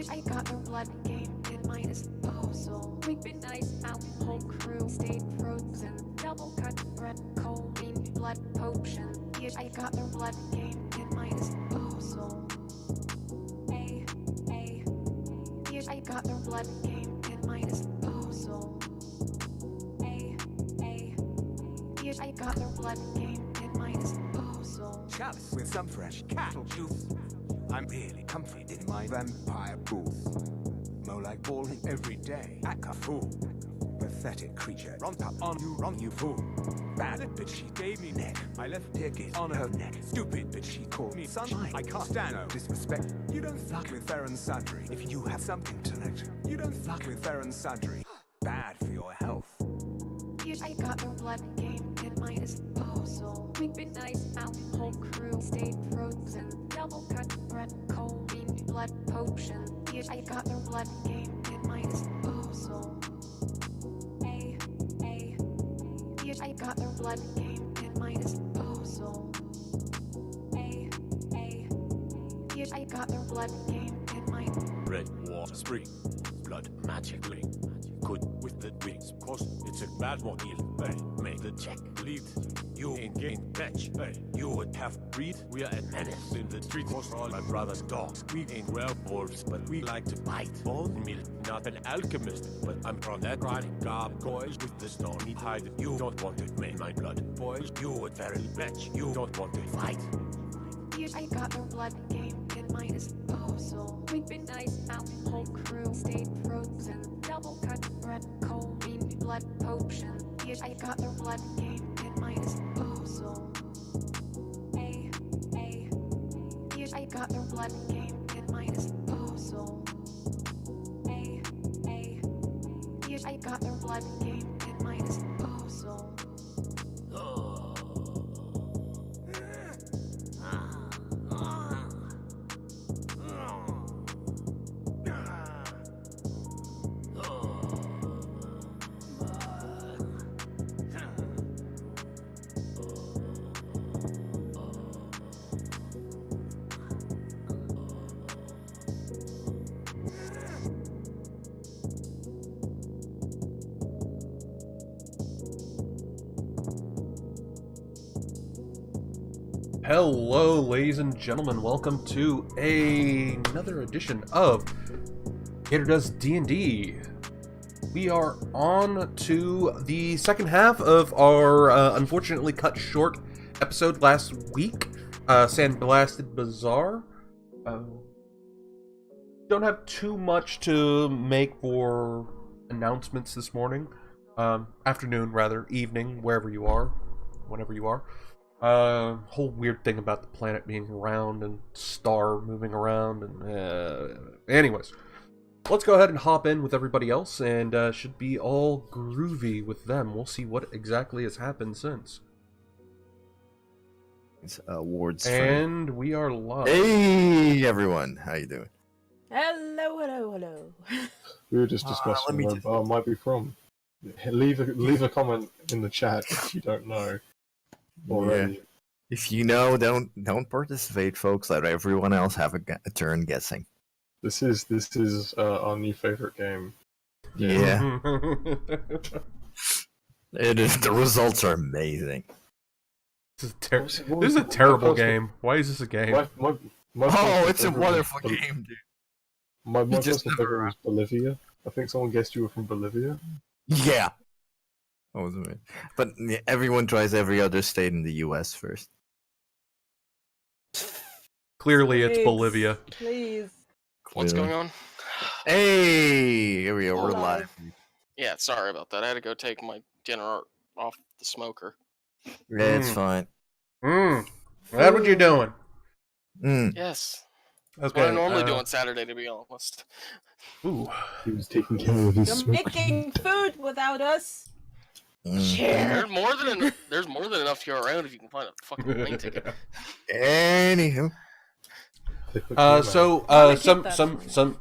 I got the blood game in my disposal. We've been nice out, whole crew stayed frozen. Double cut, red, choline, blood potion. I got the blood game in my disposal. Hey, hey. I got the blood game in my disposal. Hey, hey. I got the blood game in my disposal. Chalice with some fresh cattle juice. I'm really comfy in my vampire booth. More like balling every day. Act a fool. Pathetic creature. Romp up on you fool. Bad bitch, she gave me neck. My left dick is on her neck. Stupid bitch, she called me sunshine. I can't stand no disrespect. You don't fuck with fair and sundry if you have some intellect. You don't fuck with fair and sundry. Bad for your health. I got the blood game in my disposal. We've been nice out, whole crew stayed frozen. Double cut, red, choline, blood potion. I got the blood game in my disposal. Hey, hey. I got the blood game in my disposal. Hey, hey. I got the blood game in my red water spring, blood magically. Good with the wings, cause it's a bad one. Hey, make the check bleed. You ain't gain match. Hey, you would have breed. We are a menace in the street. Cause all my brothers dogs. We ain't werewolves, but we like to bite. Bone meal, not an alchemist, but I'm from that grinding gargoyles with the stony hide. You don't want to make my blood boils. You would very match. You don't want to fight. I got the blood game in my disposal. We've been nice out, whole crew stayed frozen. Double cut, red, choline, blood potion. I got the blood game in my disposal. Hey, hey. I got the blood game in my disposal. Hey, hey. I got the blood game in my disposal. Hello, ladies and gentlemen. Welcome to another edition of Gator Does D&D. We are on to the second half of our unfortunately cut short episode last week, Sandblasted Bazaar. Don't have too much to make for announcements this morning. Afternoon, rather. Evening, wherever you are. Whenever you are. Whole weird thing about the planet being round and star moving around and anyways, let's go ahead and hop in with everybody else and should be all groovy with them. We'll see what exactly has happened since. It's awards and we are live. Hey everyone, how you doing? Hello, hello, hello. We were just discussing where Bar might be from. Leave a comment in the chat if you don't know already. Yeah. If you know, don't participate, folks. Let everyone else have a turn guessing. This is our new favorite game. Yeah. It is. The results are amazing. This is a terrible game. Why is this a game? It's a wonderful game, dude. My personal favorite was Bolivia. I think someone guessed you were from Bolivia. Yeah. That was amazing. But everyone tries every other state in the U.S. first. Clearly, it's Bolivia. Please. What's going on? Hey, here we are. We're live. Yeah, sorry about that. I had to go take my dinner off the smoker. Yeah, it's fine. That's what you're doing. Yes. That's what I normally do on Saturday, to be honest. Ooh. He was taking care of his You're making food without us. There's more than enough to go around if you can find a fucking plane ticket. Anywho.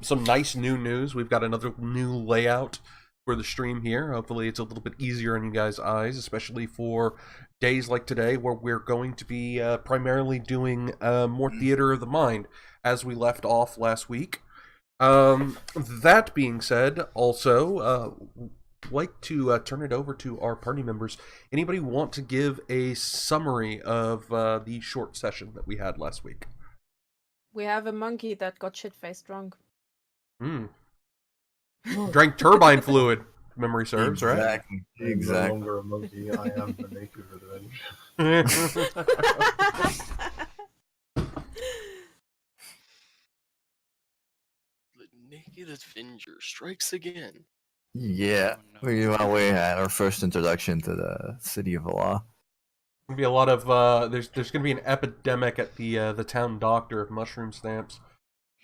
Some nice new news. We've got another new layout for the stream here. Hopefully it's a little bit easier in you guys' eyes, especially for days like today where we're going to be primarily doing more theater of the mind as we left off last week. That being said, also, like to turn it over to our party members. Anybody want to give a summary of the short session that we had last week? We have a monkey that got shit-faced drunk. Drank turbine fluid, if memory serves, right? Exactly. No longer a monkey. I am the naked revenge. The Naked Avenger strikes again. Yeah, Oh, no. we had our first introduction to the city of Allah. Gonna be a lot of there's gonna be an epidemic at the town doctor of mushroom stamps.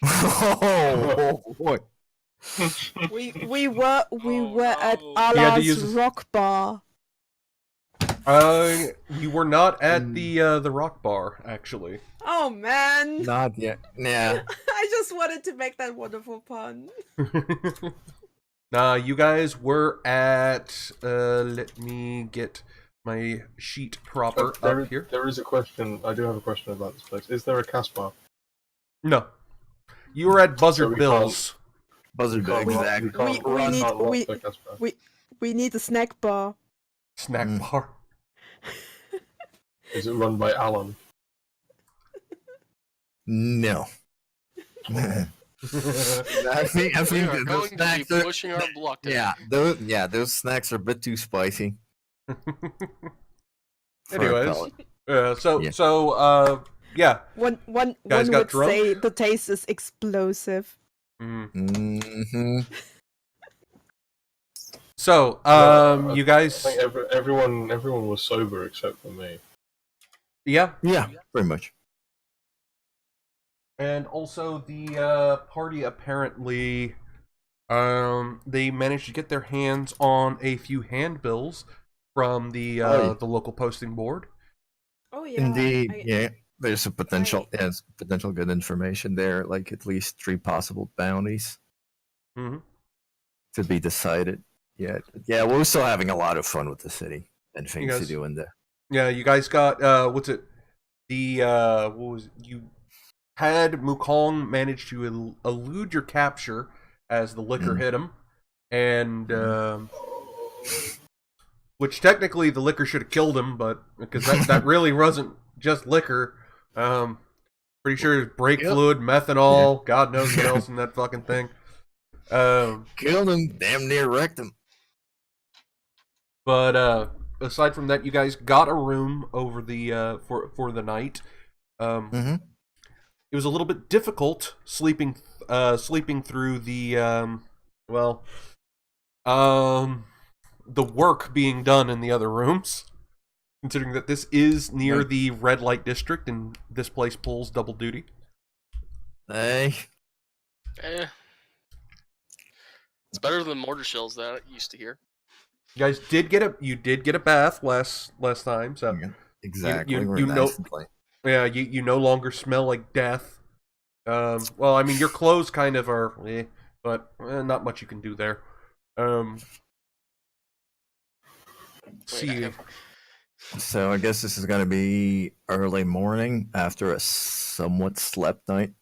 Oh boy! We were at no. had to Allah's use this- rock bar. You were not at the rock bar, actually. Oh man! Not yet. Yeah. I just wanted to make that wonderful pun. Nah, you guys were at let me get my sheet proper up here. There is a question. I do have a question about this place. Is there a Casbah? No. You were at Buzzard So we Bill's. Buzzard can't Bill, lock- exactly. can't We run need- unlock we- the Casbah. We need a snack bar. Snack bar. Is it run by Alan? No. I think We are those going to be snacks are, pushing our block today. those snacks are a bit too spicy. for a Anyways, pellet. yeah. One Guys got would drunk? say the taste is explosive. Mm-hmm. So, I you guys, think everyone was sober except for me. yeah, Yeah, pretty much. and also the party apparently, they managed to get their hands on a few handbills from the local posting board. Oh yeah. Indeed, I- yeah. There's a potential, yes, potential good information there, like at least 3 possible bounties Mhm. to be decided. Yeah, yeah, we're still having a lot of fun with the city and things to guys- do in there. Yeah, you guys got what's it? The what was it? You had Mukong manage to elude your capture as the liquor hit him, and which technically the liquor should have killed him, but because that really wasn't just liquor. Pretty sure it's brake Yep. fluid, methanol, God knows what else in that fucking thing. Killed him, damn near wrecked him. But aside from that, you guys got a room over the for the night. Mhm. It was a little bit difficult sleeping through the the work being done in the other rooms, considering that this is near the red light district and this place pulls double duty. Hey, Eh. It's better than mortar shells that I used to hear. You guys did get a bath last time, so exactly. you we're know- nice and clean. yeah, you no longer smell like death. Well, I mean, your clothes kind of are, but not much you can do there. See, So I guess this is going to be early morning after a somewhat slept night.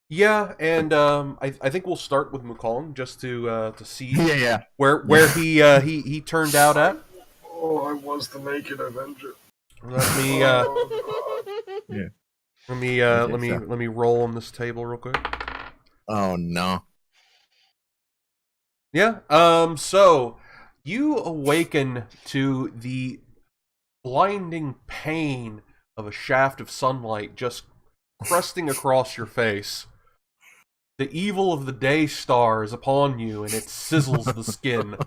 yeah, and I think we'll start with Mukong just to see Yeah. where he turned out at. Oh, I was the naked Avenger. Let me Yeah. let me roll on this table real quick. Oh no. Yeah. So you awaken to the blinding pain of a shaft of sunlight just cresting across your face. The evil of the day star is upon you, and it sizzles the skin.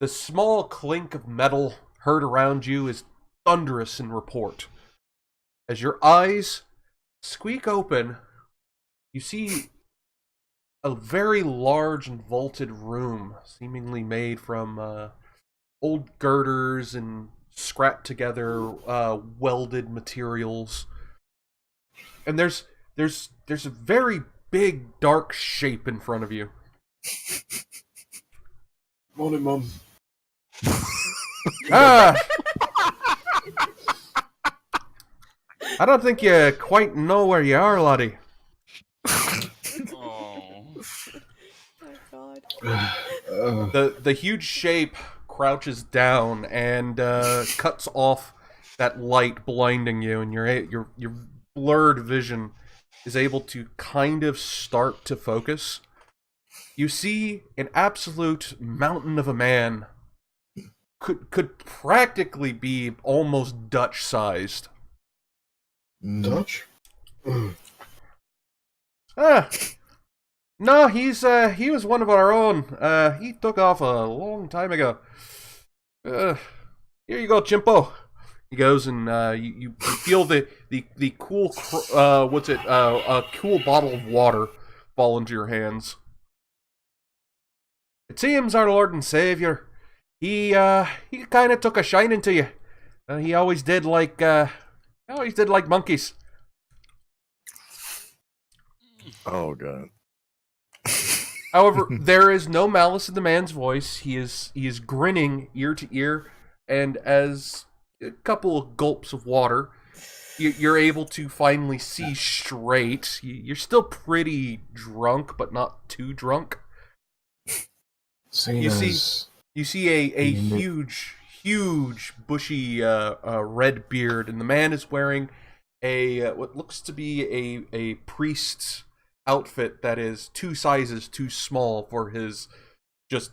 The small clink of metal heard around you is thunderous in report. As your eyes squeak open, you see a very large and vaulted room, seemingly made from old girders and scrapped together welded materials. And there's a very big dark shape in front of you. Morning, Mum. Ah! I don't think you quite know where you are, laddie. The huge shape crouches down and cuts off that light blinding you, and your blurred vision is able to kind of start to focus. You see an absolute mountain of a man. Could practically be almost Dutch-sized. Dutch? No, he was one of our own. He took off a long time ago. Here you go, Chimpo. He goes and you feel the cool a cool bottle of water fall into your hands. It seems our Lord and Savior, he kind of took a shining to you. He always did like monkeys. Oh god. However, there is no malice in the man's voice. He is grinning ear to ear, and as a couple of gulps of water, you're able to finally see straight. You're still pretty drunk, but not too drunk. You see a huge bushy red beard, and the man is wearing what looks to be a priest's outfit that is 2 sizes too small for his just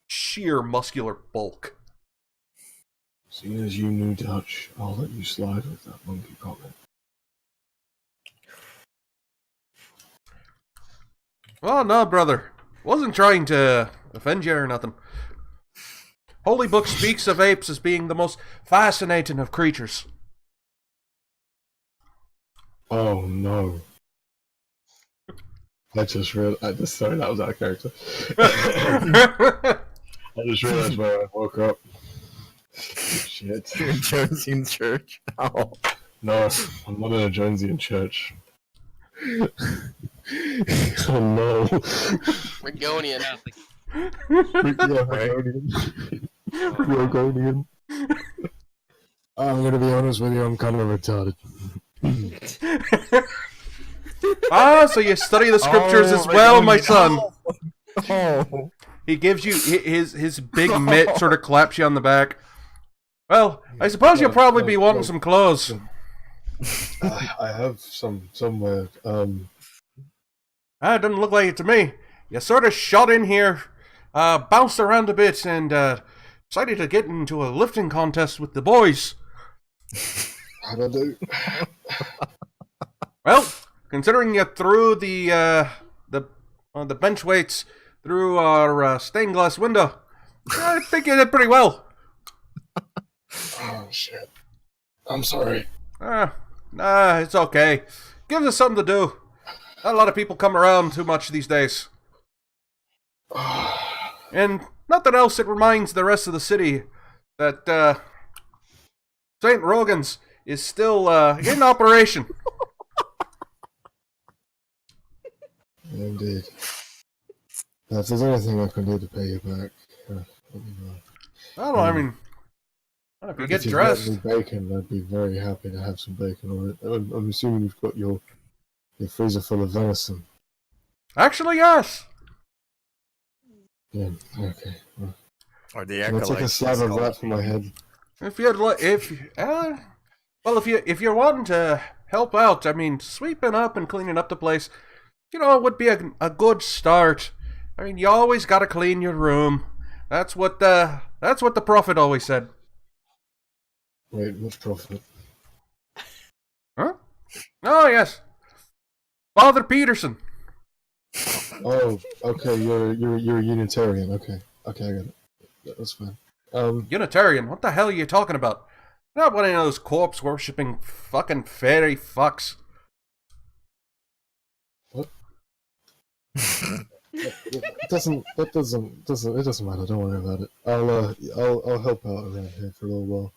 sheer muscular bulk. Seeing as you knew Dutch, I'll let you slide with that monkey comment. Oh no, brother. Wasn't trying to offend you or nothing. Holy Book speaks of apes as being the most fascinating of creatures. Oh no. Sorry, that was out of character. I just realized where I woke up. Shit. Jonesian church. Oh. No, I'm not in a Jonesian church. Oh no. Regonian. Regonian. I'm gonna be honest with you, I'm kind of retarded. So you study the scriptures as well, my son. Oh. He gives you his big mitt, sort of claps you on the back. Well, I suppose you'll probably be wanting some clothes. I have some somewhere. It doesn't look like it to me. You sort of shot in here, bounced around a bit, and decided to get into a lifting contest with the boys. How'd I do? Well, considering you threw the bench weights through our stained glass window, I think you did pretty well. Oh shit! I'm sorry. Nah, it's okay. Gives us something to do. Not a lot of people come around too much these days. And nothing else, it reminds the rest of the city that St. Rogan's is still in operation. Indeed. Now, if there's anything I can do to pay you back, let me know. I don't know, I mean, if you get dressed. If you bacon, I'd be very happy to have some bacon on it. I'm assuming you've got your freezer full of venison. Actually, yes. Yeah, okay. Well, Or the can I take a slab of that for my head? If you're wanting to help out, I mean, sweeping up and cleaning up the place, would be a good start. I mean, you always gotta clean your room. That's what the prophet always said. Wait, which prophet? Huh? Oh yes, Father Peterson. Oh, okay. You're a Unitarian. Okay, I got it. That's fine. Unitarian? What the hell are you talking about? Not one of those corpse worshipping fucking fairy fucks. What? It doesn't matter. Don't worry about it. I'll help out around here for a little while,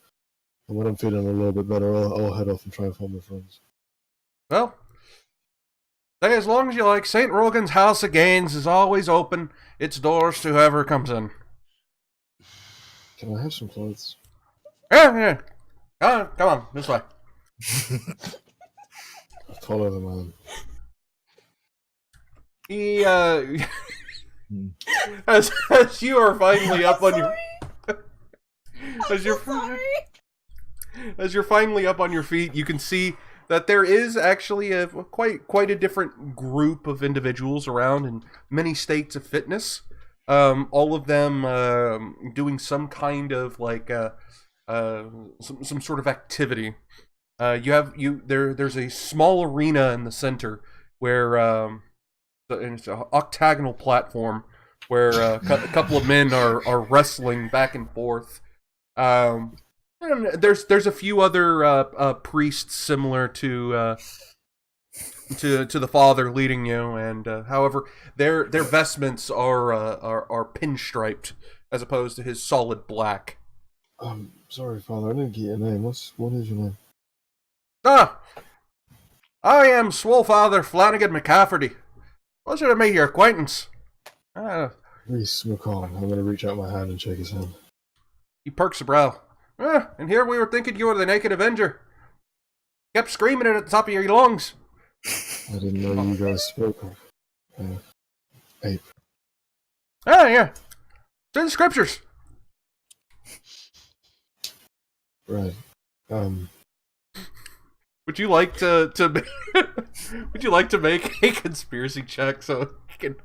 and when I'm feeling a little bit better, I'll head off and try and find my friends. Well, say as long as you like, St. Rogan's House of Gains is always open. Its doors to whoever comes in. Can I have some clothes? Yeah. Come on, this way. Follow the man. He as you are finally up on your as you're as you're finally up on your feet, you can see that there is actually a quite a different group of individuals around in many states of fitness. All of them doing some kind of like some sort of activity. There's a small arena in the center where it's an octagonal platform where a couple of men are wrestling back and forth. And there's a few other priests similar to the father leading you, and however their vestments are pinstriped as opposed to his solid black. Sorry, Father, I didn't get your name. What is your name? I am Swole Father Flanagan McCafferty. Pleasure to make your acquaintance. Reese McCall. I'm gonna reach out my hand and shake his hand. He perks a brow. And here we were thinking you were the Naked Avenger. Kept screaming it at the top of your lungs. I didn't know you guys spoke of ape. Yeah. It's in the scriptures. Right. Would you like to would you like to make a conspiracy check so he can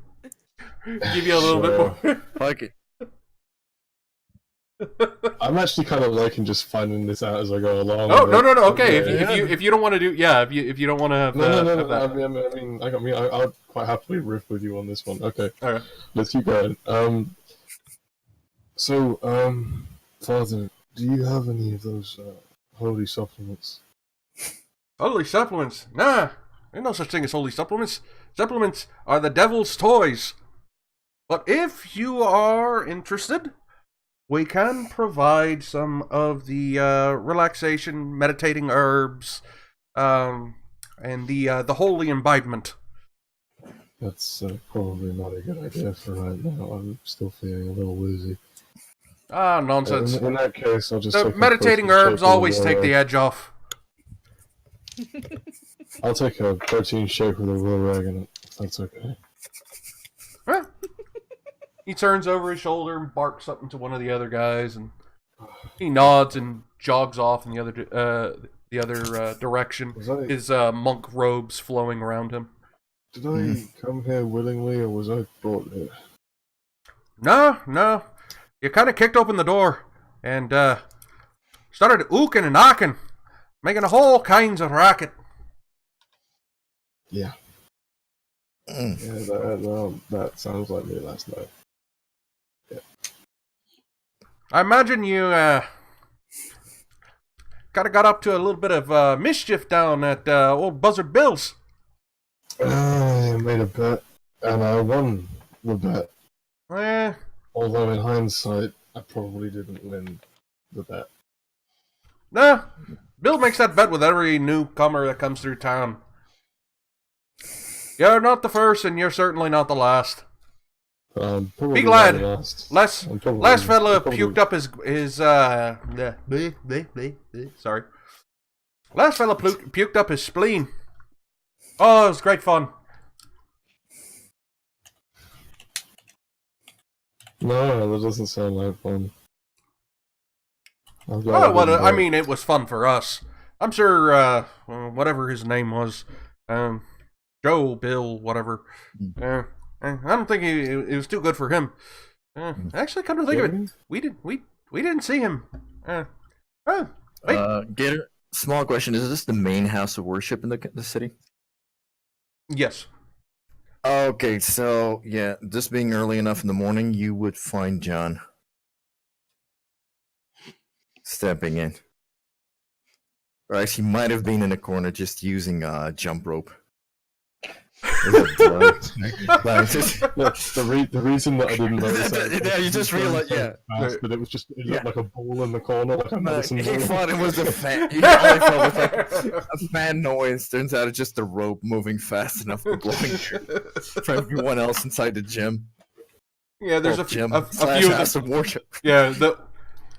give you a little bit more? Fuck it. I'm actually kind of liking just finding this out as I go along. Oh no. Okay, if you don't want to do if you don't want to have no. that. I'll quite happily riff with you on this one. Okay, all right. Let's keep going. Father, do you have any of those holy supplements? Holy supplements? Nah, there's no such thing as holy supplements. Supplements are the devil's toys. But if you are interested, we can provide some of the relaxation, meditating herbs, and the holy imbibement. That's probably not a good idea for right now. I'm still feeling a little woozy. Nonsense. In that case, I'll just the meditating herbs always take the edge off. I'll take a protein shake with a raw rag in it, if that's okay. Well, he turns over his shoulder and barks up into one of the other guys, and he nods and jogs off in the other direction. His monk robes flowing around him. Did I come here willingly, or was I brought here? No. You kind of kicked open the door and started ooking and knocking, making a whole kinds of racket. Yeah. That sounds like me last night. Yeah. I imagine you kind of got up to a little bit of mischief down at old Buzzard Bill's. I made a bet, and I won the bet. Although in hindsight, I probably didn't win the bet. Nah, Bill makes that bet with every newcomer that comes through town. You're not the first, and you're certainly not the last. Be glad. Last fella puked up his sorry. Last fella puked up his spleen. Oh, it was great fun. No, that doesn't sound like fun. I mean, it was fun for us. I'm sure, whatever his name was, Joe, Bill, whatever. I don't think it was too good for him. Actually, come to think of it, we didn't see him. Gator, small question: is this the main house of worship in the city? Yes. Okay, so yeah, this being early enough in the morning, you would find John stepping in. Or actually, might have been in the corner just using jump rope. The reason that I didn't notice that. Yeah, you just realized, but it was just looked like a ball in the corner, like a medicine ball. He thought it was a fan. He probably thought it was like a fan noise. Turns out it's just a rope moving fast enough to blowing for everyone else inside the gym. Yeah, there's a few house of worship. Yeah,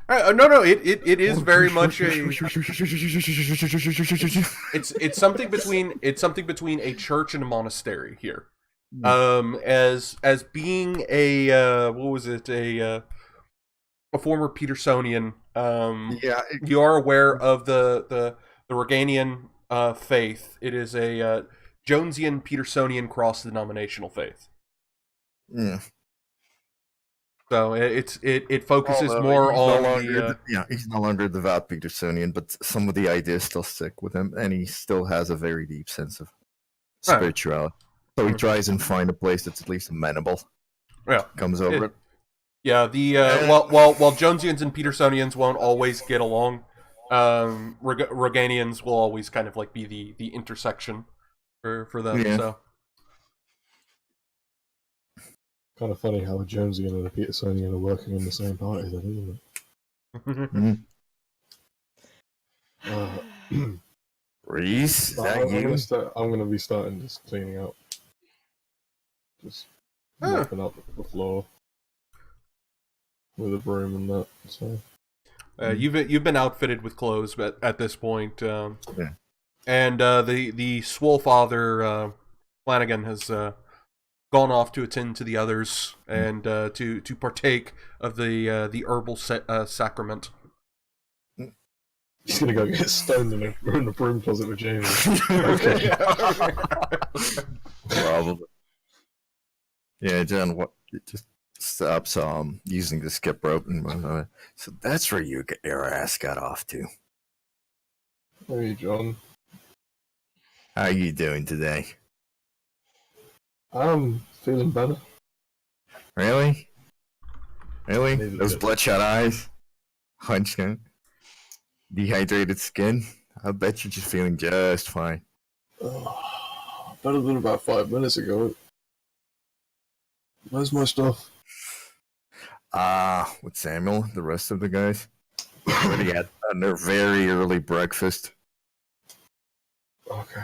no, it is very much a. It's something between a church and a monastery here. as being a what was it, a former Petersonian, Yeah, you are aware of the Roganian faith. It is a Jonesian Petersonian cross-denominational faith. yeah. So it focuses Although more he's no on longer, the he's no longer devout Petersonian, but some of the ideas still stick with him, and he still has a very deep sense of spirituality. So he tries and find a place that's at least amenable. yeah. Comes over it. Yeah, while Jonesians and Petersonians won't always get along, Roganians will always kind of like be the intersection for them. Yeah. So Kind of funny how a Jonesian and a Petersonian are working in the same party, then, isn't it? Reese, is that I'm gonna be starting just cleaning up, just mopping up the floor with a broom and that. So you've been outfitted with clothes, but at this point, Yeah. and the Swole Father Flanagan has gone off to attend to the others and to partake of the herbal sacrament. he's gonna go get stoned in a broom closet with Jamie. Okay. Probably. Yeah, John. What? It just stops using the skip rope, and so that's where your ass got off to. Hey, John. How you doing today? I'm feeling better. Really? Really? Maybe Those bit. bloodshot eyes, hunched in, dehydrated skin. I bet you're just feeling just fine. Better than about 5 minutes ago. Where's my stuff? With Samuel, the rest of the guys, already had their very early breakfast. Okay.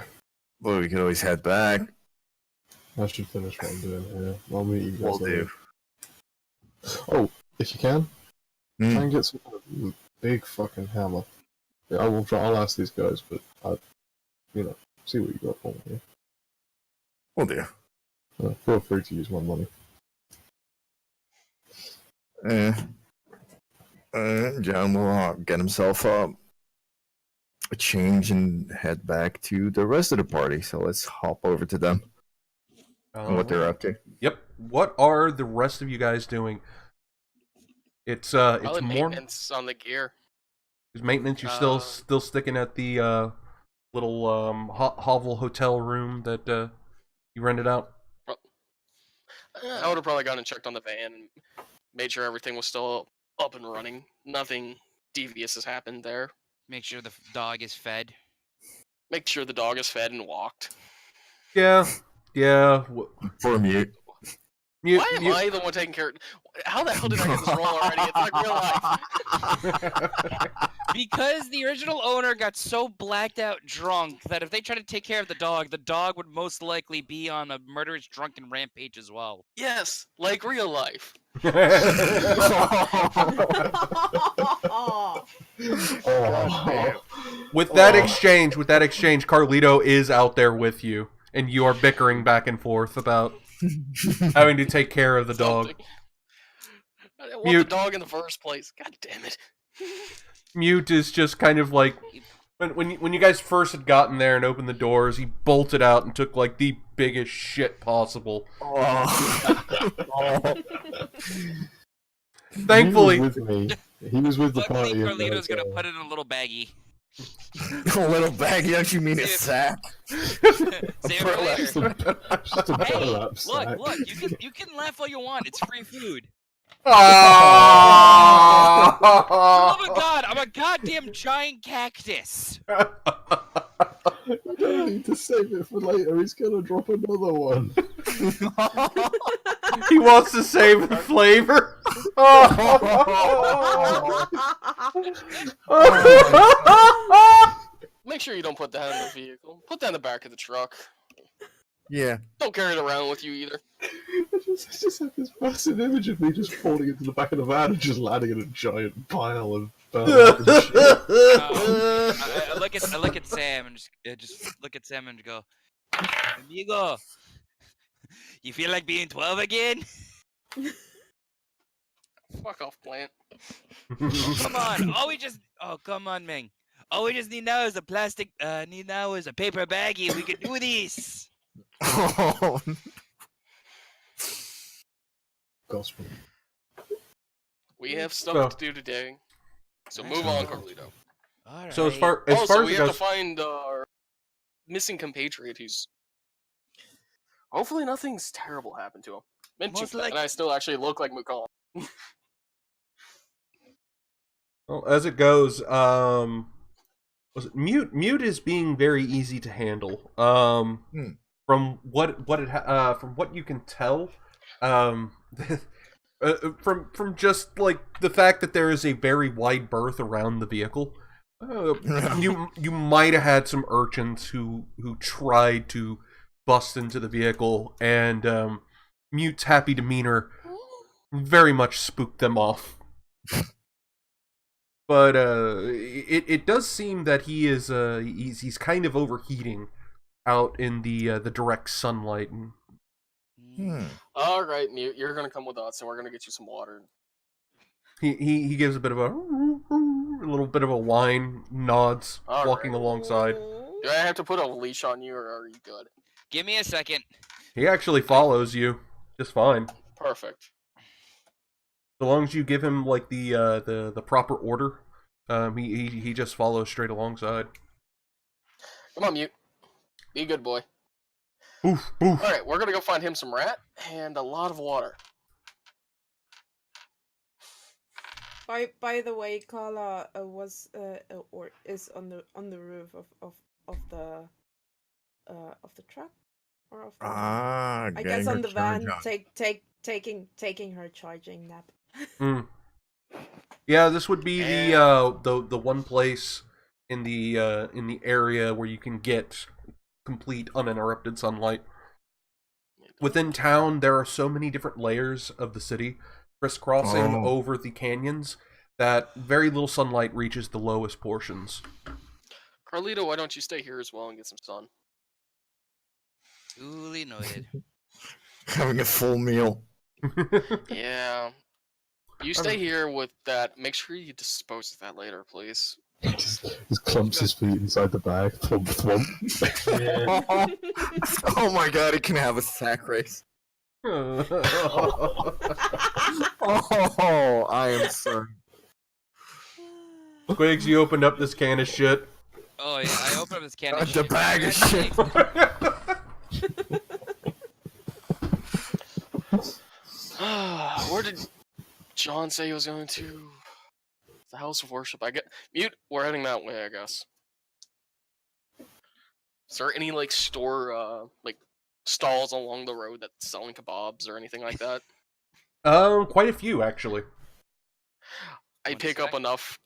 Well, we could always head back. I should finish what I'm doing here. I'll meet you guys We'll later. do. Oh, if you can, try Mm. and get some kind of big fucking hammer. Yeah, I will try. I'll ask these guys, but see what you got for me. We'll do. Feel free to use my money. John will get himself a change and head back to the rest of the party. So let's hop over to them and what they're up to. Yep. What are the rest of you guys doing? It's Probably more maintenance on the gear. maintenance. You're still sticking at the little hovel hotel room that you rented out. I would have probably gone and checked on the van and made sure everything was still up and running. Nothing devious has happened there. Make sure the dog is fed. Make sure the dog is fed and walked. Yeah. For mute. Why am I the one taking care of... How the hell did I get this role already? It's like real life. Because the original owner got so blacked out drunk that if they tried to take care of the dog would most likely be on a murderous drunken rampage as well. Yes, like real life. With that exchange, Carlito is out there with you, and you are bickering back and forth about having to take care of the dog. Something. I didn't want the dog in the first place. God damn it. Mute is just kind of like when you guys first had gotten there and opened the doors, he bolted out and took like the biggest shit possible. Thankfully, he was with me. He was with the Luckily, party. Carlito's gonna put it in a little baggie. A little bag? You actually mean a sack? Save it later. Just a Hey, burlap sack. look! You can laugh all you want. It's free food. For the love of God, I'm a goddamn giant cactus. You don't need to save it for later. He's gonna drop another one. he wants to save the flavor. Make sure you don't put that in the vehicle. Put that in the back of the truck. Yeah. Don't carry it around with you either. I just have this massive image of me just falling into the back of the van and just landing in a giant pile of burlap and shit. I look at Sam and just look at Sam and go, amigo, You feel like being 12 again? Fuck off, plant. Come on. Come on, Ming. All we just need now is a paper baggie. We can do this. Oh, Gospel. We have stuff So- to do today. So That's move on, cool. Carlito. All right. So as far as Also, far as we it have goes, to find our missing compatriot who's... Hopefully nothing's terrible happened to him. Most And I still actually look like Mukong. well, as it goes, was it mute is being very easy to handle. From what you can tell, from just like the fact that there is a very wide berth around the vehicle, you might have had some urchins who tried to bust into the vehicle, and Mute's happy demeanor very much spooked them off. But it does seem that he is he's kind of overheating out in the direct sunlight. And All right, Mute, you're gonna come with us, and we're gonna get you some water. he gives a bit of a little bit of a whine, nods, All walking right. alongside. Do I have to put a leash on you, or are you good? Give me a second. He actually follows you just fine, Perfect. so long as you give him like the proper order. He just follows straight alongside. Come on, Mute. Be a good boy. Boof, boof. All right, we're gonna go find him some rat and a lot of water. By the way, Carla was or is on the roof of the truck or of the I guess on the van, taking her charging nap. Yeah, this would be the one place in the area where you can get complete uninterrupted sunlight. Within town, there are so many different layers of the city crisscrossing over the canyons that very little sunlight reaches the lowest portions. Carlito, why don't you stay here as well and get some sun? Duly noted. having a full meal. Yeah. You stay here with that. Make sure you dispose of that later, please. Just clumps his feet inside the bag. Thump, thump. Oh my god, he can have a sack race. Oh, I am sorry. Squigs, you opened up this can of shit. Oh yeah, I opened up this can of The shit. bag of shit. Where did John say he was going to? The house of worship. I get Mute. We're heading that way, I guess. Is there any like store like stalls along the road that's selling kebabs or anything like that? Quite a few actually. I pick up enough.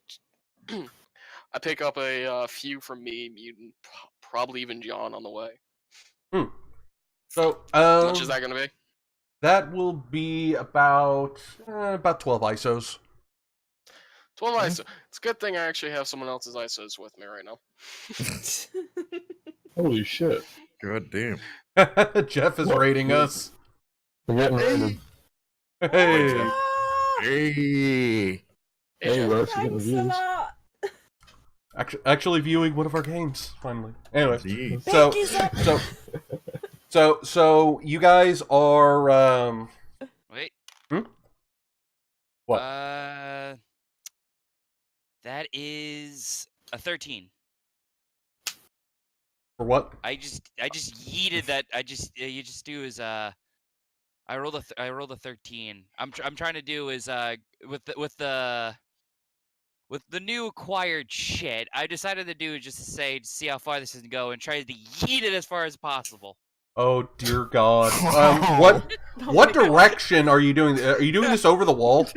I pick up a few from me, Mutant, probably even John on the way. So, How much is that gonna be? That will be about 12 ISOs. 12 ISO. It's a good thing I actually have someone else's ISOs with me right now. Holy shit. God damn. Jeff is rating us. We're getting rated. Hey. Hey. Hey, we're actually getting Thanks a reviews. lot. Actually viewing one of our games finally. Anyway, Indeed. so you guys are Wait. What? That is a 13. For what? I just yeeted that. You just do is I rolled a 13. I'm trying to do is with the new acquired shit. I decided to do just to see how far this can go and try to yeet it as far as possible. Oh dear God. Oh What my God. direction are you doing? Are you doing this over the wall?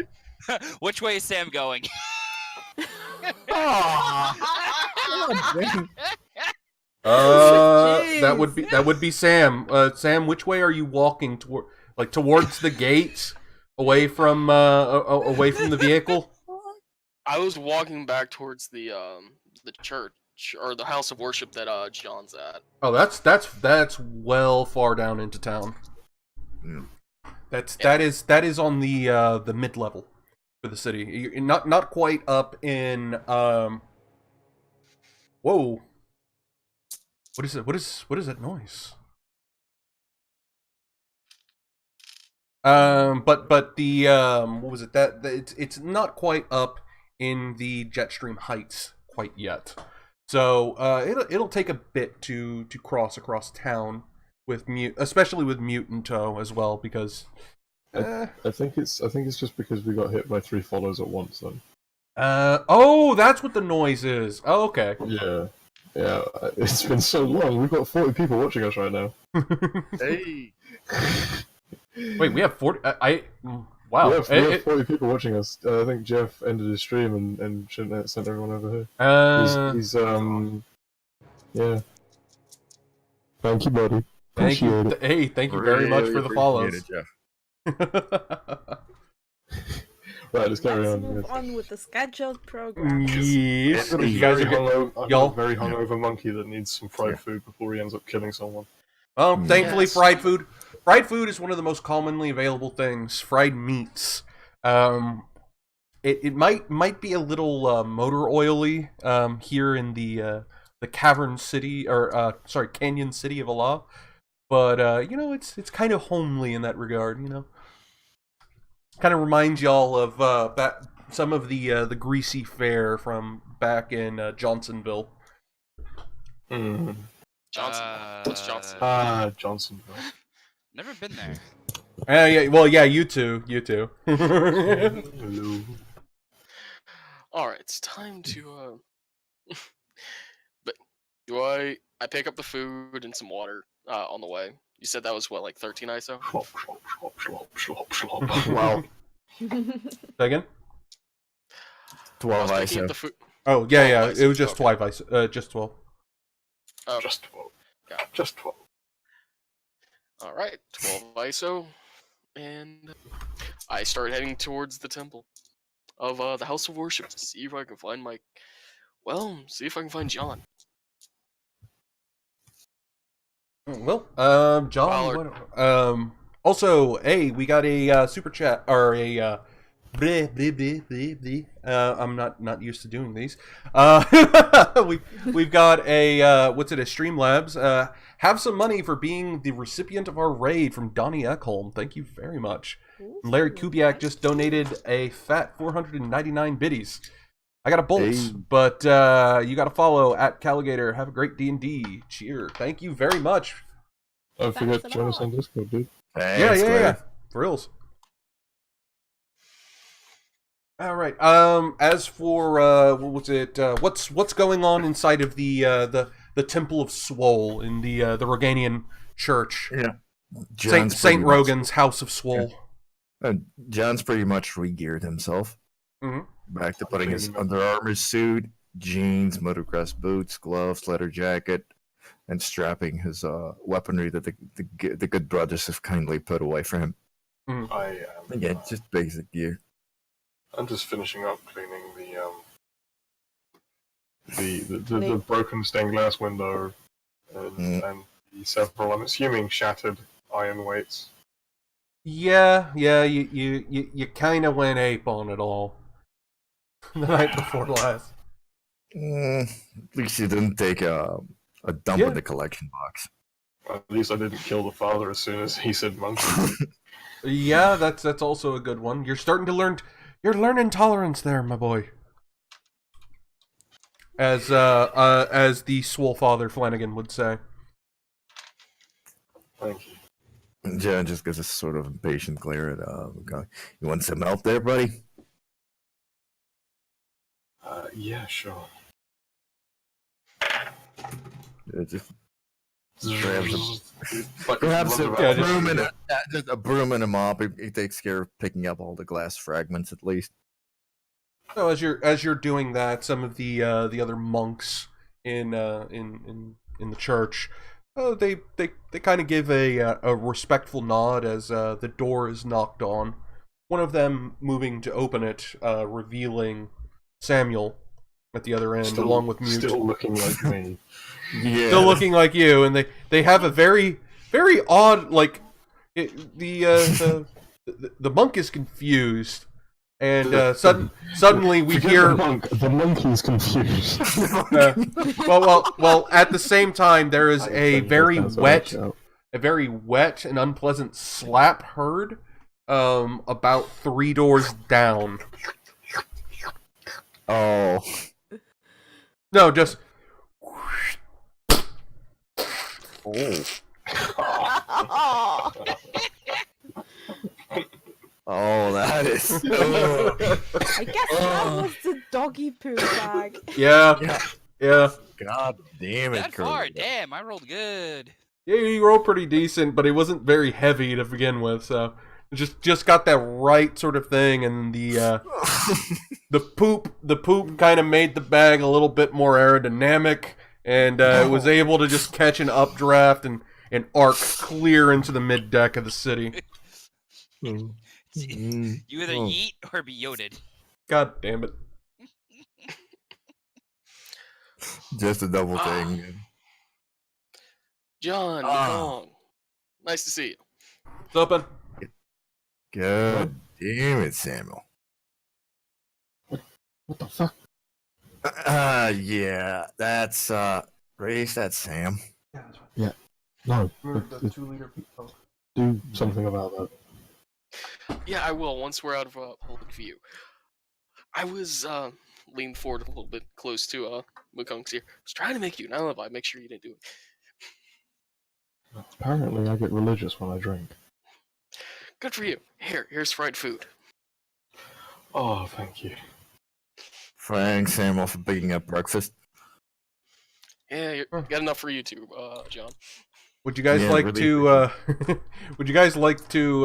Which way is Sam going? That would be Sam. Sam, which way are you walking toward? Like towards the gate, away from the vehicle? I was walking back towards the church or the house of worship that John's at. Oh, that's well far down into town. That is on the mid level for the city. You're not quite up in Whoa! What is it? What is that noise? But the what was it? That it's not quite up in the Jetstream heights quite yet. So it'll take a bit to cross across town with especially with Mute in tow as well, because I think it's just because we got hit by 3 follows at once then. Oh, that's what the noise is. Oh, okay. Yeah. Yeah, it's been so long. We've got 40 people watching us right now. Hey. Wait, we have 40. Wow. We have 40 people watching us. I think Jeff ended his stream and sent everyone over here. He's yeah. Thank you, buddy. Thank you. Appreciate it. Hey, thank you very much for the follows. Jeff. Right, let's carry Let's on. move on with the scheduled program. Yes. I'm You guys are a very hungover monkey that needs some fried food before he ends up killing someone. Well, thankfully, Yes. fried food is one of the most commonly available things. Fried meats. It might be a little motor oily here in the Cavern City, or sorry, Canyon City of Allah, but you know, it's kind of homely in that regard. You know, kind of reminds y'all of some of the greasy fare from back in Johnsonville. Mm. Johnson. What's Johnson? Johnsonville. Never been there. Yeah, well, yeah, you too. Hello. Alright, it's time to, But do I pick up the food and some water on the way? You said that was, what, like 13 ISO? Slop, slop, slop, slop, slop, slop. Wow. Second? 12 I was picking ISO. up the food. Oh, yeah, 12 it was ISO, just okay. 12 just 12. Oh, Just 12. Got it. Just 12. Alright, 12 ISO. And I start heading towards the temple of the House of Worship to see if I can find see if I can find John. Well, John, Ballard. also, hey, we got a super chat, or a I'm not used to doing these. We've got a what's it? A Streamlabs. Have some money for being the recipient of our raid from Donnie Ekholm. Thank you very much. Larry Kubiak just donated a fat 499 biddies. I got a bolt, Hey. but you got to follow at Caligator. Have a great D&D. Cheer. Thank you very much. Don't forget to Thanks a join us lot. on Discord, dude. Thanks, Claire. Yeah. For reals. All right. As for what was it? What's going on inside of the Temple of Swole in the Roganian Church? Yeah. Saint pretty much- Rogan's House of Swole. John's pretty much re-geared himself. Mhm. Back to putting his Under Armour suit, jeans, motocross boots, gloves, leather jacket, and strapping his weaponry that the good brothers have kindly put away for him. I am. Again, just basic gear. I'm just finishing up cleaning the broken stained glass window and the several, I'm assuming, shattered iron weights. Yeah. You kind of went ape on it all the night before last. At least you didn't take a dump Yeah. in the collection box. At least I didn't kill the father as soon as he said monkey. Yeah, that's also a good one. You're starting to learn. You're learning tolerance there, my boy. As the Swole Father Flanagan would say. Thank you. John just gives a sort of impatient glare at guy. You want some help there, buddy? Yeah, sure. Just Like perhaps a Wonder Woman. broom and just a broom and a mop. He takes care of picking up all the glass fragments at least. So as you're doing that, some of the other monks in the church, they kind of give a respectful nod as the door is knocked on. One of them moving to open it, revealing Samuel at the other end, along with Mute. Still looking like me. Yeah. Still looking like you, and they have a very, very odd, like, The monk is confused, and suddenly we Forget hear the monk. The monkey's confused. well. At the same time, there is a very wet Out. and unpleasant slap heard, about 3 doors down. Oh. No, just. Oh. Oh, that is. I guess that was the doggy poo bag. Yeah. God damn it, That Kurt. far, damn! I rolled good. Yeah, he rolled pretty decent, but he wasn't very heavy to begin with, so just got that right sort of thing, and the poop kind of made the bag a little bit more aerodynamic, and it was able to just catch an updraft and arc clear into the mid deck of the city. You either yeet or be yoted. God damn it! Just a double thing. John, Kong. Nice to see you. What's up, God damn it, Samuel. What the fuck? Yeah, that's Race, that's Sam. Yeah. No. the 2-liter Coke. Do something about that. Yeah, I will once we're out of public view. I was leaned forward a little bit close to Mukong's ear. I was trying to make you an alibi, make sure you didn't do it. Apparently, I get religious when I drink. Good for you. Here's fried food. Oh, thank you. Thanks, Samuel, for beating up breakfast. Yeah, you got enough for you too, John. Would you guys like really to? Would you guys like to?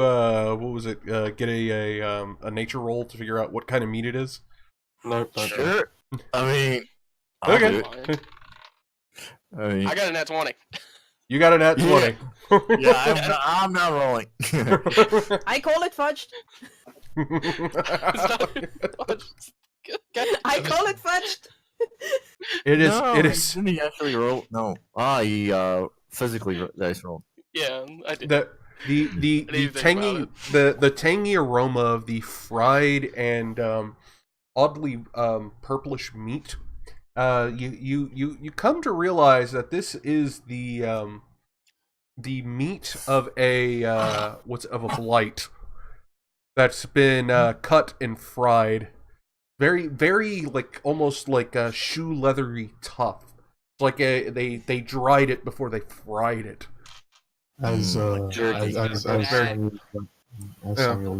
What was it? Get a nature roll to figure out what kind of meat it is? Nope. Sure. I mean, I'll Okay. do it. I mean, I got a nat 20. You got a nat 20. yeah, I'm not rolling. I call it fudged. I call it fudged. It is. No, it is. Didn't he actually roll? No. He physically dice rolled. Yeah, I did. The tangy the tangy aroma of the fried and oddly purplish meat. You come to realize that this is the meat of a blight that's been cut and fried. Very, very like almost like a shoe leathery tough. It's like they dried it before they fried it. As Samuel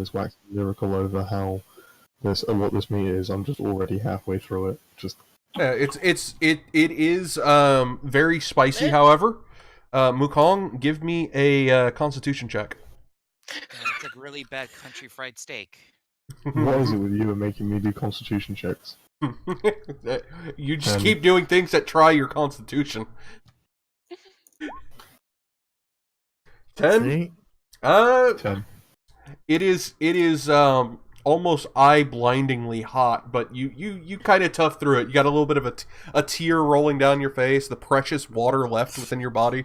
is waxing lyrical over how what this meat is, I'm just already halfway through it. Just it is very spicy. However, Mukong, give me a Constitution check. It's like really bad country fried steak. what is it with you and making me do Constitution checks? You just keep doing things that try your Constitution. 10? 10. It is almost eye-blindingly hot, but you kind of tough through it. You got a little bit of a tear rolling down your face, the precious water left within your body.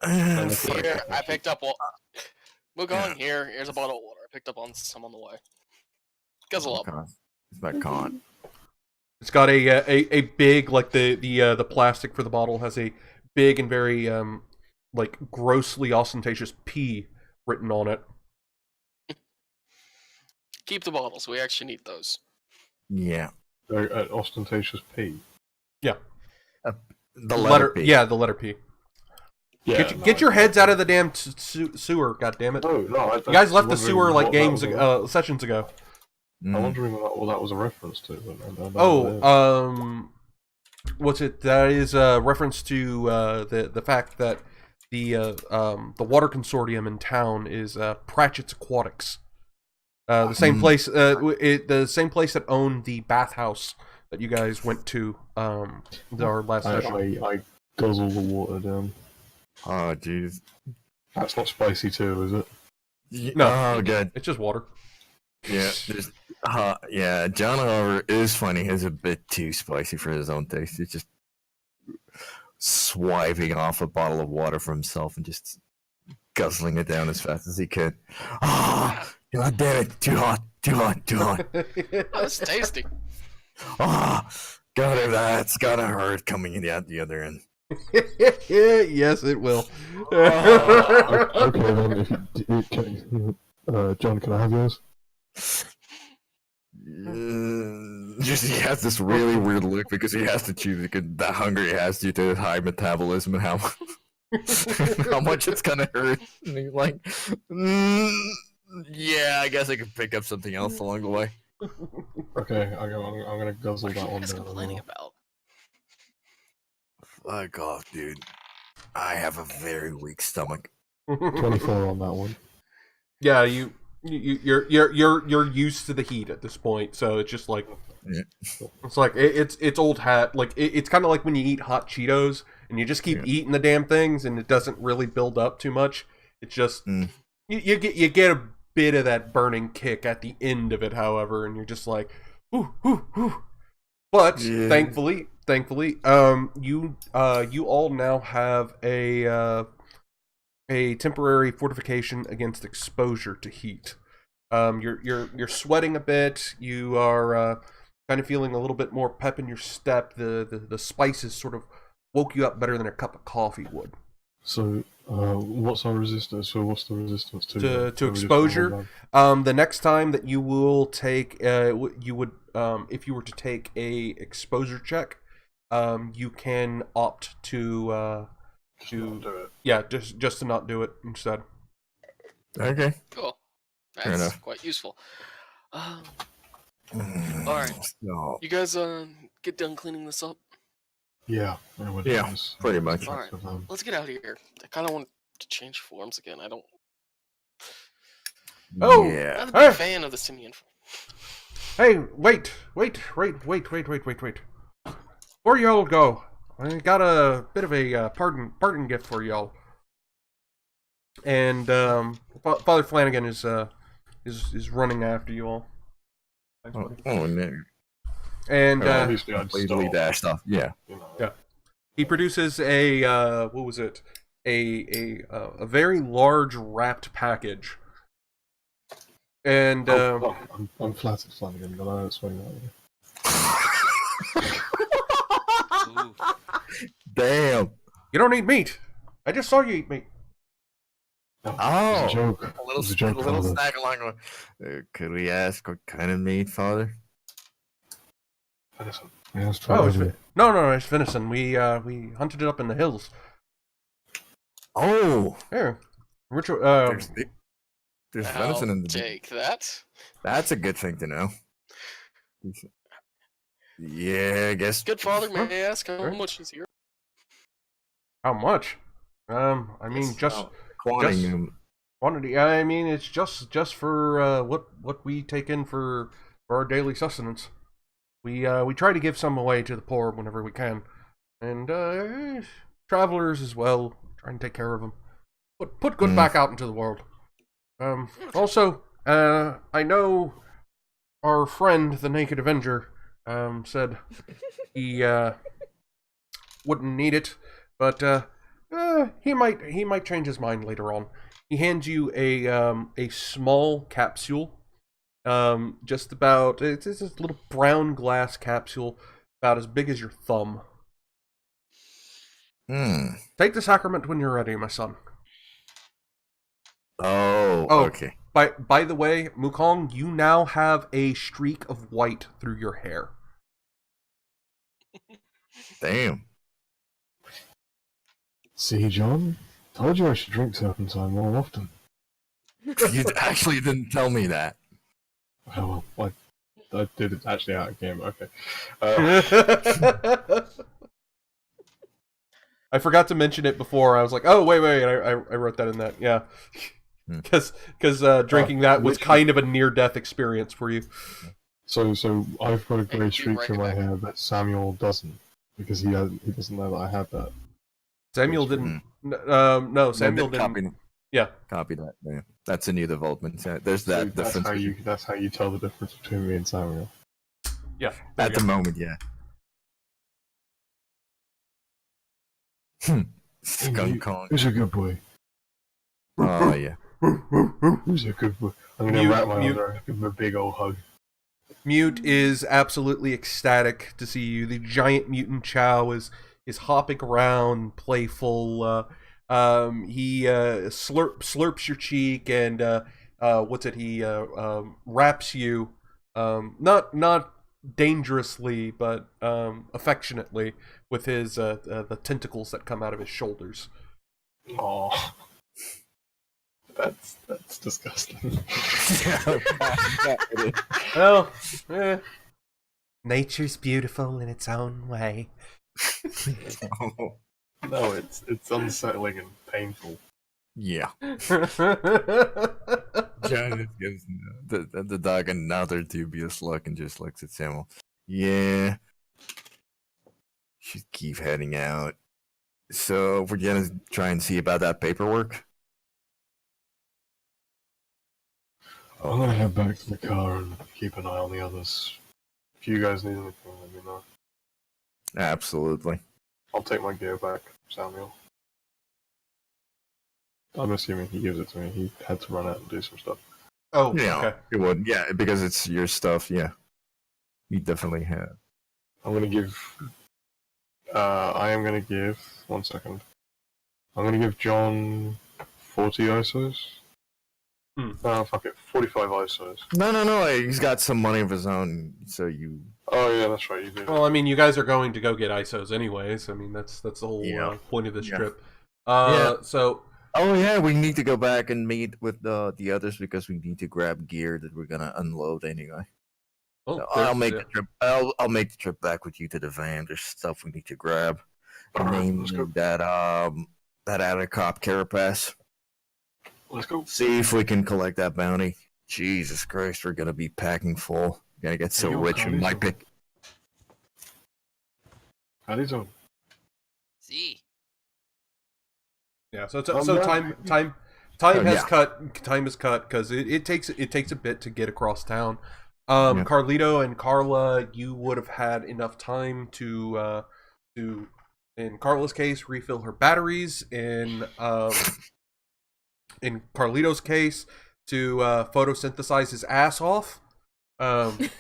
Here, I picked up. Mukong, here's a bottle of water. I picked up on some on the way. Guzzle up. It's my con. It's got a big, like the plastic for the bottle has a big and very like grossly ostentatious P written on it. Keep the bottles. We actually need those. Yeah. An ostentatious P. Yeah. The letter P. Yeah, the letter P. Yeah, get your heads out of the damn sewer, goddammit. Oh, no, you guys left the sewer like sessions ago. I'm wondering what that was a reference to. What's it? That is a reference to the fact that the water consortium in town is Pratchett's Aquatics. The same place, the same place that owned the bathhouse that you guys went to our last session. I guzzle the water down. Oh, jeez. That's not spicy too, is it? No. Oh, good. It's just water. Yeah, yeah. John, however, is funny. Is a bit too spicy for his own taste. He's just swiping off a bottle of water for himself and just guzzling it down as fast as he could. Ah, God damn it! Too hot, too hot, too hot. That's tasty. Ah, God, that's gotta hurt coming in at the other end. Yes, it will. Okay, then. John, can I have yours? Just he has this really weird look because he has to choose because the hunger he has due to his high metabolism and how how much it's gonna hurt. And he's like, yeah, I guess I could pick up something else along the way. Okay, I'm gonna guzzle What are that you one guys down. complaining about? Fuck off, dude. I have a very weak stomach. 24 on that one. Yeah, you're used to the heat at this point, so it's just like it's like it's old hat. Like it's kind of like when you eat hot Cheetos and you just keep eating the damn things and it doesn't really build up too much. It's just you get a bit of that burning kick at the end of it, however, and you're just like, ooh, ooh, ooh. But thankfully, you all now have a temporary fortification against exposure to heat. You're sweating a bit. You are kind of feeling a little bit more pep in your step. The spices sort of woke you up better than a cup of coffee would. So, what's our resistance? So, what's the resistance to exposure? The next time that you will take, you would, if you were to take a exposure check, you can opt to just to not do it instead. Okay. Cool. That's quite useful. All right. No. You guys get done cleaning this up? Yeah, pretty much. All right, let's get out of here. I kind of want to change forms again. I don't. Oh, yeah. I'm not a big fan of the simian form. Hey, wait. Before you all go, I got a bit of a pardon gift for y'all. And Father Flanagan is running after you all. Oh no. And obviously I'd legally dashed off. Yeah. Yeah. He produces a what was it? A very large wrapped package. And I'm flattered, Flanagan, but I don't swing that way. Damn. You don't eat meat. I just saw you eat meat. Oh, it's a joke. A little snack along the way. Could we ask what kind of meat, Father? Venison. No, it's venison. We hunted it up in the hills. Oh, Here, Richard. there's venison in the. Take that. That's a good thing to know. Yeah, I guess. Good Father, may I ask how much is here? How much? I mean, just quantity. I mean, it's just for what we take in for our daily sustenance. We try to give some away to the poor whenever we can, and travelers as well. Try and take care of them. Put good back out into the world. Also, I know our friend, the Naked Avenger, said he wouldn't need it, but he might change his mind later on. He hands you a small capsule. Just about, it's this little brown glass capsule about as big as your thumb. Take the sacrament when you're ready, my son. Oh, okay. By the way, Mukong, you now have a streak of white through your hair. Damn. See, John? Told you I should drink turpentine more often. You actually didn't tell me that. Oh, well, I did it actually out of game, okay. I forgot to mention it before. I was like, oh, wait, I wrote that in that, yeah. Because drinking that was kind of a near-death experience for you. So I've got a grey streak through my hair that Samuel doesn't, because he doesn't know that I had that. Samuel didn't. No, Samuel didn't. Yeah, copy that. Yeah. That's a new development. Yeah, there's that difference. That's how you tell the difference between me and Samuel. Yeah, at the moment, yeah. Skunk Kong. Who's a good boy? Oh yeah. He's a good boy. I'm gonna wrap my arms around him, give him a big old hug. Mute is absolutely ecstatic to see you. The giant mutant Chow is hopping around, playful. He slurps your cheek and what's it? He wraps you, not dangerously, but affectionately with his the tentacles that come out of his shoulders. Oh, that's disgusting. Well, nature's beautiful in its own way. No, it's unsettling and painful. Yeah. John gives the dog another dubious look and just looks at Samuel. Yeah. Should keep heading out. So we're gonna try and see about that paperwork. I'm gonna head back to the car and keep an eye on the others. If you guys need anything, let me know. Absolutely. I'll take my gear back, Samuel. I'm assuming he gives it to me. He had to run out and do some stuff. Oh, yeah, okay. It would. Yeah, because it's your stuff. Yeah, you definitely have. I'm gonna give. I am gonna give. 1 second. I'm gonna give John 40 ISOs. Fuck it, 45 ISOs. No. He's got some money of his own, so you. Oh yeah, that's right. You do. Well, I mean, you guys are going to go get ISOs anyways. I mean, that's the whole point of this trip. So. Oh yeah, we need to go back and meet with the others because we need to grab gear that we're gonna unload anyway. Oh, so I'll make the trip. I'll make the trip back with you to the van. There's stuff we need to grab. Namely that outer cop carapace. Let's go. See if we can collect that bounty. Jesus Christ, we're gonna be packing full. We're gonna get so rich we might pick. Howdy's on. See. Yeah, so time has cut. Time is cut because it takes a bit to get across town. Carlito and Carla, you would have had enough time to in Carla's case refill her batteries. In Carlito's case, to photosynthesize his ass off. And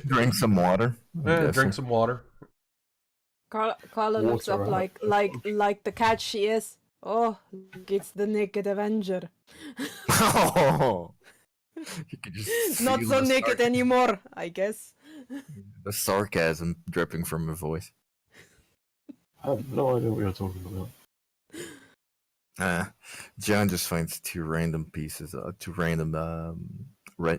drink some water. Drink some water. Carla looks up like the cat she is. Oh, it's the naked Avenger. Oh, you could just not so naked anymore, I guess. The sarcasm dripping from her voice. I have no idea what you're talking about. John just finds two random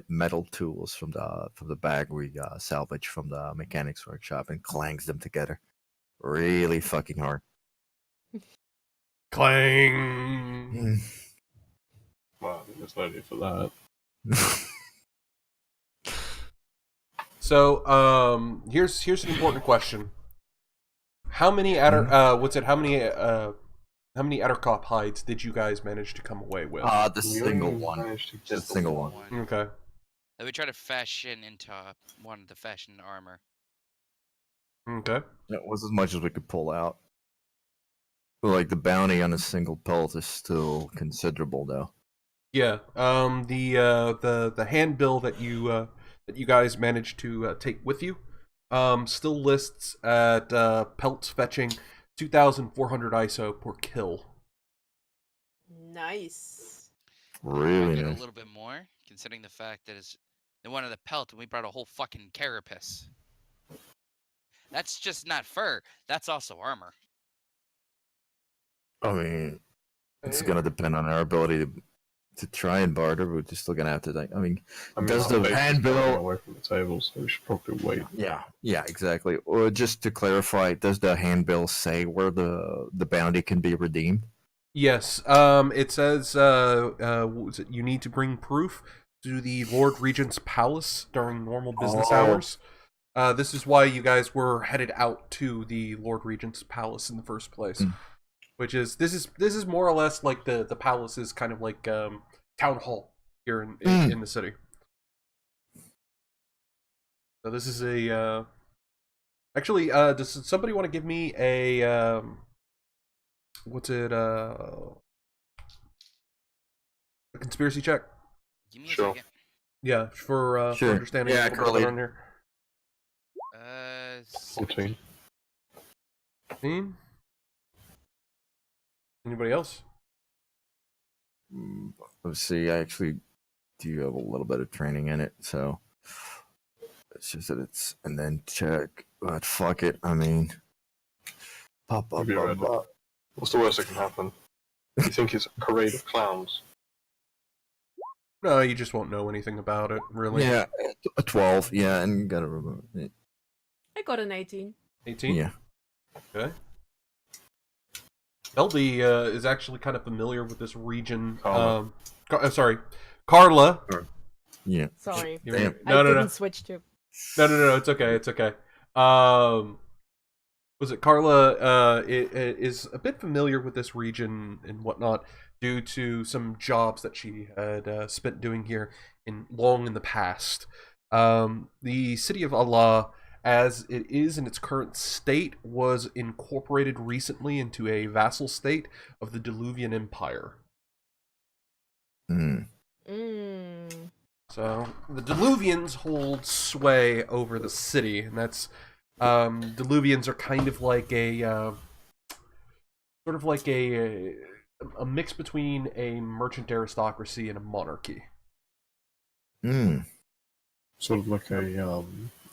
metal tools from the bag we salvaged from the mechanics workshop and clangs them together, really fucking hard. Clang. Well, there's no need for that. So, here's an important question. How many How many Addercop hides did you guys manage to come away with? The single one. Just a single one. Okay. That we try to fashion into one of the fashion armor. Okay. That was as much as we could pull out. Like the bounty on a single pelt is still considerable, though. Yeah. The handbill that you guys managed to take with you, still lists at pelts fetching 2,400 ISO per kill. Nice. Really nice. Nice. A little bit more, considering the fact that it's the one of the pelt, and we brought a whole fucking carapace. That's just not fur. That's also armor. I mean, it's gonna depend on our ability to try and barter, but we're just still gonna have to. Does the handbill away from the table? So we should probably wait. Yeah, exactly. Or just to clarify, does the handbill say where the bounty can be redeemed? Yes. It says you need to bring proof to the Lord Regent's palace during normal business hours. This is why you guys were headed out to the Lord Regent's palace in the first place. Which is this is more or less like the palace is kind of like town hall here in the city. So this is a actually does somebody want to give me a what's it conspiracy check? Give me a Sure. second. Yeah, for Sure. understanding Yeah, a little bit Carly. on here. 17. 15? Anybody else? Let's see. I actually do have a little bit of training in it, so it's just that it's and then check. But fuck it. I mean, pop up. Maybe I read it. What's the worst that can happen? You think it's a parade of clowns? No, you just won't know anything about it, really. Yeah, a 12. Yeah, and you gotta remember. I got an 18. 18? Yeah. Okay. Eldy is actually kind of familiar with this region. Carla. Sorry, Carla. Yeah. Sorry. No, I no, didn't no. switch to. No, it's okay, it's okay. Was it Carla is a bit familiar with this region and whatnot due to some jobs that she had spent doing here long in the past. The city of Allah, as it is in its current state, was incorporated recently into a vassal state of the Diluvian Empire. Mm. So the Diluvians hold sway over the city, and that's Diluvians are kind of like a sort of like a mix between a merchant aristocracy and a monarchy. Mm. Sort of like a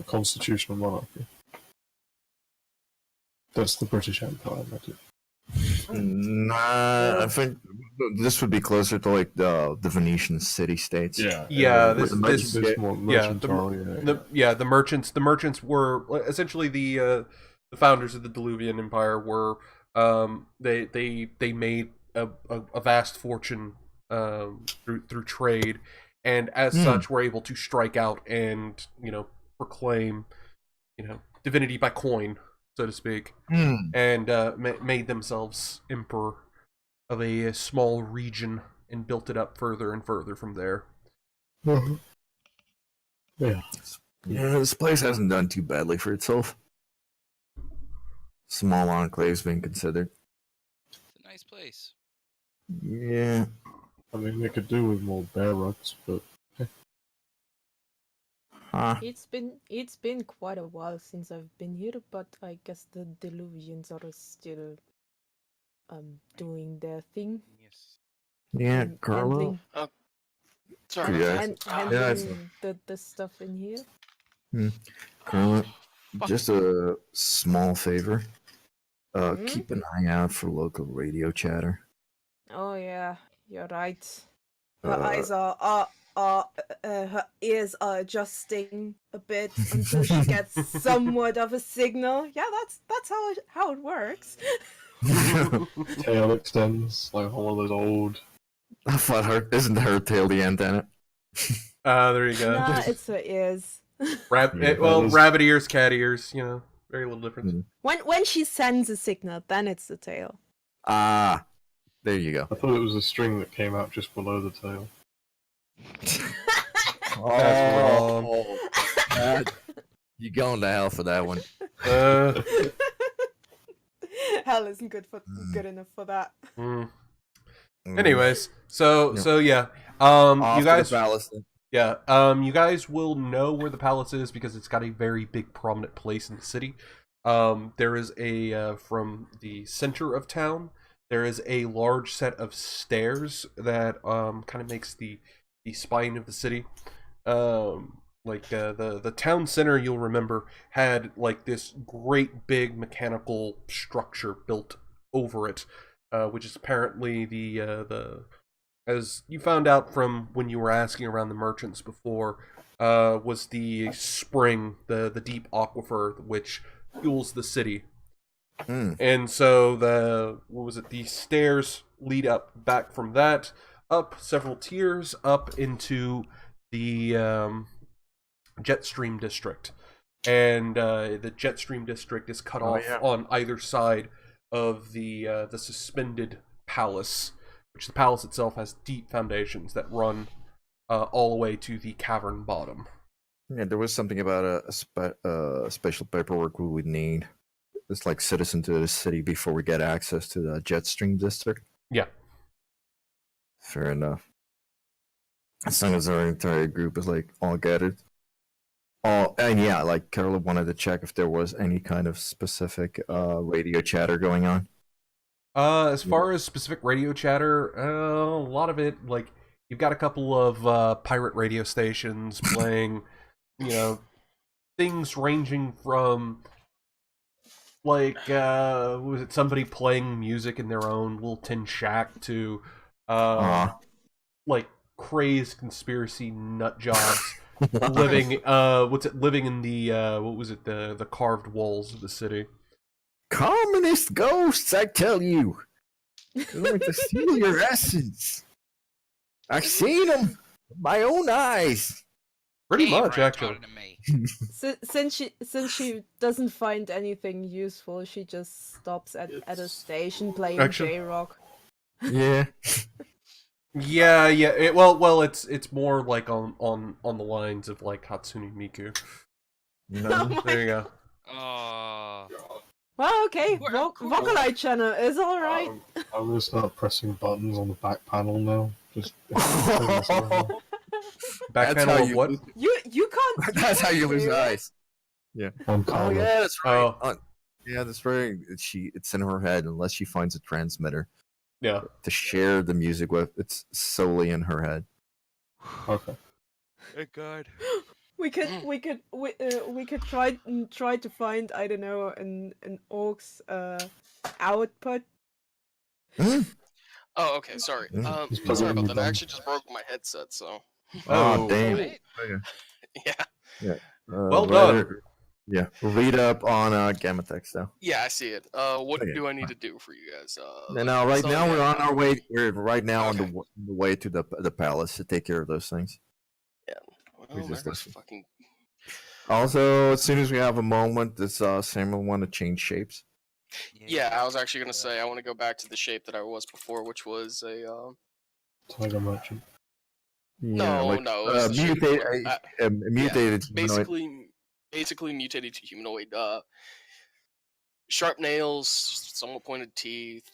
constitutional monarchy. That's the British Empire, that is. Nah, I think this would be closer to like the Venetian city-states. Yeah. This more yeah, mercantile, the merchants were essentially the founders of the Diluvian Empire were they made a vast fortune through trade, and as such were able to strike out and proclaim divinity by coin, so to speak, and made themselves emperor of a small region and built it up further and further from there. Yeah. Yeah, this place hasn't done too badly for itself. Small enclaves being considered. It's a nice place. Yeah. I mean, they could do with more bear rugs, but Huh. It's been quite a while since I've been here, but I guess the Diluvians are still doing their thing. Yes. Yeah, and Carla. handling, Sorry. Yeah. handling the stuff in here. Carla, just a small favor. Mhm. Keep an eye out for local radio chatter. Oh yeah, you're right. Her Uh, eyes her ears are adjusting a bit until she gets somewhat of a signal. Yeah, that's how it works. tail extends like one of those old. I thought isn't her tail the antenna? There you go. Nah, it's her ears. Rabbit ears, cat ears, very little difference. When she sends a signal, then it's the tail. Ah, there you go. I thought it was a string that came out just below the tail. That's wrong. You going to hell for that one. Hell isn't good enough for that. Anyways, so yeah, Off you guys, to the palace, then. yeah, you guys will know where the palace is because it's got a very big, prominent place in the city. There is from the center of town, there is a large set of stairs that kind of makes the spine of the city. The town center, you'll remember, had like this great big mechanical structure built over it, which is apparently the as you found out from when you were asking around the merchants before, was the spring, the deep aquifer which fuels the city. And so the stairs lead up back from that, up several tiers, up into the Jetstream district. And the Jetstream district is cut off on either side of the suspended palace, which the palace itself has deep foundations that run all the way to the cavern bottom. Yeah, there was something about a special paperwork we would need. It's like citizen to the city before we get access to the Jetstream district. Yeah. Fair enough. as long as our entire group is like all gathered. Oh, and yeah, like Carla wanted to check if there was any kind of specific radio chatter going on. As far as specific radio chatter, a lot of it, like, you've got a couple of pirate radio stations playing, things ranging from, like, was it somebody playing music in their own little tin shack to, like, crazed conspiracy nut jobs living in the the carved walls of the city. Communist ghosts, I tell you. They're going to steal your essence. I've seen them with my own eyes. Pretty much, actually. Since she doesn't find anything useful, she just stops at a station playing J-rock. Yeah. Yeah. It's more like on the lines of like Hatsune Miku. There you go. Oh. Well, okay. Vocalite channel is all right. I'm gonna start pressing buttons on the back panel now. Just. Back panel of what? You can't. That's how you lose eyes. Yeah. Oh yeah, that's right. Yeah, that's right. It's in her head unless she finds a transmitter. Yeah. To share the music with, it's solely in her head. Okay. Thank God. We could try to find, I don't know, an aux output. Oh, okay. Sorry. Sorry about that. I actually just broke my headset, so. Oh damn! Right? Yeah. Well done. Yeah, read up on Gammatex though. Yeah, I see it. What do I need to do for you guys? Now, right now we're on our way. We're right now on the way to the palace to take care of those things. Yeah. Well, fucking... Also, as soon as we have a moment, does Samuel want to change shapes? Yeah, I was actually gonna say I want to go back to the shape that I was before, which was a tiger merchant. Yeah, no, mutated. Basically mutated to humanoid. Sharp nails, somewhat pointed teeth,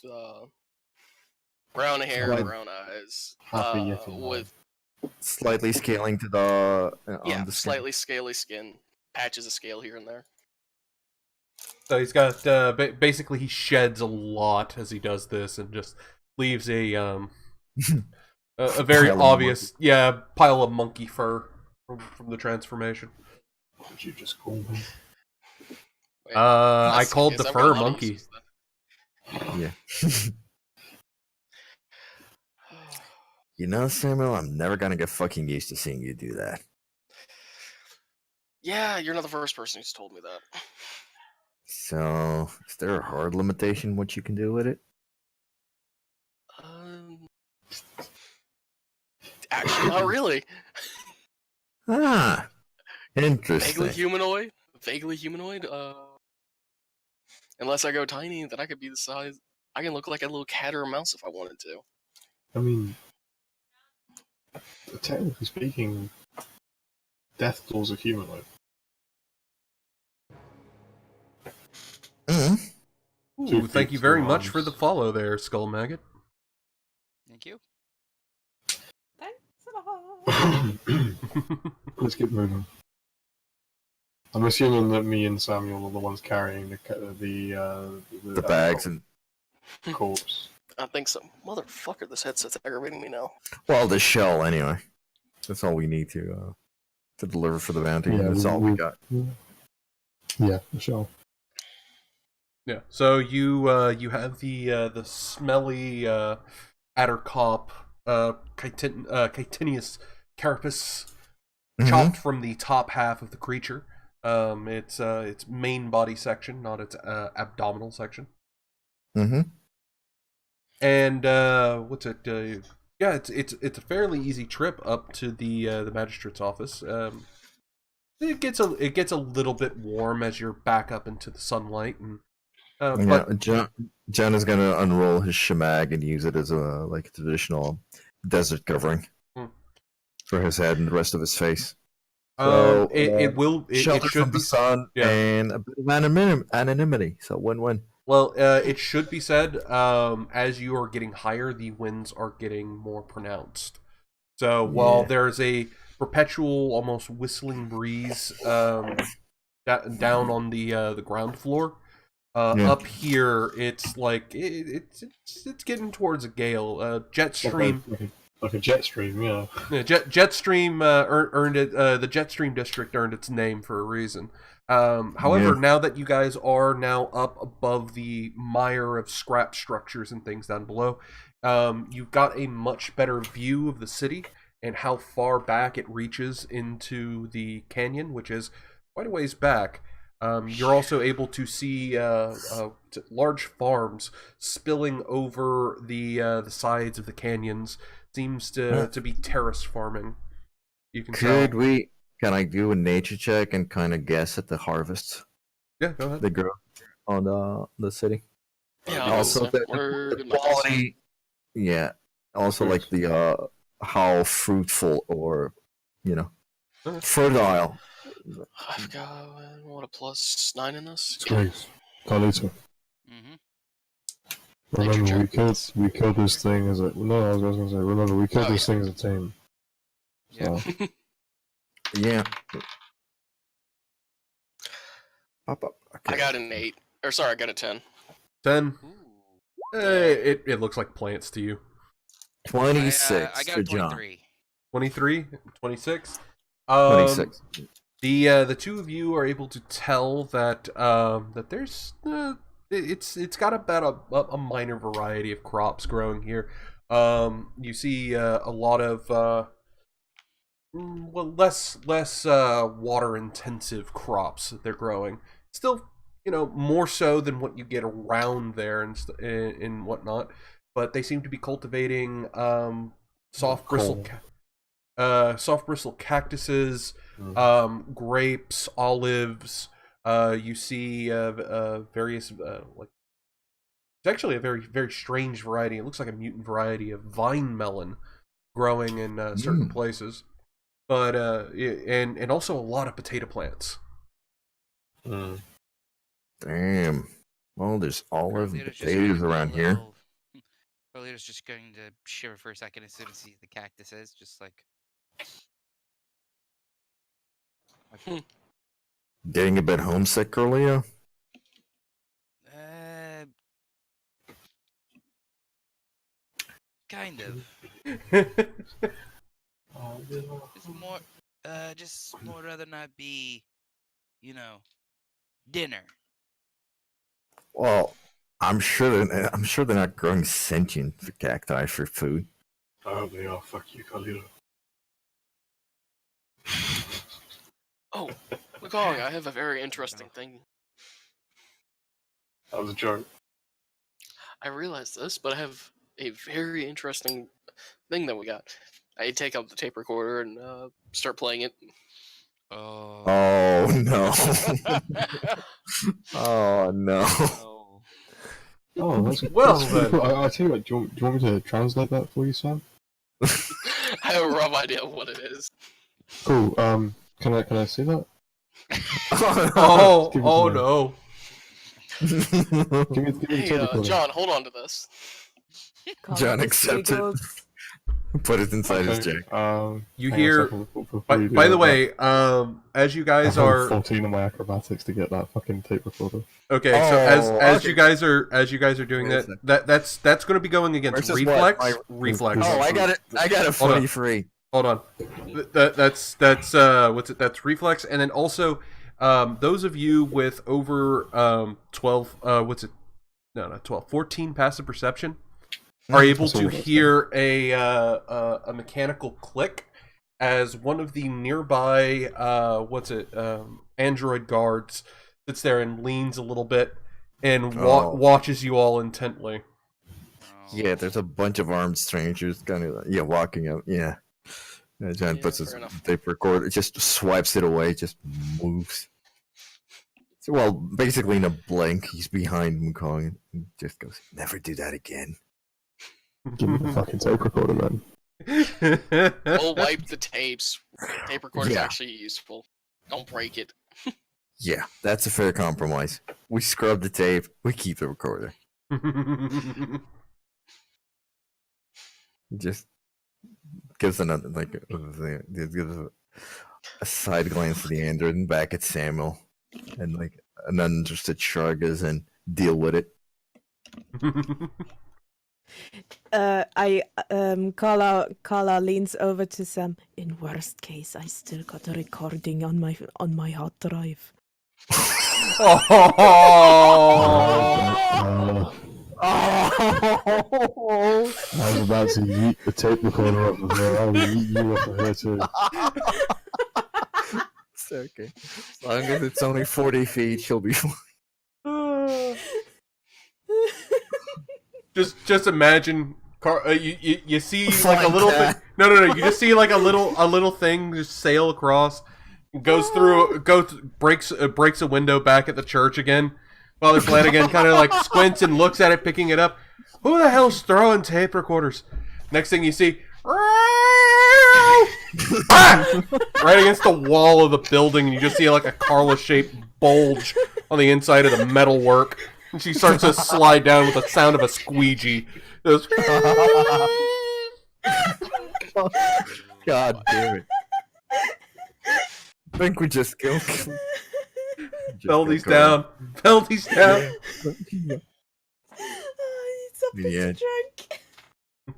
brown hair, brown eyes, with slightly scaling to the slightly scaly skin, patches of scale here and there. So he's got basically he sheds a lot as he does this, and just leaves a very obvious pile of monkey fur from the transformation. What did you just call me? Wait, I called the fur monkey. Yeah. You know, Samuel, I'm never gonna get fucking used to seeing you do that. Yeah, you're not the first person who's told me that. So, is there a hard limitation what you can do with it? Actually, not really. Interesting. Vaguely humanoid. Unless I go tiny, then I could be the size. I can look like a little cat or a mouse if I wanted to. I mean, technically speaking, Death Claw's a humanoid. Ooh, thank you very much for the follow there, Skull Maggot. Thank you. Let's keep moving. I'm assuming that me and Samuel are the ones carrying the bags and corpse. I think so. Motherfucker, this headset's aggravating me now. Well, the shell anyway. That's all we need to deliver for the bounty. Yeah, that's all we got. Yeah, the shell. Yeah. So you have the smelly Addercop chitinous carapace chopped from the top half of the creature. Its main body section, not its abdominal section. Mm-hmm. And what's it? It's a fairly easy trip up to the magistrate's office. It gets a little bit warm as you're back up into the sunlight, and John is gonna unroll his shemag and use it as a traditional desert covering for his head and the rest of his face. So, shelter from the sun and a bit of anonymity. So win-win. Well, it should be said, as you are getting higher, the winds are getting more pronounced. So while there's a perpetual, almost whistling breeze down on the ground floor, up here it's like it's getting towards a gale. Jet stream. Like a jet stream, yeah. Jet stream earned it. The jet stream district earned its name for a reason. However, now that you guys are now up above the mire of scrap structures and things down below, you've got a much better view of the city and how far back it reaches into the canyon, which is quite a ways back. You're also able to see large farms spilling over the sides of the canyons. Seems to be terrace farming. You can Can I do a nature check and kind of guess at the harvest? Yeah, go ahead. They grow on the city. Yeah, also the quality. Yeah. Also like the how fruitful or fertile. I've got what a +9 in this. Great. Carlito. Remember, we killed this thing as a. No, I was gonna say. Remember, we killed this thing as a team. So. Yeah. Okay. I got an 8. Or sorry, I got a 10. 10. It looks like plants to you. 26 I got for 23. John. 23, 26. 26. The two of you are able to tell that that there's it's got about a minor variety of crops growing here. You see a lot of less water intensive crops that they're growing. Still, more so than what you get around there and whatnot. But they seem to be cultivating soft bristle cactuses, grapes, olives. You see various like it's actually a very very strange variety. It looks like a mutant variety of vine melon growing in certain places, but and also a lot of potato plants. Damn. Well, there's olive and potatoes around here. Carlito's just going to shiver for a second as soon as he sees the cactuses, just like. Getting a bit homesick, Carlito? Kind of. It's more, just more rather not be, dinner. Well, I'm sure they're not growing sentient cacti for food. I hope they are. Fuck you, Carlito. Oh, McCauley, I have a very interesting thing. That was a joke. I realized this, but I have a very interesting thing that we got. I take out the tape recorder and start playing it. Oh no! Oh no! Oh, that's well that's then. I tell you what. Do you want me to translate that for you, Sam? I have a rough idea of what it is. Cool. Can I see that? Oh no! Give me Hey, John, hold on to this. John accepted. Put it inside his jack. You hear? By the way, as you guys are 14 on my acrobatics to get that fucking tape recorder. Okay, so as you guys are doing that's going to be going against reflex. Reflex. Oh, I got it. I got a funny free. Hold on. That's what's it? That's reflex, and then also those of you with over 12 what's it? No, not 12. 14 passive perception are able to hear a mechanical click as one of the nearby android guards sits there and leans a little bit and watches you all intently. Yeah, there's a bunch of armed strangers kind of walking out. Yeah. John puts his tape recorder, just swipes it away, just moves. So, well, basically in a blink, he's behind McCoy and just goes, "Never do that again." Give me the fucking tape recorder, man. We'll wipe the tapes. Tape recorder's actually useful. Don't break it. Yeah, that's a fair compromise. We scrub the tape, we keep the recorder. Just gives another gives a side glance to the android and back at Samuel, and like an uninterested shrug as in deal with it. Carla leans over to Sam. In worst case, I still got a recording on my hard drive. I was about to yeet the tape recorder up with her. I'll yeet you up with her too. It's okay. As long as it's only 40 feet, she'll be fine. Just imagine, you see like a little thing. No. You just see like a little thing just sail across, goes through, breaks a window back at the church again. Father Flanagan kind of like squints and looks at it, picking it up. Who the hell's throwing tape recorders? Next thing you see, right against the wall of the building, and you just see like a Carla-shaped bulge on the inside of the metalwork. And she starts to slide down with the sound of a squeegee. God damn it. I think we just go. Pelty's down. Pelty's down. Yeah.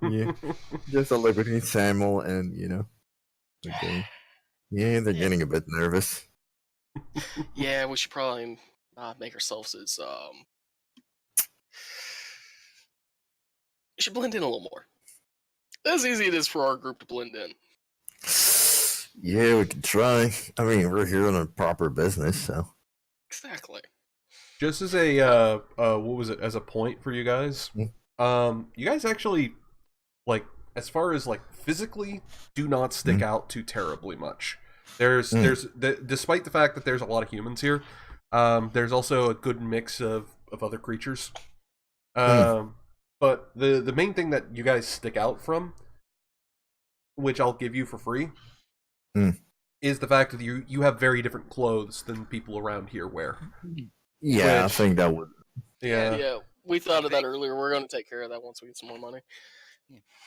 Yeah. Just a liberty, Samuel, and they're getting a bit nervous. Yeah, we should probably make ourselves as we should blend in a little more. As easy it is for our group to blend in. Yeah, we can try. I mean, we're here on a proper business, so. Exactly. Just as a as a point for you guys, you guys actually, like, as far as like physically, do not stick out too terribly much. Despite the fact that there's a lot of humans here, there's also a good mix of other creatures. But the main thing that you guys stick out from, which I'll give you for free, is the fact that you have very different clothes than people around here wear. Yeah, I think that would. Yeah, we thought of that earlier. We're going to take care of that once we get some more money.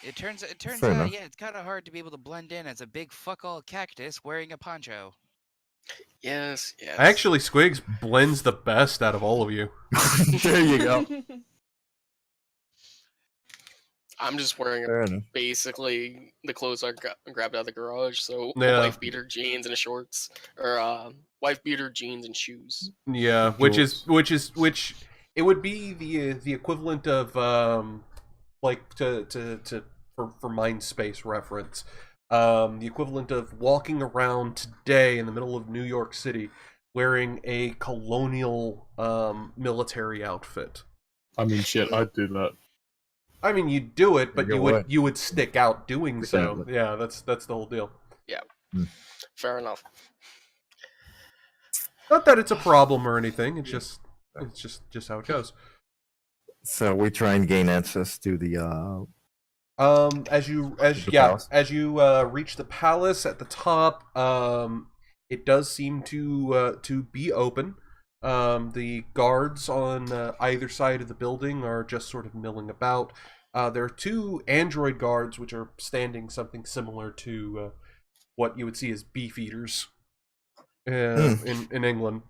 It turns out, it's kind of hard to be able to blend in as a big fuck all cactus wearing a poncho. Yes. Actually, Squigs blends the best out of all of you. There you go. I'm just wearing basically the clothes I grabbed out of the garage. So Yeah. a wife beater, jeans, and shorts, or wife beater, jeans, and shoes. Yeah, which it would be the equivalent of like for mind space reference, the equivalent of walking around today in the middle of New York City wearing a colonial military outfit. I mean, shit, I'd do that. I mean, you'd do it, but you would stick out doing so. Yeah, that's the whole deal. Yeah, fair enough. Not that it's a problem or anything. It's just how it goes. So we try and gain access to the. As you reach the palace at the top, it does seem to be open. The guards on either side of the building are just sort of milling about. There are two android guards which are standing something similar to what you would see as beef eaters in England,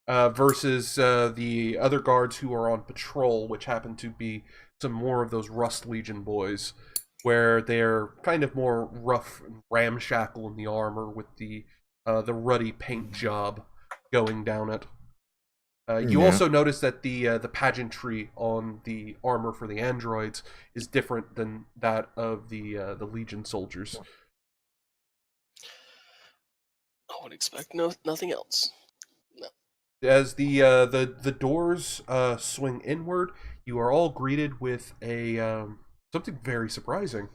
versus the other guards who are on patrol, which happen to be some more of those Rust Legion boys, where they're kind of more rough and ramshackle in the armor with the ruddy paint job going down it. You also notice that the pageantry on the armor for the androids is different than that of the Legion soldiers. I would expect nothing else. No. As the doors swing inward, you are all greeted with a something very surprising.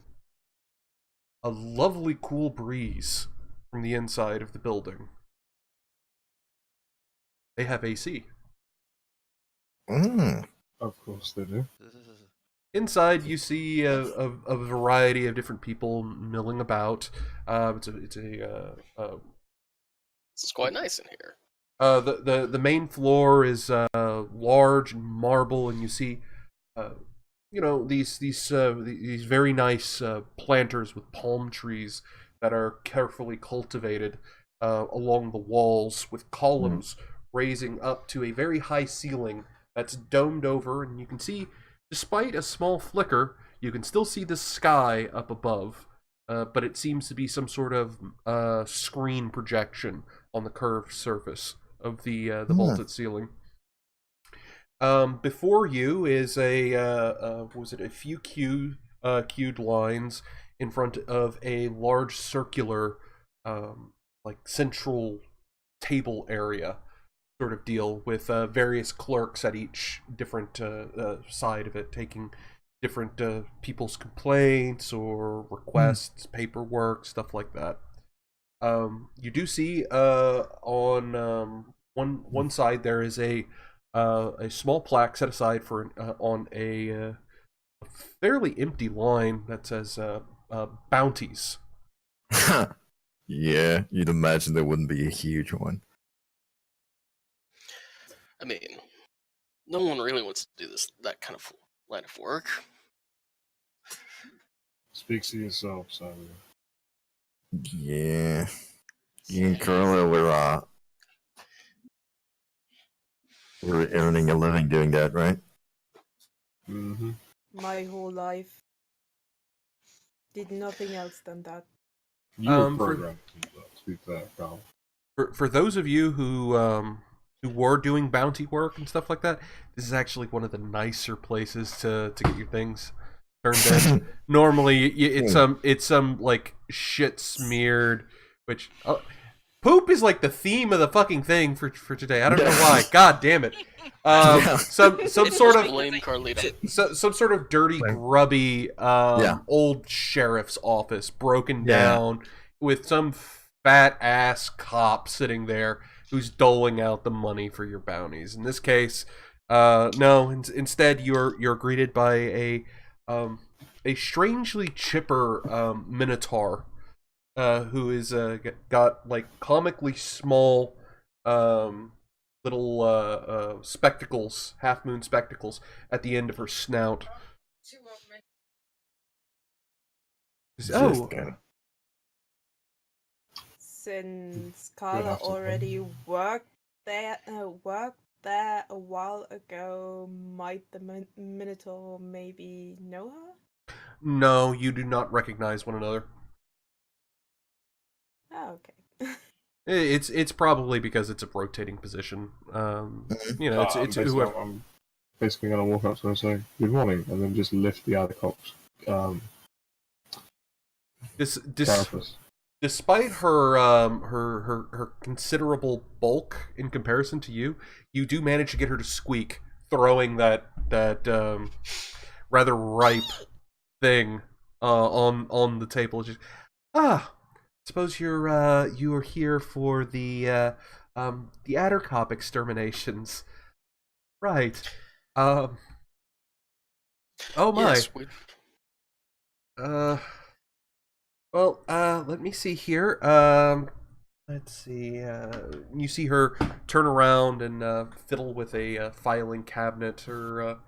A lovely cool breeze from the inside of the building. They have AC. Of course they do. Inside, you see a variety of different people milling about. This is quite nice in here. The main floor is large and marble, and you see these very nice planters with palm trees that are carefully cultivated along the walls with columns raising up to a very high ceiling that's domed over, and you can see, despite a small flicker, you can still see the sky up above, but it seems to be some sort of screen projection on the curved surface of the vaulted ceiling. Before you is a few queued lines in front of a large circular like central table area sort of deal with various clerks at each different side of it, taking different people's complaints or requests, paperwork, stuff like that. You do see on one side there is a small plaque set aside for on a fairly empty line that says bounties. Yeah, you'd imagine there wouldn't be a huge one. I mean, no one really wants to do that kind of line of work. Speak for yourself, Simon. Yeah. You and Carla we're earning a living doing that, right? Mm-hmm. My whole life. Did nothing else than that. You were programmed to do that, Carl. For those of you who were doing bounty work and stuff like that, this is actually one of the nicer places to get your things turned in. Normally, it's some like shit smeared, which poop is like the theme of the fucking thing for today. I don't know why. God damn it. Some sort of dirty, grubby old sheriff's office broken down with some fat ass cop sitting there who's doling out the money for your bounties. In this case, instead you're greeted by a strangely chipper minotaur who is got like comically small little spectacles, half moon spectacles at the end of her snout. Since Carla already worked there a while ago, might the Minotaur maybe know her? No, you do not recognize one another. Oh, okay. It's probably because it's a rotating position. It's whoever. I'm basically gonna walk up to her and say good morning, and then just lift the other cop's Despite her considerable bulk in comparison to you, you do manage to get her to squeak, throwing that rather ripe thing on the table. Just suppose you are here for the Addercop exterminations, right? Oh my. Yes, Well, let me see here. Let's see. You see her turn around and fiddle with a filing cabinet, her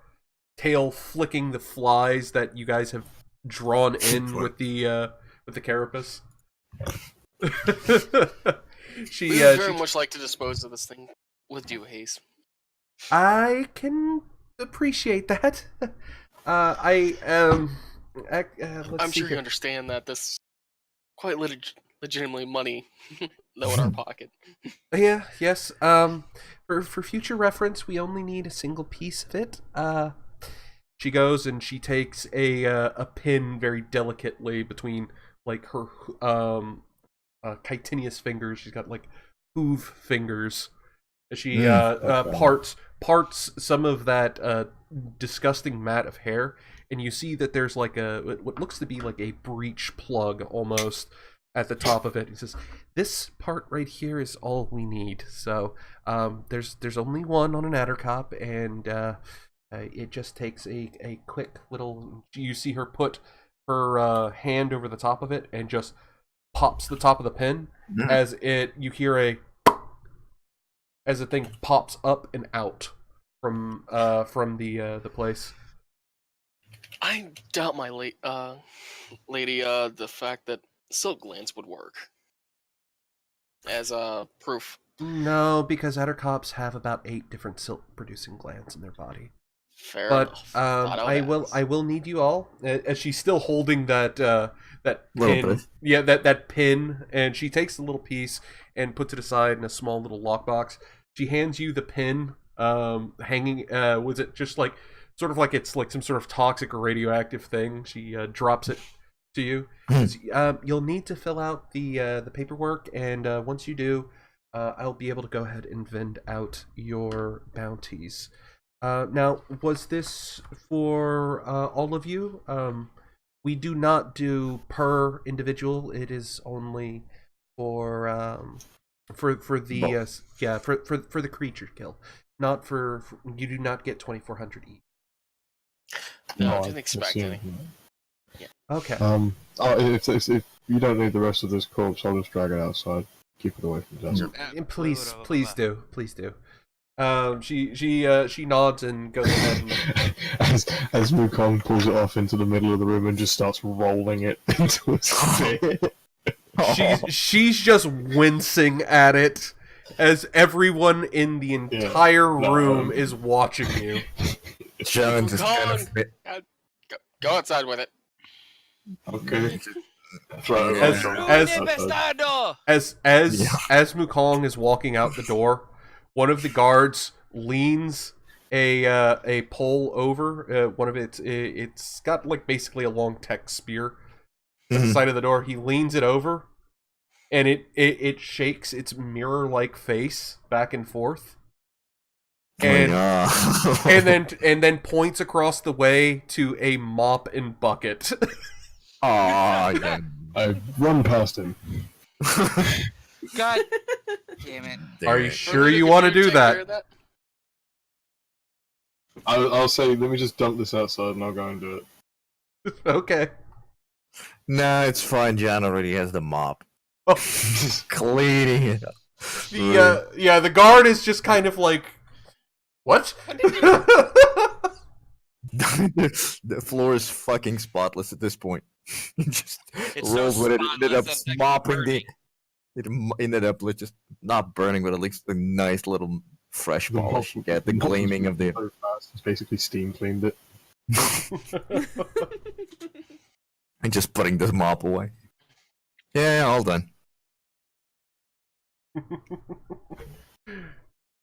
tail flicking the flies that you guys have drawn in with the carapace. We would very much like to dispose of this thing with due haste. I can appreciate that. I'm sure you understand that this quite legitimately money though in our pocket. Yes. For future reference, we only need a single piece of it. She goes and she takes a pin very delicately between like her chitinous fingers. She's got like hoof fingers. She parts some of that disgusting mat of hair. And you see that there's like what looks to be like a breech plug almost at the top of it. He says, "This part right here is all we need." So there's only one on an Addercop, and it just takes a quick little. You see her put her hand over the top of it and just pops the top of the pin as you hear as the thing pops up and out from the place. I doubt my lady, the fact that silk glands would work as proof. No, because addercops have about 8 different silk-producing glands in their body. Fair But enough. I will need you all, as she's still holding that that pin. Bit. Yeah, that pin, and she takes the little piece and puts it aside in a small little lockbox. She hands you the pin, hanging. Was it just like sort of like it's like some sort of toxic or radioactive thing? She drops it to you. You'll need to fill out the paperwork, and once you do, I'll be able to go ahead and vend out your bounties. Now, was this for all of you? We do not do per individual. It is only for the for the creature kill. Not for you do not get 2,400 each. No, I didn't expect any. Yeah. Okay. If you don't need the rest of this corpse, I'll just drag it outside. Keep it away from Jazz. Please do. She nods and goes ahead and as Wukong pulls it off into the middle of the room and just starts rolling it into a spit. she's just wincing at it as everyone in the entire room is watching you. John just Go outside with it. Okay. As Wukong is walking out the door, one of the guards leans a pole over. One of it's got like basically a long tech spear at the side of the door. He leans it over, and it shakes its mirror-like face back and forth, and then points across the way to a mop and bucket. Oh, I run past him. God damn it. Are you sure you want to do that? I'll say, let me just dump this outside and I'll go and do it. Okay. Nah, it's fine. Jan already has the mop. Cleaning it up. The guard is just kind of like, what? The floor is fucking spotless at this point. Just It's rolls so with it, ended up spotless that mopping burning. it ended up with just not burning, but at least a nice little fresh polish. You get the gleaming of the. So fast, it's basically steam cleaned it. And just putting this mop away. Yeah, all done.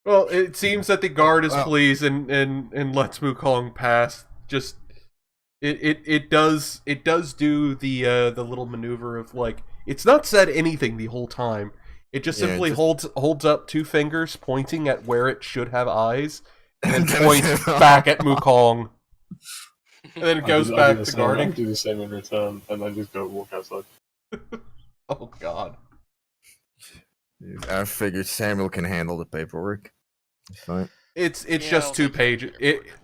Well, it seems that the guard is pleased and lets Wukong pass. Just it does do the little maneuver of like it's not said anything the whole time. It just simply holds up 2 fingers pointing at where it should have eyes and then points back at Wukong. And then it goes back to guarding. I do the same in return and then just go walk outside. Oh god. I figured Samuel can handle the paperwork. Fine. It's just 2 pages.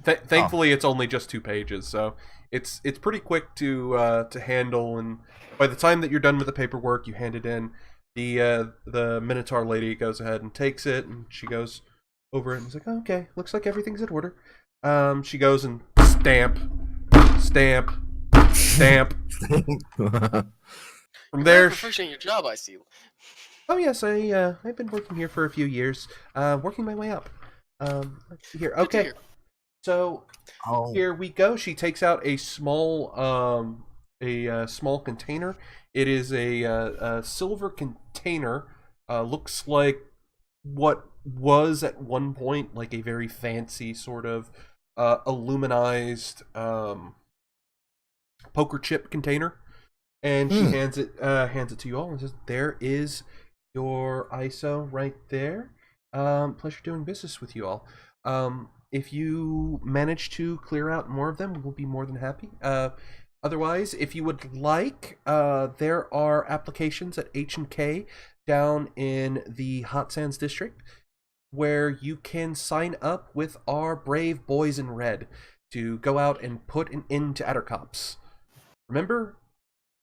Thankfully, it's only just 2 pages, so it's pretty quick to handle. And by the time that you're done with the paperwork, you hand it in. The Minotaur lady goes ahead and takes it, and she goes over it and is like, oh, "Okay, looks like everything's in order." She goes and stamp. From there, Appreciate your job, I see. oh yes, I've been working here for a few years, working my way up. Let's see here. Okay, so here we go. She takes out a small small container. It is a silver container. Looks like what was at one point like a very fancy sort of aluminized poker chip container. And she hands it to you all and says, "There is your ISO right there. Pleasure doing business with you all. If you manage to clear out more of them, we'll be more than happy. Otherwise, if you would like, there are applications at H&K down in the Hot Sands district where you can sign up with our brave boys in red to go out and put an end to addercops. Remember,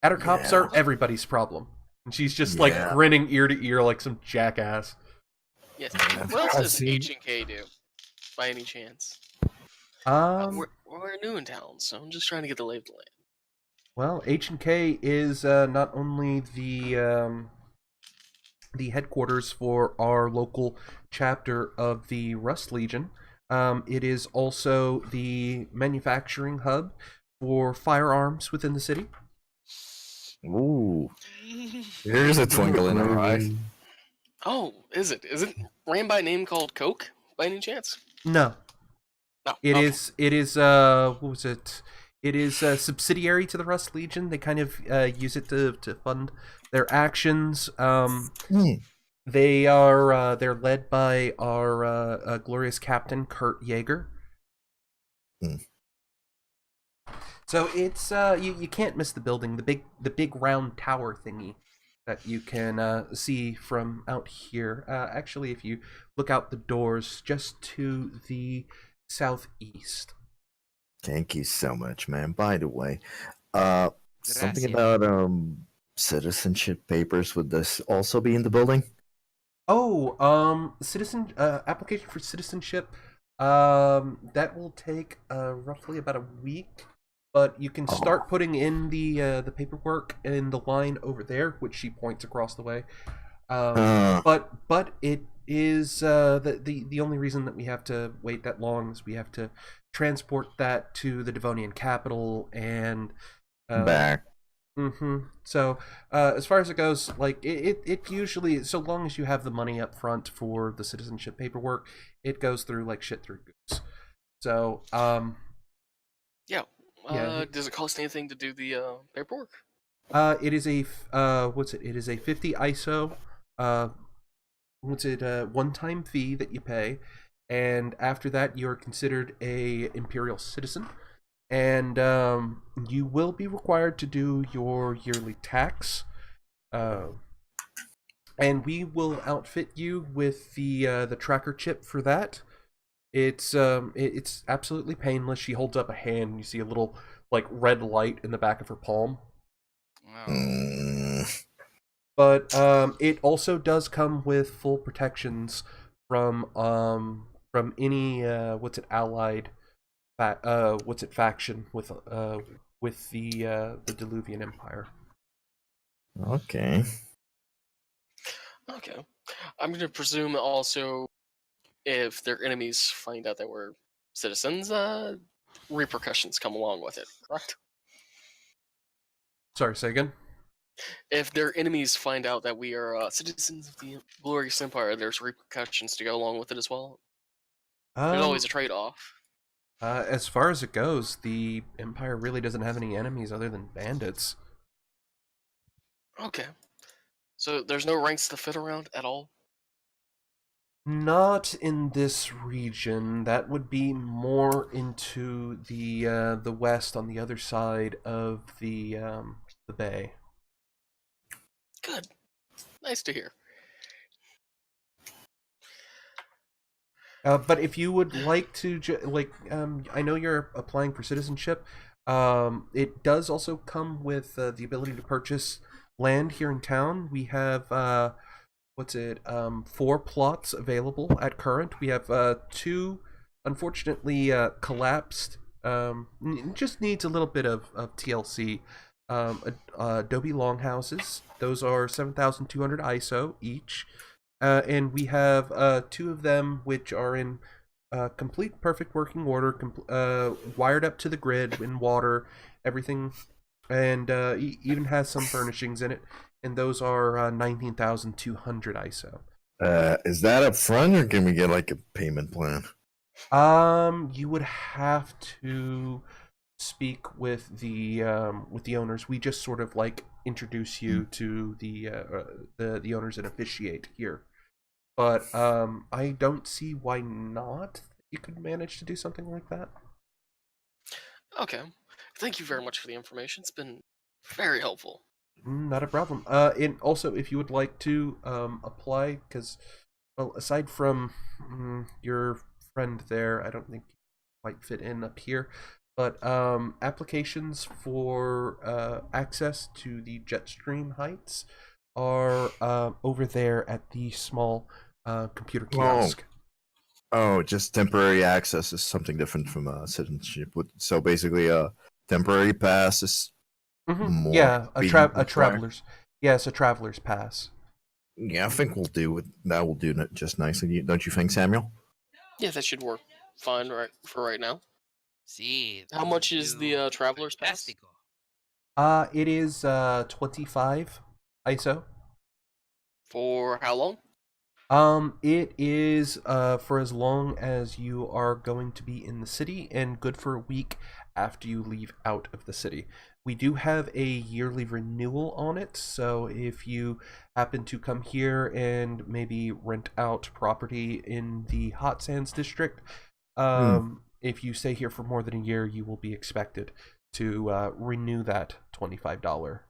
addercops are everybody's problem." And she's just like grinning ear to ear like some jackass. Yes. What else does H&K do, by any chance? we're new in town, so I'm just trying to get the lay of the land. Well, H&K is not only the headquarters for our local chapter of the Rust Legion. It is also the manufacturing hub for firearms within the city. Ooh. There's a twinkle in her eyes. Oh, is it? Is it ran by a name called Coke, by any chance? No. No. It okay. is what was it? It is subsidiary to the Rust Legion. They kind of use it to fund their actions. They are they're led by our glorious captain Kurt Yeager. So it's you can't miss the building, the big round tower thingy that you can see from out here. Actually, if you look out the doors just to the southeast. Thank you so much, man. By the way, something Gracias. about citizenship papers. Would this also be in the building? Oh, application for citizenship. That will take roughly about a week, but you can start putting in the paperwork in the line over there, which she points across the way. But it is the only reason that we have to wait that long is we have to transport that to the Devonian capital and back. So, as far as it goes, like it usually, so long as you have the money up front for the citizenship paperwork, it goes through like shit through goose. So, yeah. Does it cost anything to do the paperwork? It is a what's it? It is a 50 ISO. One-time fee that you pay, and after that, you're considered a imperial citizen. And you will be required to do your yearly tax, and we will outfit you with the tracker chip for that. It's absolutely painless. She holds up a hand, and you see a little like red light in the back of her palm. Wow. But it also does come with full protections from any allied faction with the Diluvian Empire. Okay. Okay. I'm going to presume also if their enemies find out that we're citizens, repercussions come along with it, correct? Sorry, say again? If their enemies find out that we are citizens of the glorious empire, there's repercussions to go along with it as well. There's always a trade-off. As far as it goes, the empire really doesn't have any enemies other than bandits. Okay. So there's no ranks to fit around at all? Not in this region. That would be more into the west on the other side of the bay. Good. Nice to hear. But if you would like to, I know you're applying for citizenship. It does also come with the ability to purchase land here in town. We have 4 plots available at current. We have 2, unfortunately, collapsed. Just needs a little bit of TLC. Adobe longhouses. Those are 7,200 ISO each. And we have 2 of them which are in complete perfect working order, wired up to the grid in water, everything, and even has some furnishings in it. And those are 19,200 ISO. Is that up front, or can we get like a payment plan? You would have to speak with the owners. We just sort of like introduce you to the owners and officiate here. But I don't see why not. You could manage to do something like that. Okay. Thank you very much for the information. It's been very helpful. Not a problem. And also, if you would like to apply, because, well, aside from your friend there, I don't think you quite fit in up here. But applications for access to the Jetstream Heights are over there at the small computer kiosk. Oh, just temporary access is something different from citizenship. So basically, temporary pass is more. Yeah, a traveler's. Yes, a traveler's pass. Yeah, I think we'll do it. That will do it just nicely. Don't you think, Samuel? Yeah, that should work fine for right now. See. How much is the traveler's pass? It is 25 ISO. For how long? It is for as long as you are going to be in the city, and good for a week after you leave out of the city. We do have a yearly renewal on it, so if you happen to come here and maybe rent out property in the Hot Sands district, if you stay here for more than a year, you will be expected to renew that $25.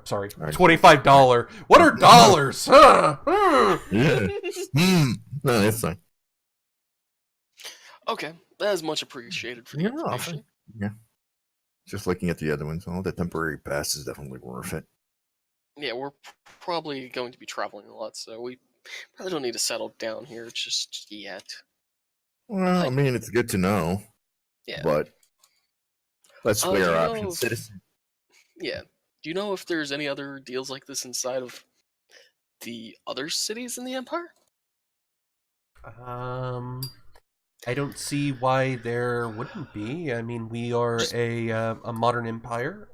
Sorry, $25. What are dollars? Yeah. No, that's fine. Okay, that is much appreciated for the information. Yeah. Just looking at the other ones, the temporary pass is definitely worth it. Yeah, we're probably going to be traveling a lot, so we probably don't need to settle down here just yet. Well, I mean, it's good to know. Yeah. But let's weigh our options. Citizen. Yeah. Do you know if there's any other deals like this inside of the other cities in the Empire? I don't see why there wouldn't be. I mean, we are a modern empire.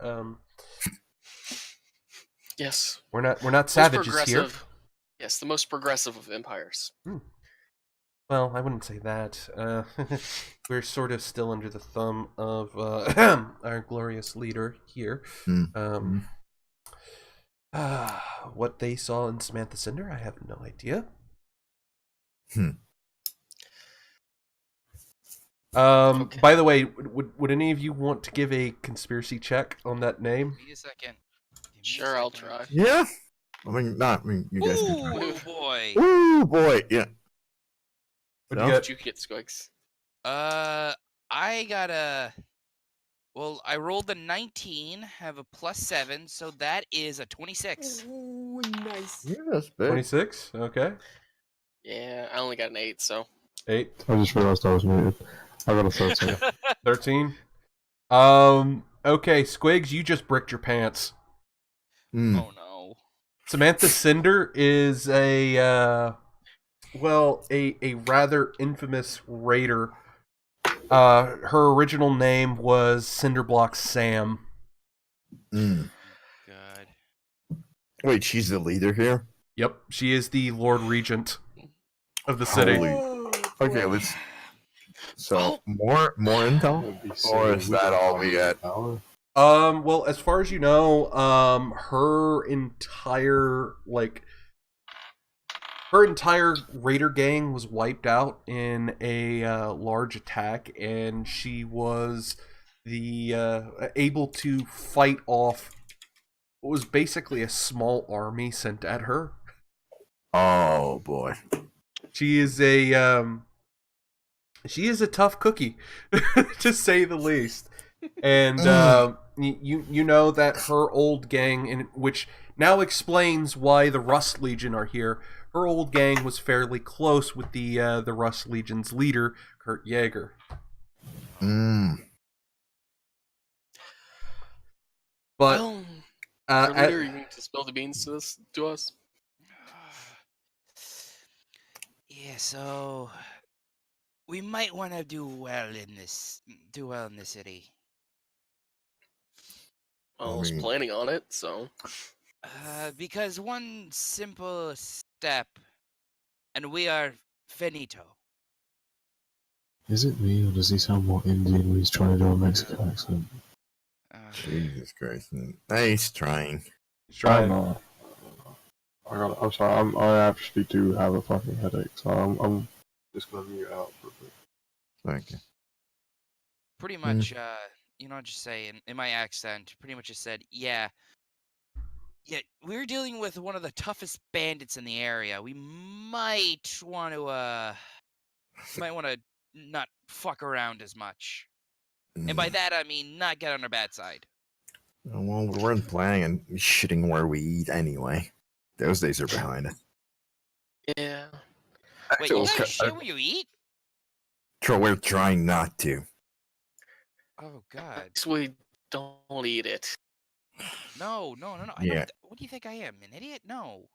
Yes. We're not savages here. Yes, the most progressive of empires. Well, I wouldn't say that. We're sort of still under the thumb of our glorious leader here. What they saw in Samantha Cinder, I have no idea. Okay. By the way, would any of you want to give a conspiracy check on that name? Give me a second. Sure, I'll try. Yeah. I mean, you guys can try. Oh boy. Ooh boy, yeah. What'd you get, Squigs? I got a. Well, I rolled a 19, have a +7, so that is a 26. Ooh, nice. Yeah, that's big. 26. Okay. Yeah, I only got an 8, so. 8. I just realized I was muted. I got a 13. 13. Okay, Squigs, you just bricked your pants. Oh no. Samantha Cinder is a rather infamous raider. Her original name was Cinderblock Sam. God. Wait, she's the leader here? Yep, she is the Lord Regent of the city. Okay, let's. So more intel, or is that all we get? Well, as far as you know, her entire raider gang was wiped out in a large attack, and she was able to fight off what was basically a small army sent at her. Oh boy, she is a tough cookie, to say the least. And you know that her old gang, which now explains why the Rust Legion are here. Her old gang was fairly close with the Rust Legion's leader, Kurt Yeager. But leader, you need to spill the beans to us. Yeah, so we might want to do well in the city. I was planning on it, so. Because one simple step, and we are finito. Is it me, or does he sound more Indian when he's trying to do a Mexican accent? Jesus Christ! He's trying. He's trying. I'm sorry. I actually do have a fucking headache, so I'm just gonna mute out for a bit. Okay. Pretty much, just say in my accent, pretty much just said, yeah, we're dealing with one of the toughest bandits in the area. We might want to not fuck around as much. And by that, I mean not get on our bad side. Well, we weren't planning on shitting where we eat anyway. Those days are behind us. Yeah. Wait, you gotta share what you eat? We're trying not to. Oh God. We don't eat it. No. Yeah. What do you think I am, an idiot? No,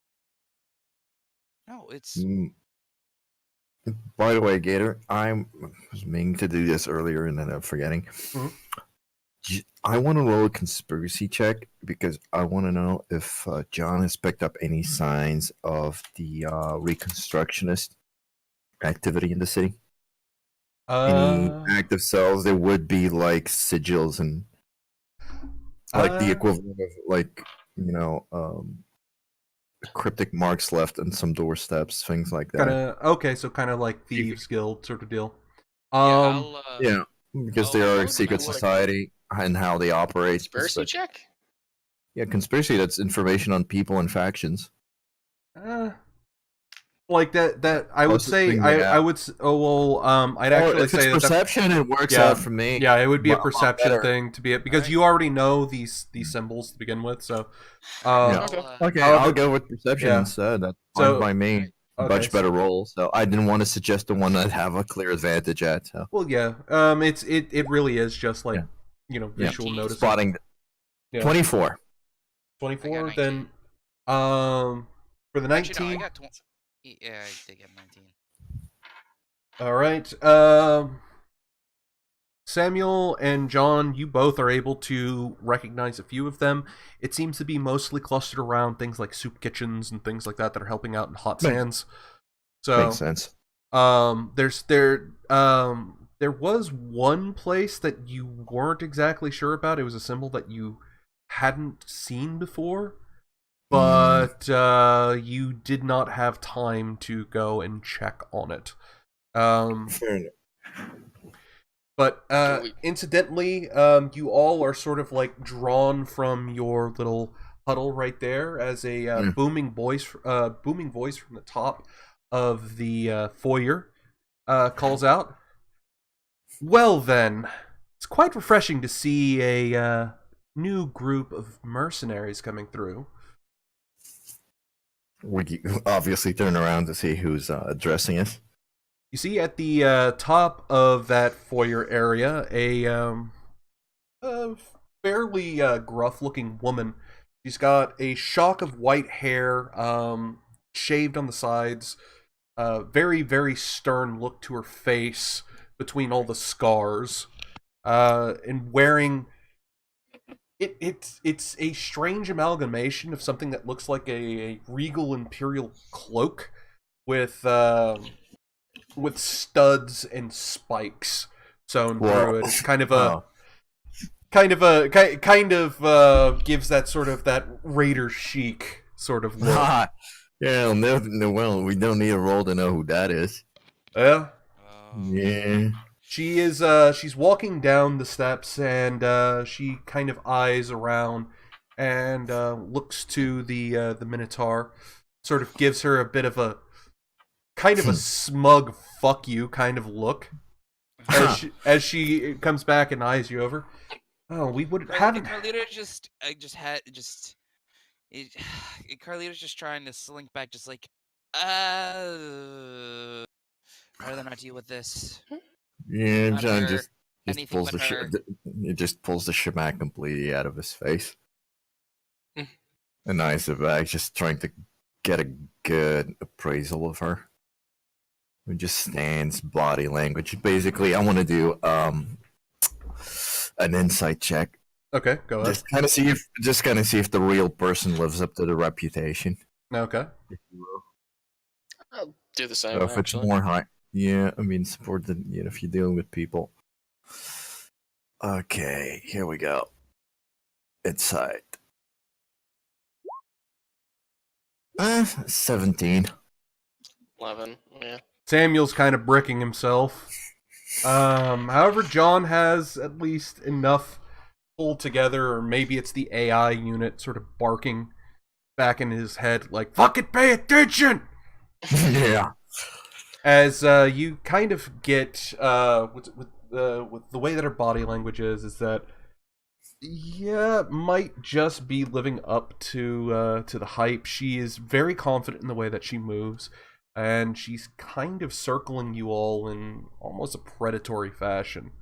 it's. By the way, Gator, I was meaning to do this earlier and then I'm forgetting. Mm-hmm. I want to roll a conspiracy check because I want to know if John has picked up any signs of the Reconstructionist activity in the city. Any active cells? There would be like sigils and like the equivalent of like cryptic marks left on some doorsteps, things like that. Okay, so kind of like Thieves Guild sort of deal. Yeah, because they are a secret society and how they operate. Conspiracy check? Yeah, conspiracy, that's information on people and factions. Like that I would say I would I'd actually if it's say perception it works out for me. Yeah, it would be a perception thing to be it because you already know these symbols to begin with, so okay, I'll go with perception instead. That's fine by me. Much better roll, so I didn't want to suggest the one that have a clear advantage at. So. Well, yeah, it really is just like visual noticing. Spotting. 24. 24. Then for the 19. Actually, no, I got 20. Yeah, I did get 19. All right. Samuel and John, you both are able to recognize a few of them. It seems to be mostly clustered around things like soup kitchens and things like that are helping out in hot sands. So makes sense. There was one place that you weren't exactly sure about. It was a symbol that you hadn't seen before, but you did not have time to go and check on it. Fair enough. But incidentally, you all are sort of like drawn from your little huddle right there as a booming voice from the top of the foyer calls out. Well then, it's quite refreshing to see a new group of mercenaries coming through. We obviously turn around to see who's addressing us. You see at the top of that foyer area a fairly gruff-looking woman. She's got a shock of white hair, shaved on the sides, very, very stern look to her face between all the scars, and wearing... It's a strange amalgamation of something that looks like a regal imperial cloak with studs and spikes sewn through it. It's kind of gives that sort of that raider chic sort of look. Yeah, well, we don't need a roll to know who that is. Yeah. Yeah. She is she's walking down the steps and she kind of eyes around and looks to the Minotaur, sort of gives her a bit of a kind of a smug fuck you kind of look as she comes back and eyes you over. Oh, we would haven't. Carlito's just trying to slink back, just like, I'd rather not deal with this. Yeah, John just pulls the shemak completely out of his face. And eyes it back, just trying to get a good appraisal of her. It just stands, body language. Basically, I want to do an insight check. Okay, go ahead. Just kind of see if the real person lives up to the reputation. Okay. I'll do the same. So if it's more high, yeah, I mean, support the if you're dealing with people. Okay, here we go. Insight. 17. 11. Yeah. Samuel's kind of bricking himself. However, John has at least enough pulled together, or maybe it's the AI unit sort of barking back in his head, like, fuck it, pay attention! Yeah. As you kind of get, with the way that her body language is that, yeah, might just be living up to the hype. She is very confident in the way that she moves. and she's kind of circling you all in almost a predatory fashion.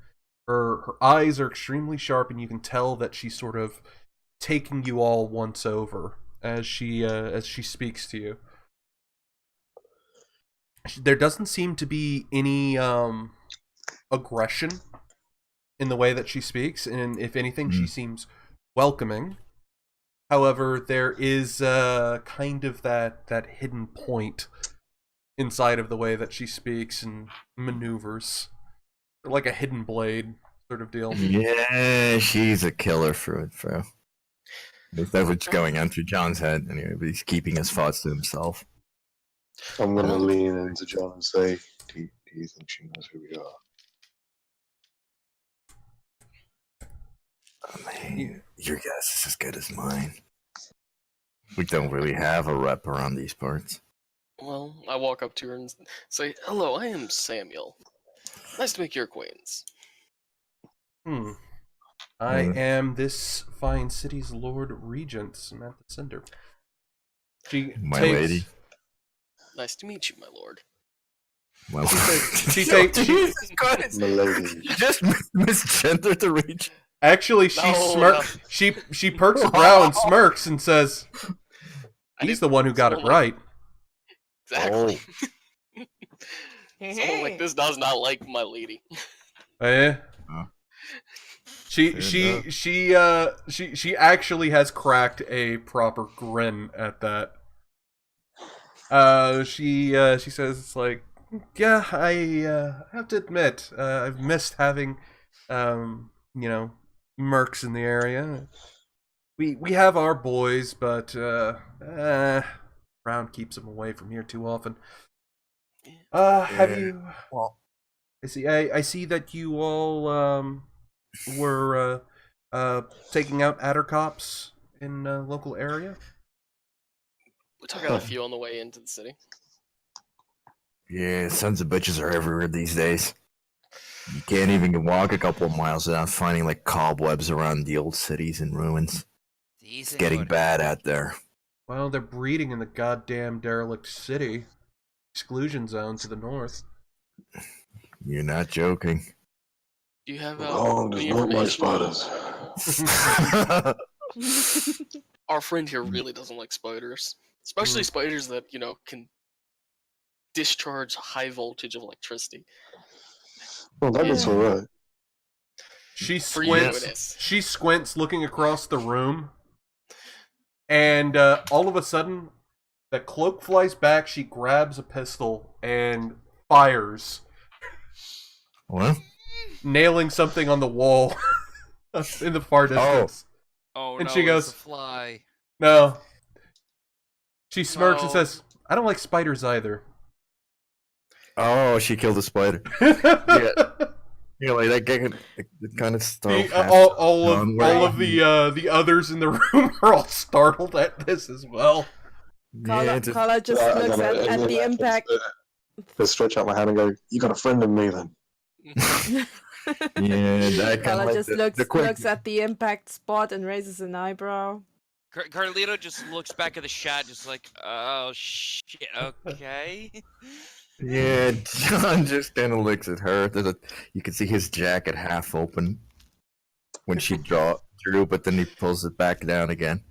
Her eyes are extremely sharp, and you can tell that she's sort of taking you all once over as she speaks to you. There doesn't seem to be any aggression in the way that she speaks, and if anything, she seems welcoming. However, there is kind of that hidden point inside of the way that she speaks and maneuvers, like a hidden blade sort of deal. Yeah, she's a killer for it, bro. That's what's going on through John's head, anyway, but he's keeping his thoughts to himself. I'm gonna lean into John and say, do you think she knows who we are? I mean, your guess is as good as mine. We don't really have a rep around these parts. Well, I walk up to her and say, "Hello, I am Samuel. Nice to make your acquaintance." I am this fine city's Lord Regent, Samantha Cinder. My lady. Nice to meet you, my lord. Well, Jesus Christ, my lady. You just misgendered the Regent. Actually, she smirks. No. She perks her brow and smirks and says, "He's the one who got it right." Exactly. Someone like this does not like my lady. Oh, yeah. She actually has cracked a proper grin at that. She says, it's like, yeah, I have to admit, I've missed having mercs in the area. We have our boys, but Brown keeps them away from here too often. Have you? Well, I see that you all were taking out adder cops in a local area. We took out a few on the way into the city. Yeah, sons of bitches are everywhere these days. You can't even walk a couple of miles without finding like cobwebs around the old cities and ruins. It's getting bad out there. Well, they're breeding in the goddamn derelict city. Exclusion zone to the north. You're not joking. Do you have not like spiders. Our friend here really doesn't like spiders. Especially spiders that, can discharge high voltage of electricity. Well, that is alright. She squints looking across the room, and all of a sudden, the cloak flies back, she grabs a pistol and fires. What? Nailing something on the wall in the far distance. Oh, and no, she goes, it's a fly. No. She smirks and says, I don't like spiders either. Oh, she killed a spider. Yeah, like that kind of stuff. All of the others in the room are all startled at this as well. Carla just looks at the impact. Just stretch out my hand and go, "You got a friend in me, then." Yeah, that kind of just looks at the impact spot and raises an eyebrow. Carlito just looks back at the shot, just like, oh shit, okay. Yeah, John just kind of looks at her. You can see his jacket half open when she draws through, but then he pulls it back down again.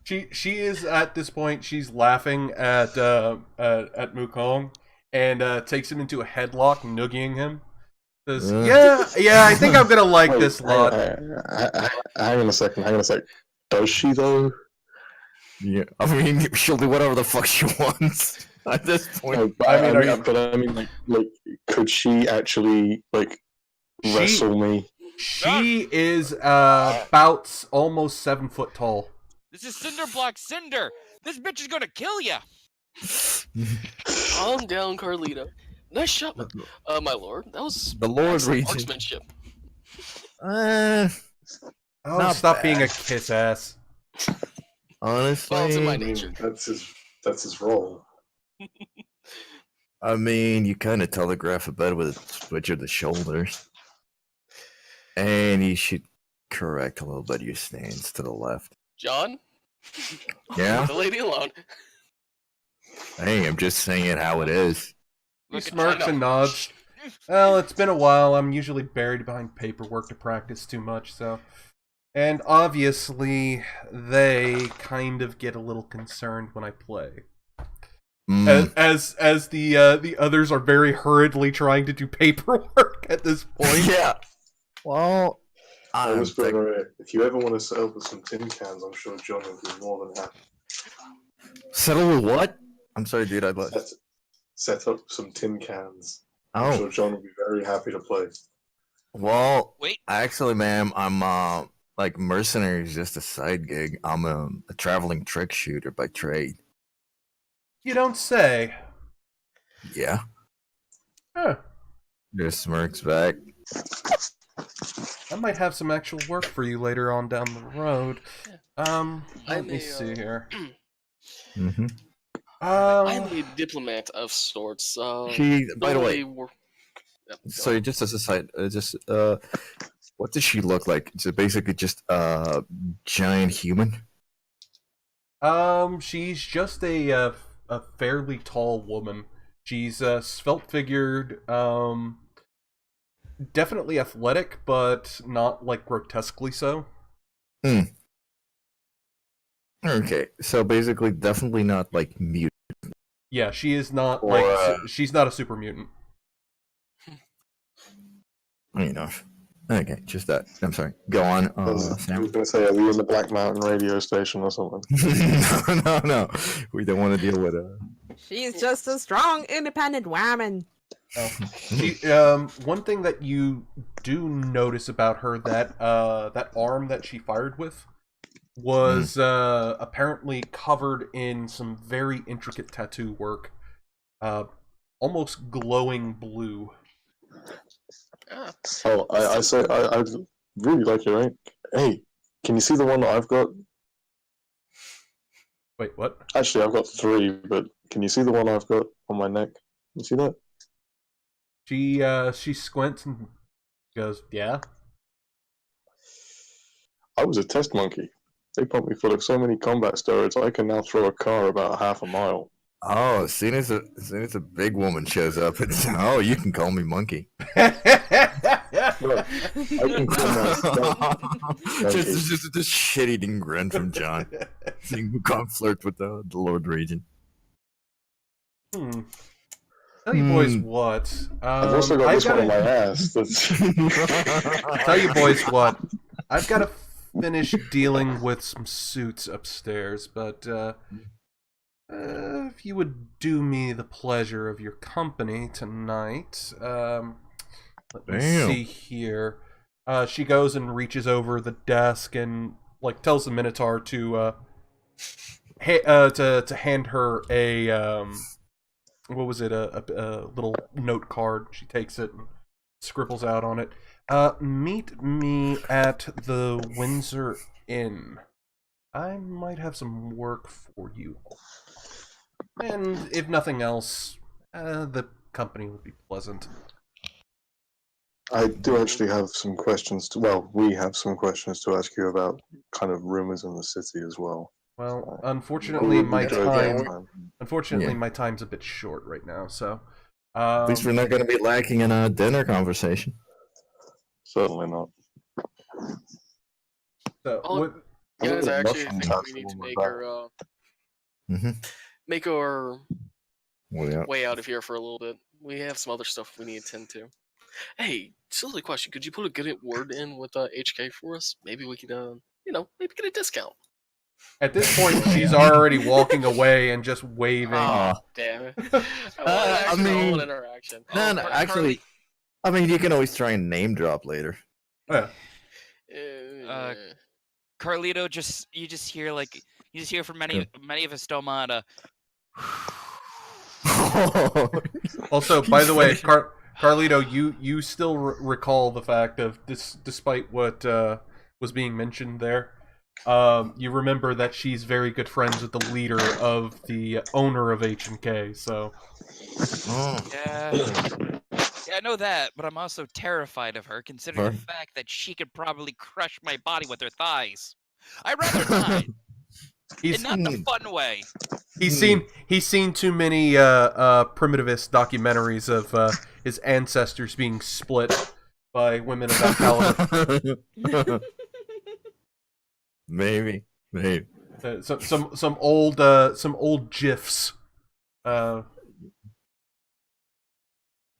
She is at this point. She's laughing at Mukong and takes him into a headlock, noogieing him. Says, yeah, I think I'm gonna like this lot. Hang on a second. Does she though? Yeah, I mean, she'll do whatever the fuck she wants at this point. Could she actually wrestle me? She is about almost 7 foot tall. This is Cinderblock Cinder. This bitch is gonna kill ya. Calm down, Carlito. Nice shot, my lord. That was the Lord Regent. Marksmanship. Stop being a kiss ass. Honestly, well, it's in my nature. That's his role. I mean, you kind of telegraph a bit with a switch of the shoulders, and you should correct a little bit your stance to the left. John? Yeah? Leave the lady alone. Hey, I'm just saying it how it is. He smirks and nods. Well, it's been a while. I'm usually buried behind paperwork to practice too much, so... And obviously, they kind of get a little concerned when I play. As the others are very hurriedly trying to do paperwork at this point. Yeah. Well, if you ever want to settle with some tin cans, I'm sure John would be more than happy. Settle with what? I'm sorry, dude. I set up some tin cans. Oh. I'm sure John would be very happy to play. Well, wait. Actually, ma'am, I'm like mercenary is just a side gig. I'm a traveling trick shooter by trade. You don't say. Yeah. Huh. Just smirks back. I might have some actual work for you later on down the road. Let me see here. Mm-hmm. I'm a diplomat of sorts. She, by the way, sorry, just as a side, what does she look like? Is it basically just a giant human? She's just a fairly tall woman. She's svelte-figured, definitely athletic, but not like grotesquely so. Okay, so basically, definitely not like mutant. Yeah, she is not she's not a super mutant. Okay, just that. I'm sorry. Go on. Sam. I was going to say, are we in the Black Mountain radio station or something? No. We don't want to deal with her. She's just a strong, independent woman. One thing that you do notice about her, that arm that she fired with was apparently covered in some very intricate tattoo work, almost glowing blue. Oh, I really like your ink. Hey, can you see the one that I've got? Wait, what? Actually, I've got 3, but can you see the one I've got on my neck? You see that? She squints and goes, "Yeah." I was a test monkey. They pumped me full of so many combat steroids, I can now throw a car about half a mile. Oh, as soon as a big woman shows up, it's you can call me monkey. Look, I can call myself just this shit-eating grin from John. Seeing who can't flirt with the Lord Regent. Tell you boys what. I've also got this one on my ass. Tell you boys what. I've got to finish dealing with some suits upstairs, but if you would do me the pleasure of your company tonight, let me see here. She goes and reaches over the desk and tells the Minotaur to hand her a what was it, a little note card. She takes it and scribbles out on it. Meet me at the Windsor Inn. I might have some work for you. And if nothing else, the company would be pleasant. I do actually have some questions we have some questions to ask you about kind of rumors in the city as well. Well, unfortunately, my time's a bit short right now, so... At least we're not going to be lacking in a dinner conversation. Certainly not. So, guys, I actually think we need to make our way out of here for a little bit. We have some other stuff we need to tend to. Hey, silly question. Could you put a good word in with HK for us? Maybe we could, maybe get a discount. At this point, she's already walking away and just waving. Oh, damn it. I mean, interaction. No, actually, I mean, you can always try and name drop later. Yeah. Carlito, you just hear from many of his stomata. Also, by the way, Carlito, you still recall the fact of this, despite what was being mentioned there. You remember that she's very good friends with the leader of the owner of H&K, so... Yeah, I know that, but I'm also terrified of her, considering the fact that she could probably crush my body with her thighs. I'd rather not. And not the fun way. He's seen too many primitivist documentaries of his ancestors being split by women of that caliber. Maybe. Some old gifs.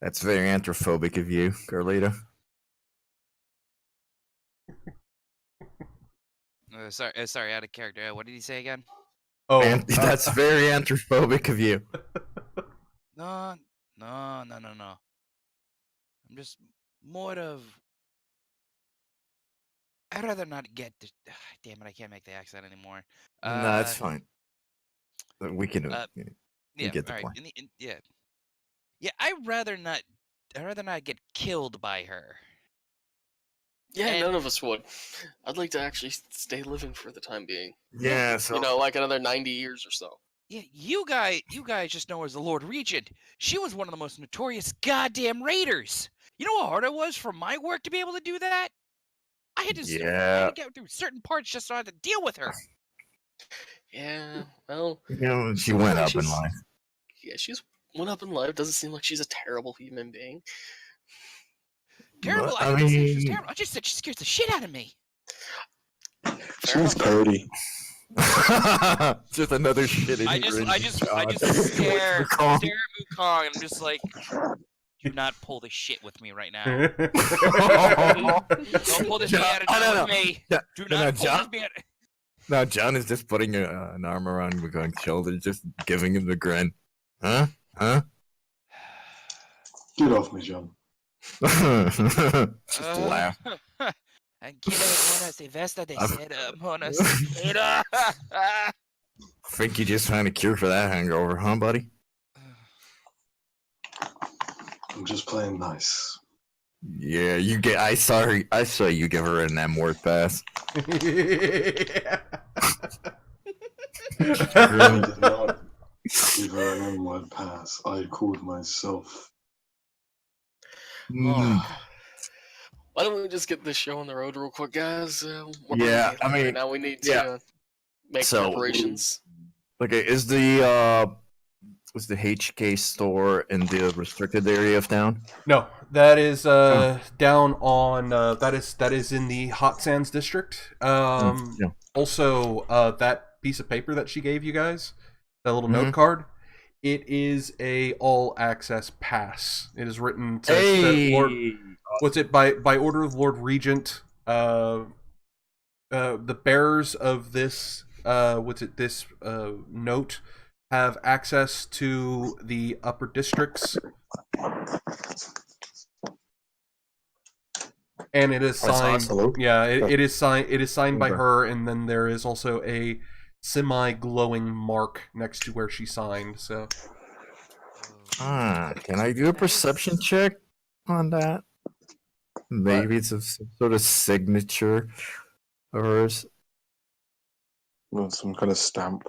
That's very anthrophobic of you, Carlito. Sorry, out of character. What did he say again? Oh, that's very anthrophobic of you. No. I'm just more of. I'd rather not get. Damn it! I can't make the accent anymore. No, that's fine. We can. We get the point. Yeah. I'd rather not get killed by her. Yeah, none of us would. I'd like to actually stay living for the time being. Yeah, so like another 90 years or so. Yeah, you guys just know her as the Lord Regent. She was one of the most notorious goddamn raiders. You know how hard it was for my work to be able to do that? I had to get through certain parts just so I had to deal with her. Yeah, well... she went up in life. Yeah, she's went up in life. Doesn't seem like she's a terrible human being. Terrible? I didn't say she was terrible. I just said she scares the shit out of me. She's Cody. Just another shit. I just stare at Wukong and I'm just like, do not pull the shit with me right now. Don't pull this with me. Do not pull this man. No, John is just putting an arm around Wukong's shoulder, just giving him the grin. Huh? Get off me, John. Just laugh. Think you're just trying to cure for that hangover, huh, buddy? I'm just playing nice. Yeah, I saw you give her an M-word pass. I really did not give her an M-word pass. I called myself. Why don't we just get this show on the road real quick, guys? Yeah, I mean, now we need to make preparations. Okay, is the HK store in the restricted area of town? No, that is down on that is in the Hot Sands district. Also, that piece of paper that she gave you guys, that little note card, it is a all access pass. It is written to Lord. What's it by order of Lord Regent? The bearers of this note have access to the upper districts, and it is signed. Yeah, it is signed. It is signed by her, and then there is also a semi-glowing mark next to where she signed. So, can I do a perception check on that? Maybe it's a sort of signature of hers. Some kind of stamp.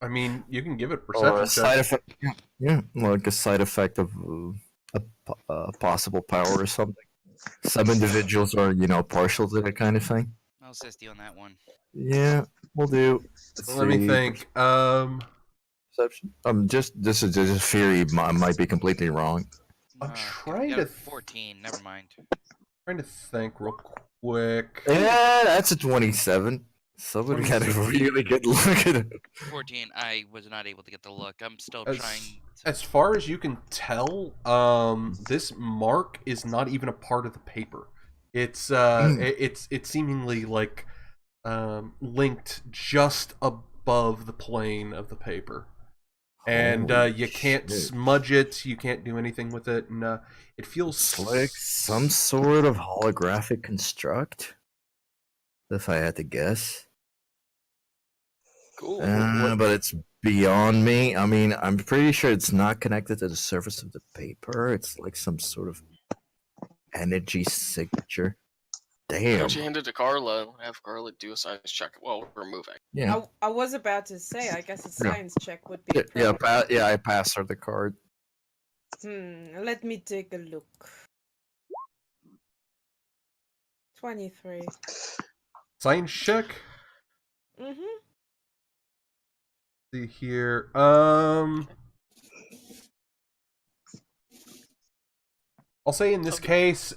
I mean, you can give it perception side effect. Yeah, like a side effect of a possible power or something. Some individuals are, partial to that kind of thing. I'll assist you on that one. Yeah, we'll do. Let me think. Perception. This is just a theory. I might be completely wrong. I'm trying to 14. Never mind. Trying to think real quick. Yeah, that's a 27. Somebody got a really good look at it. 14. I was not able to get the look. I'm still trying. As far as you can tell, this mark is not even a part of the paper. It's it's seemingly like linked just above the plane of the paper. And you can't smudge it, you can't do anything with it, and it feels like some sort of holographic construct, if I had to guess. Cool. But it's beyond me. I mean, I'm pretty sure it's not connected to the surface of the paper. It's like some sort of energy signature. Damn. Why don't you hand it to Carla and have Carla do a science check while we're moving? Yeah. I was about to say, I guess a science check would be. I pass her the card. Let me take a look. 23. Science check? see here. I'll say in this case,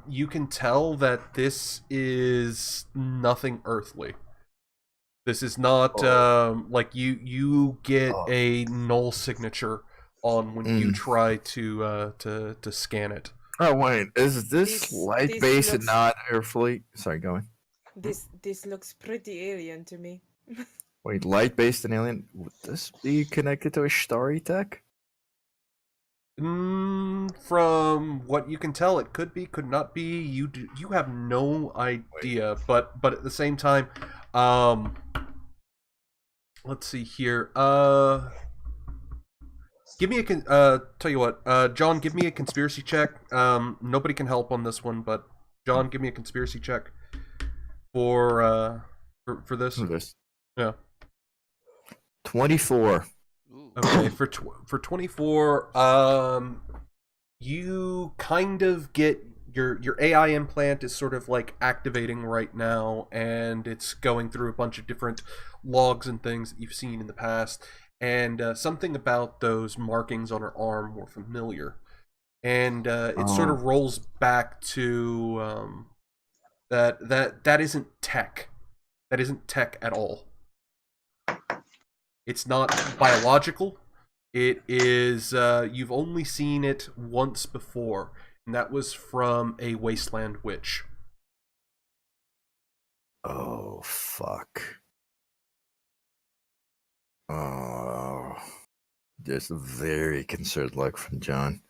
you can tell that this is nothing earthly. This is not like you get a null signature on when you try to scan it. Oh wait, is this light based and not earthly? Sorry, going. This looks pretty alien to me. Wait, light based and alien? Would this be connected to a starry tech? From what you can tell, it could be, could not be. You have no idea, but at the same time, let's see here. Give me a tell you what, John, give me a conspiracy check. Nobody can help on this one, but John, give me a conspiracy check for this. For this. Yeah. 24. Okay, for 24, you kind of get your AI implant is sort of like activating right now, and it's going through a bunch of different logs and things that you've seen in the past, and something about those markings on her arm were familiar, and it sort of rolls back to that isn't tech. That isn't tech at all. It's not biological. It is, you've only seen it once before, and that was from a wasteland witch. Oh, fuck. Oh. There's a very concerned look from John.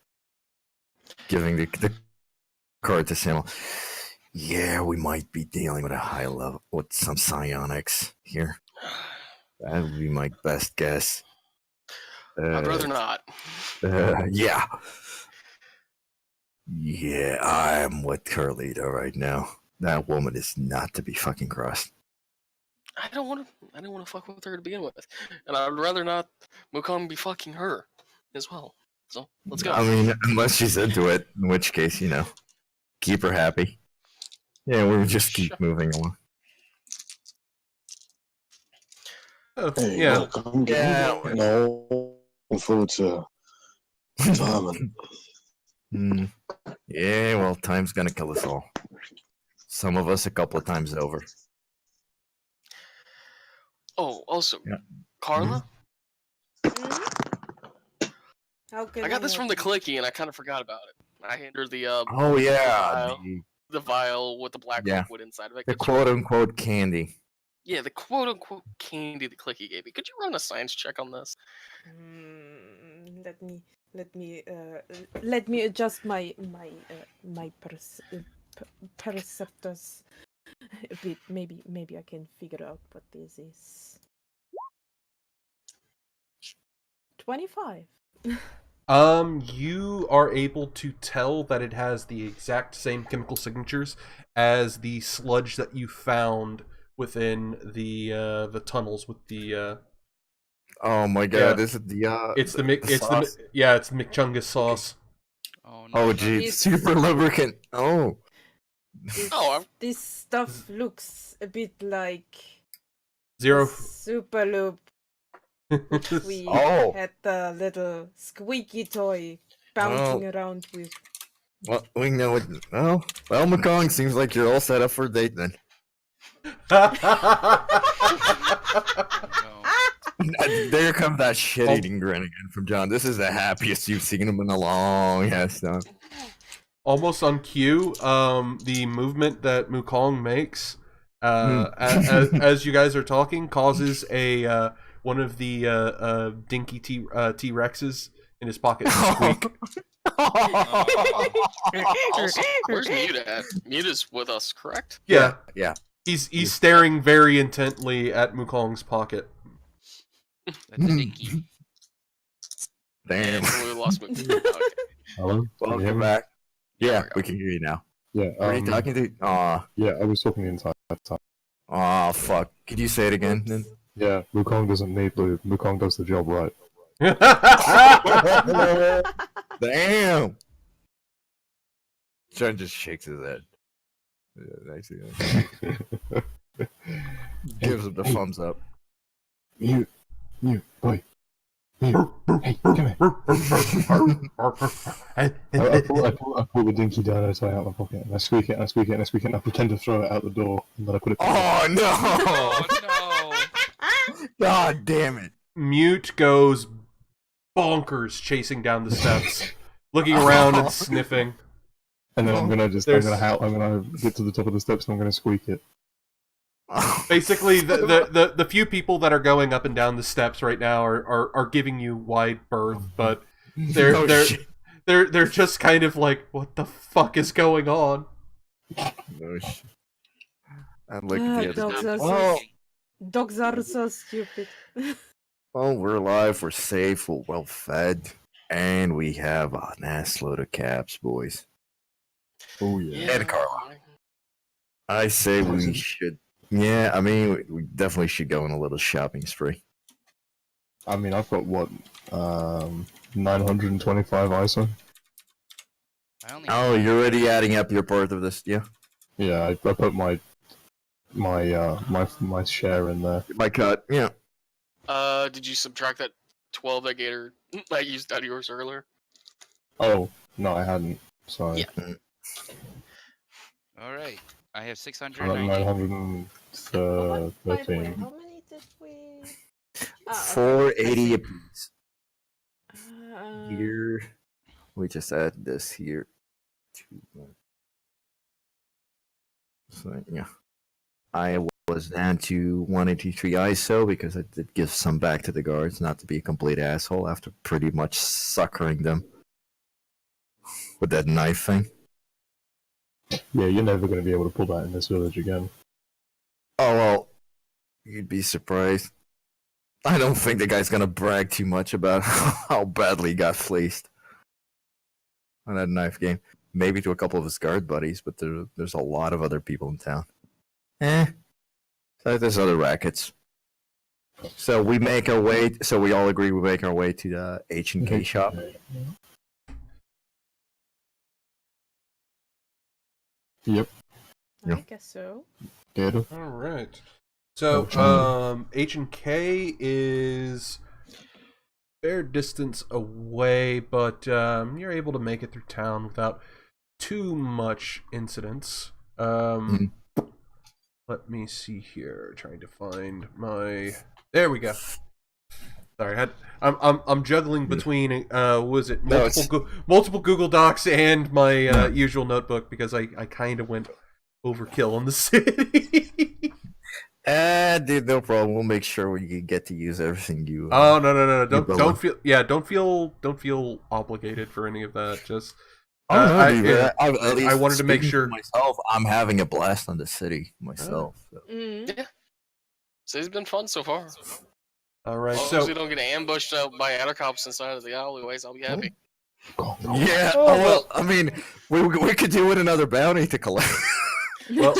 Giving the card to Samuel. Yeah, we might be dealing with a high level, with some psionics here. That would be my best guess. I'd rather not. Yeah. Yeah, I'm with Carlito right now. That woman is not to be fucking crossed. I don't want to fuck with her to begin with, and I'd rather not Mukong be fucking her as well. So let's go. I mean, unless she's into it, in which case, keep her happy. Yeah, we'll just keep moving along. Oh, Hey, yeah. look, I'm looking forward to retirement. Yeah, well, time's gonna kill us all. Some of us a couple of times over. Oh, also, yeah. Carla? How can I got this from the clicky and I kind of forgot about it. I handed her the oh yeah, the vial with the black liquid inside of it. The quote unquote candy. Yeah, the quote unquote candy the clicky gave me. Could you run a science check on this? Let me adjust my perceptors a bit. Maybe I can figure out what this is. 25. You are able to tell that it has the exact same chemical signatures as the sludge that you found within the tunnels with the oh my god, is it the it's the McChungus sauce. Oh no. Oh gee, super lubricant. Oh. This stuff looks a bit like Zero Super Loop. We had the little squeaky toy bouncing around with. Well, we know it. Well, McCong, seems like you're all set up for a date then. There comes that shit-eating grin again from John. This is the happiest you've seen him in a long ass time. Almost on cue, the movement that Mukong makes as you guys are talking causes a one of the dinky T-Rexes in his pocket to squeak. Also, where's Mute at? Mute is with us, correct? Yeah. He's staring very intently at Mukong's pocket. That's a dinky. Damn. We lost Mukong. Okay. Hello? Welcome back. Yeah, we can hear you now. Yeah. What are you talking to? Yeah, I was talking the entire time. Aw, fuck. Could you say it again then? Yeah, Mukong doesn't need lube. Mukong does the job right. Damn! John just shakes his head. Yeah, I see that. Gives him the thumbs up. Mute, Mute, boy. Mute. Hey, come here. I pull the dinky dino toy out of my pocket, and I squeak it, and I squeak it, and I squeak it, and I pretend to throw it out the door, and then I put it back. Oh, no! Oh God damn it. Mute goes bonkers chasing down the steps, looking around and sniffing. And then I'm gonna get to the top of the steps and I'm gonna squeak it. Basically, the few people that are going up and down the steps right now are giving you wide berth, but they're just kind of like, what the fuck is going on? No shit. I'd like the dogs are so stupid. Well, we're alive, we're safe, we're well fed, and we have an ass load of caps, boys. Oh yeah. And Carla. I say we should. Yeah, I mean, we definitely should go on a little shopping spree. I mean, I've got what, 925 ISO. Oh, you're already adding up your part of this, yeah? Yeah, I put my share in there. My cut, yeah. Did you subtract that 12 that Gator I used out of yours earlier? Oh, no, I hadn't. Sorry. Yeah. Alright. I have 600. 913. By the way, how many did we... 480 apiece. Here. We just add this here. So, yeah. I was down to 183 ISO because I did give some back to the guards, not to be a complete asshole after pretty much suckering them with that knife thing. Yeah, you're never going to be able to pull that in this village again. Oh, well, you'd be surprised. I don't think the guy's going to brag too much about how badly he got fleeced on that knife game. Maybe to a couple of his guard buddies, but there's a lot of other people in town. So there's other rackets. So we make our way. So we all agree we make our way to the H&K shop. Yep. I guess so. Gator. All right. So H&K is fair distance away, but you're able to make it through town without too much incidents. Let me see here. Trying to find my. There we go. Sorry, I'm juggling between was it multiple Google Docs and my usual notebook because I kind of went overkill on the city. Dude, no problem. We'll make sure we get to use everything you. Oh no! Don't feel obligated for any of that. Just. I wanted to make sure myself. I'm having a blast on the city myself. So. Yeah, city's been fun so far. All right, as long as we don't get ambushed by cops inside of the alleyways, I'll be happy. Yeah. Oh, well, I mean, we could do it another bounty to collect. Well,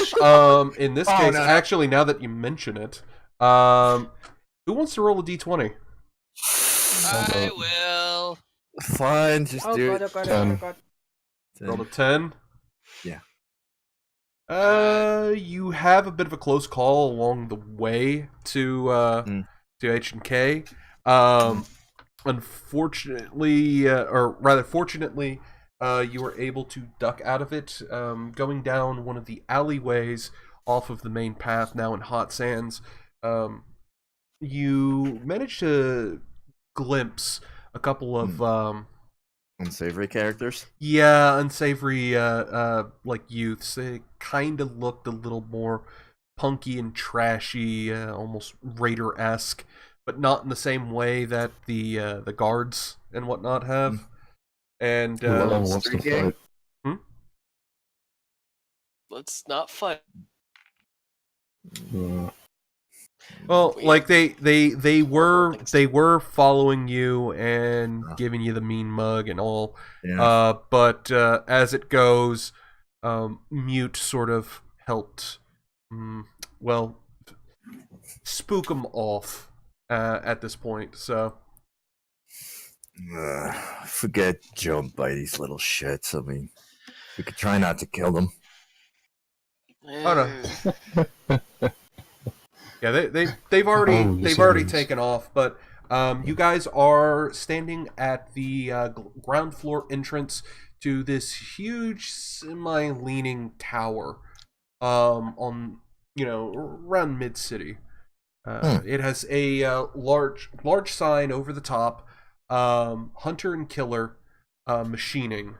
in this case, actually, now that you mention it, who wants to roll a d20? I will. Fine, just do it. Oh god. Roll a 10. Yeah. You have a bit of a close call along the way to H&K. Unfortunately, or rather fortunately, you were able to duck out of it, going down one of the alleyways off of the main path, now in Hot Sands. You managed to glimpse a couple of unsavory characters? Yeah, unsavory like youths. They kind of looked a little more punky and trashy, almost Raider-esque, but not in the same way that the guards and whatnot have. And wants to fight. Let's not fight. Well, like they were following you and giving you the mean mug and all. Yeah. But as it goes, Mute sort of helped, spook them off at this point. So forget jumped by these little shits. I mean, we could try not to kill them. Oh no. Yeah, they've already taken off, but You guys are standing at the ground floor entrance to this huge semi-leaning tower on, around mid-city. It has a large sign over the top, Hunter and Killer Machining.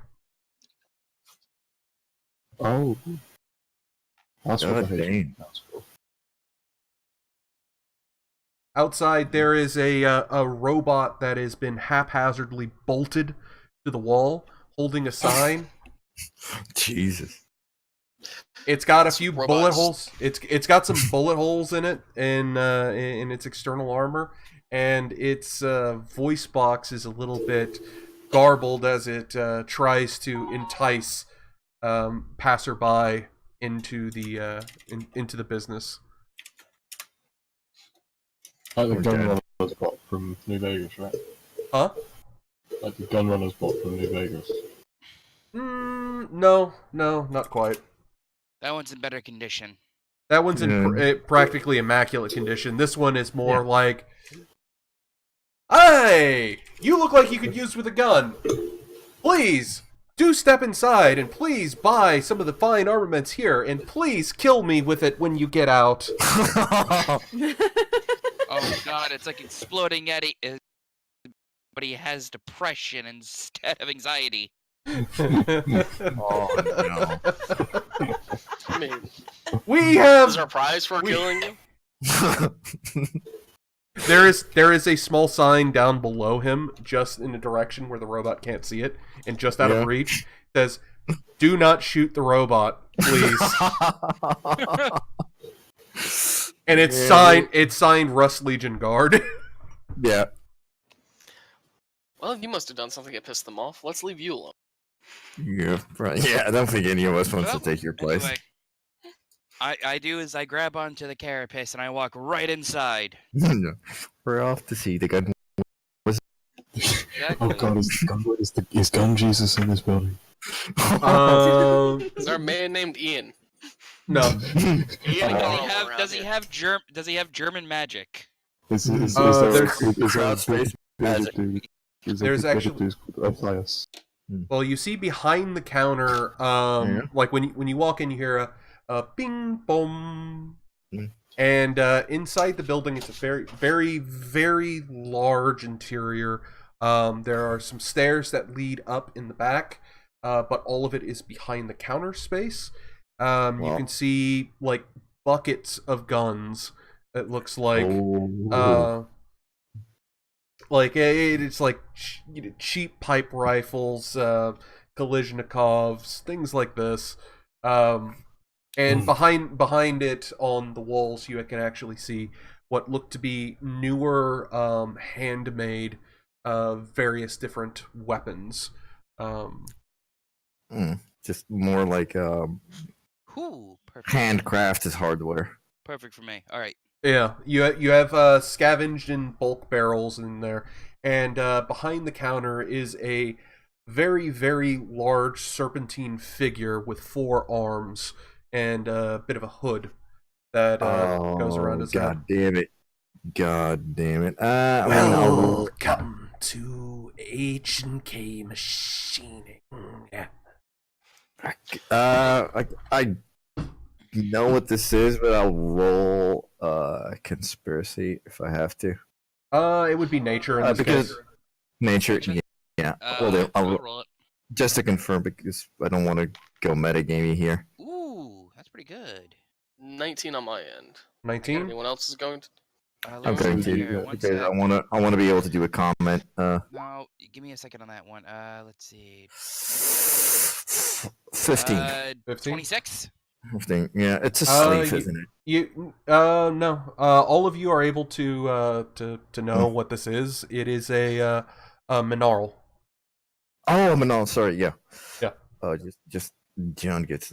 Oh. That's what the dang. Outside, there is a robot that has been haphazardly bolted to the wall, holding a sign. Jesus. It's got a few bullet holes. It's got some bullet holes in it in its external armor, and its voice box is a little bit garbled as it tries to entice passerby into the business. Like the Gunrunner's bot from New Vegas, right? Huh? Like the Gunrunner's bot from New Vegas. No, not quite. That one's in better condition. That one's in practically immaculate condition. This one is more like, hey, you look like you could use with a gun. Please, do step inside, and please buy some of the fine armaments here, and please kill me with it when you get out. Oh god, it's like exploding at it, but he has depression instead of anxiety. Oh no. I mean, is there a prize for killing you? There is a small sign down below him, just in a direction where the robot can't see it, and just out of reach, says, "Do not shoot the robot, please." And it's signed Rust Legion Guard. Yeah. Well, you must have done something that pissed them off. Let's leave you alone. Yeah, right. Yeah, I don't think any of us wants to take your place. Anyway, I do is I grab onto the carapace and I walk right inside. We're off to see the gun. Oh god, is Gun Jesus in this building? Is there a man named Ian? No. Does he have German magic? There's actually. Well, you see behind the counter, like when you walk in, you hear a bing boom, and inside the building, it's a very, very, very large interior. There are some stairs that lead up in the back, but all of it is behind the counter space. You can see like buckets of guns. It looks like, it's like cheap pipe rifles, Kalashnikovs, things like this. And behind it on the walls, you can actually see what look to be newer, handmade, various different weapons. Just more like perfect. handcraft is hardware. Perfect for me. All right. Yeah, you have scavenged in bulk barrels in there, and behind the counter is a very, very large serpentine figure with 4 arms and a bit of a hood that goes around his head. God damn it. Welcome to H&K Machining. I know what this is, but I'll roll conspiracy if I have to. It would be nature in this because case. Nature, yeah. I'll roll it. Just to confirm, because I don't want to go metagamey here. Ooh, that's pretty good. 19 on my end. 19. Anyone else is going to? I'm going to because I want to be able to do a comment. No, give me a second on that one. Let's see. 15. 26. 15. Yeah, it's a sleeve, isn't it? No. All of you are able to know what this is. It is a Minarl. Oh, Minarl. Sorry. Yeah. Yeah. Just John gets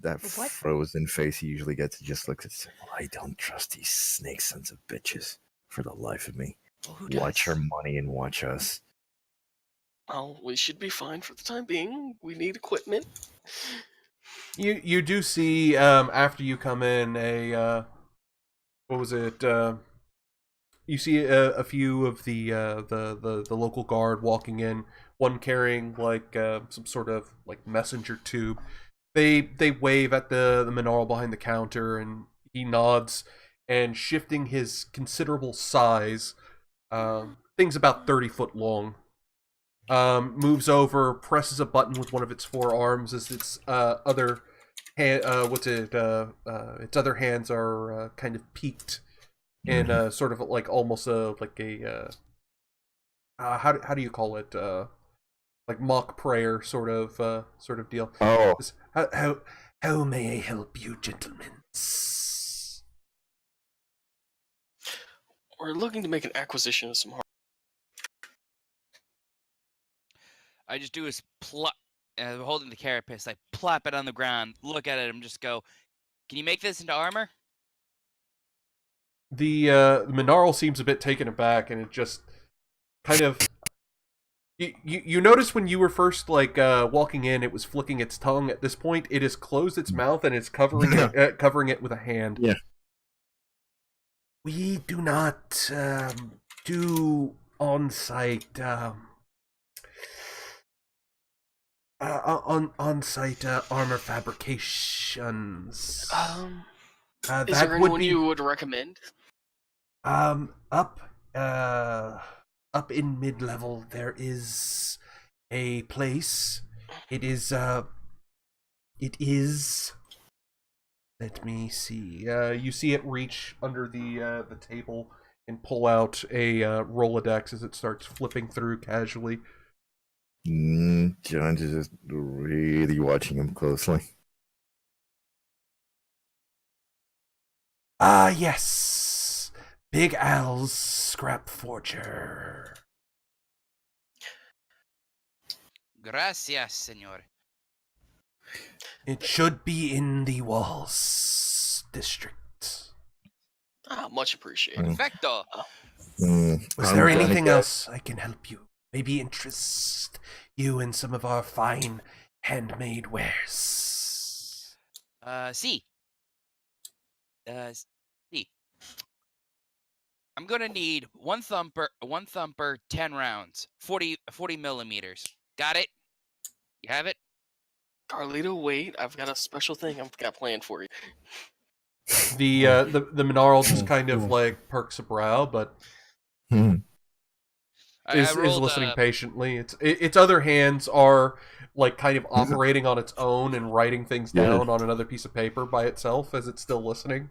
that frozen face he usually gets. He just looks at. I don't trust these snake sons of bitches for the life of me. Watch our money and watch us. Well, we should be fine for the time being. We need equipment. You do see after you come in a what was it? you see a few of the local guard walking in, one carrying like some sort of like messenger tube. They wave at the Minarl behind the counter, and he nods, and shifting his considerable size, thing's about 30 foot long, moves over, presses a button with one of its forearms as its other hand, its other hands are kind of peaked in sort of like almost like a how do you call it, like mock prayer sort of deal. Oh, how may I help you, gentlemen? We're looking to make an acquisition of some I just do is holding the carapace, I plop it on the ground, look at it, and just go, "Can you make this into armor?" The Minarl seems a bit taken aback, and it just kind of you notice when you were first like walking in, it was flicking its tongue. At this point, it has closed its mouth and it's covering it with a hand. Yeah. We do not do on-site on-site armor fabrications. Is there anyone you would recommend? Up in mid-level, there is a place. It is. Let me see. You see it reach under the table and pull out a Rolodex as it starts flipping through casually. John's just really watching him closely. Ah, yes. Big Al's scrap forger. Gracias, senor. It should be in the Walls district. Much appreciated. Perfecto. Was there anything else I can help you? Maybe interest you in some of our fine handmade wares? See. See. I'm gonna need one thumper, 10 rounds, 40 millimeters. Got it? You have it? Carlito, wait, I've got a special thing I've got planned for you. The Minarl just kind of like perks a brow, but is listening patiently. Its other hands are like kind of operating on its own and writing things down on another piece of paper by itself as it's still listening.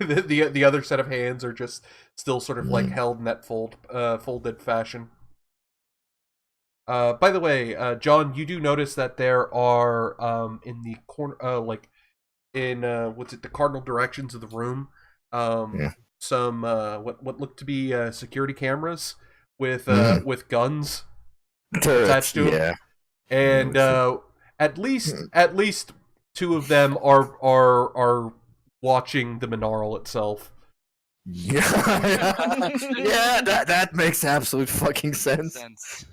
The other set of hands are just still sort of like held in that folded fashion. By the way, John, you do notice that there are in the corner, like in the cardinal directions of the room, some what look to be security cameras with guns attached to them, and at least two of them are watching the Minarl itself. Yeah, that makes absolute fucking sense.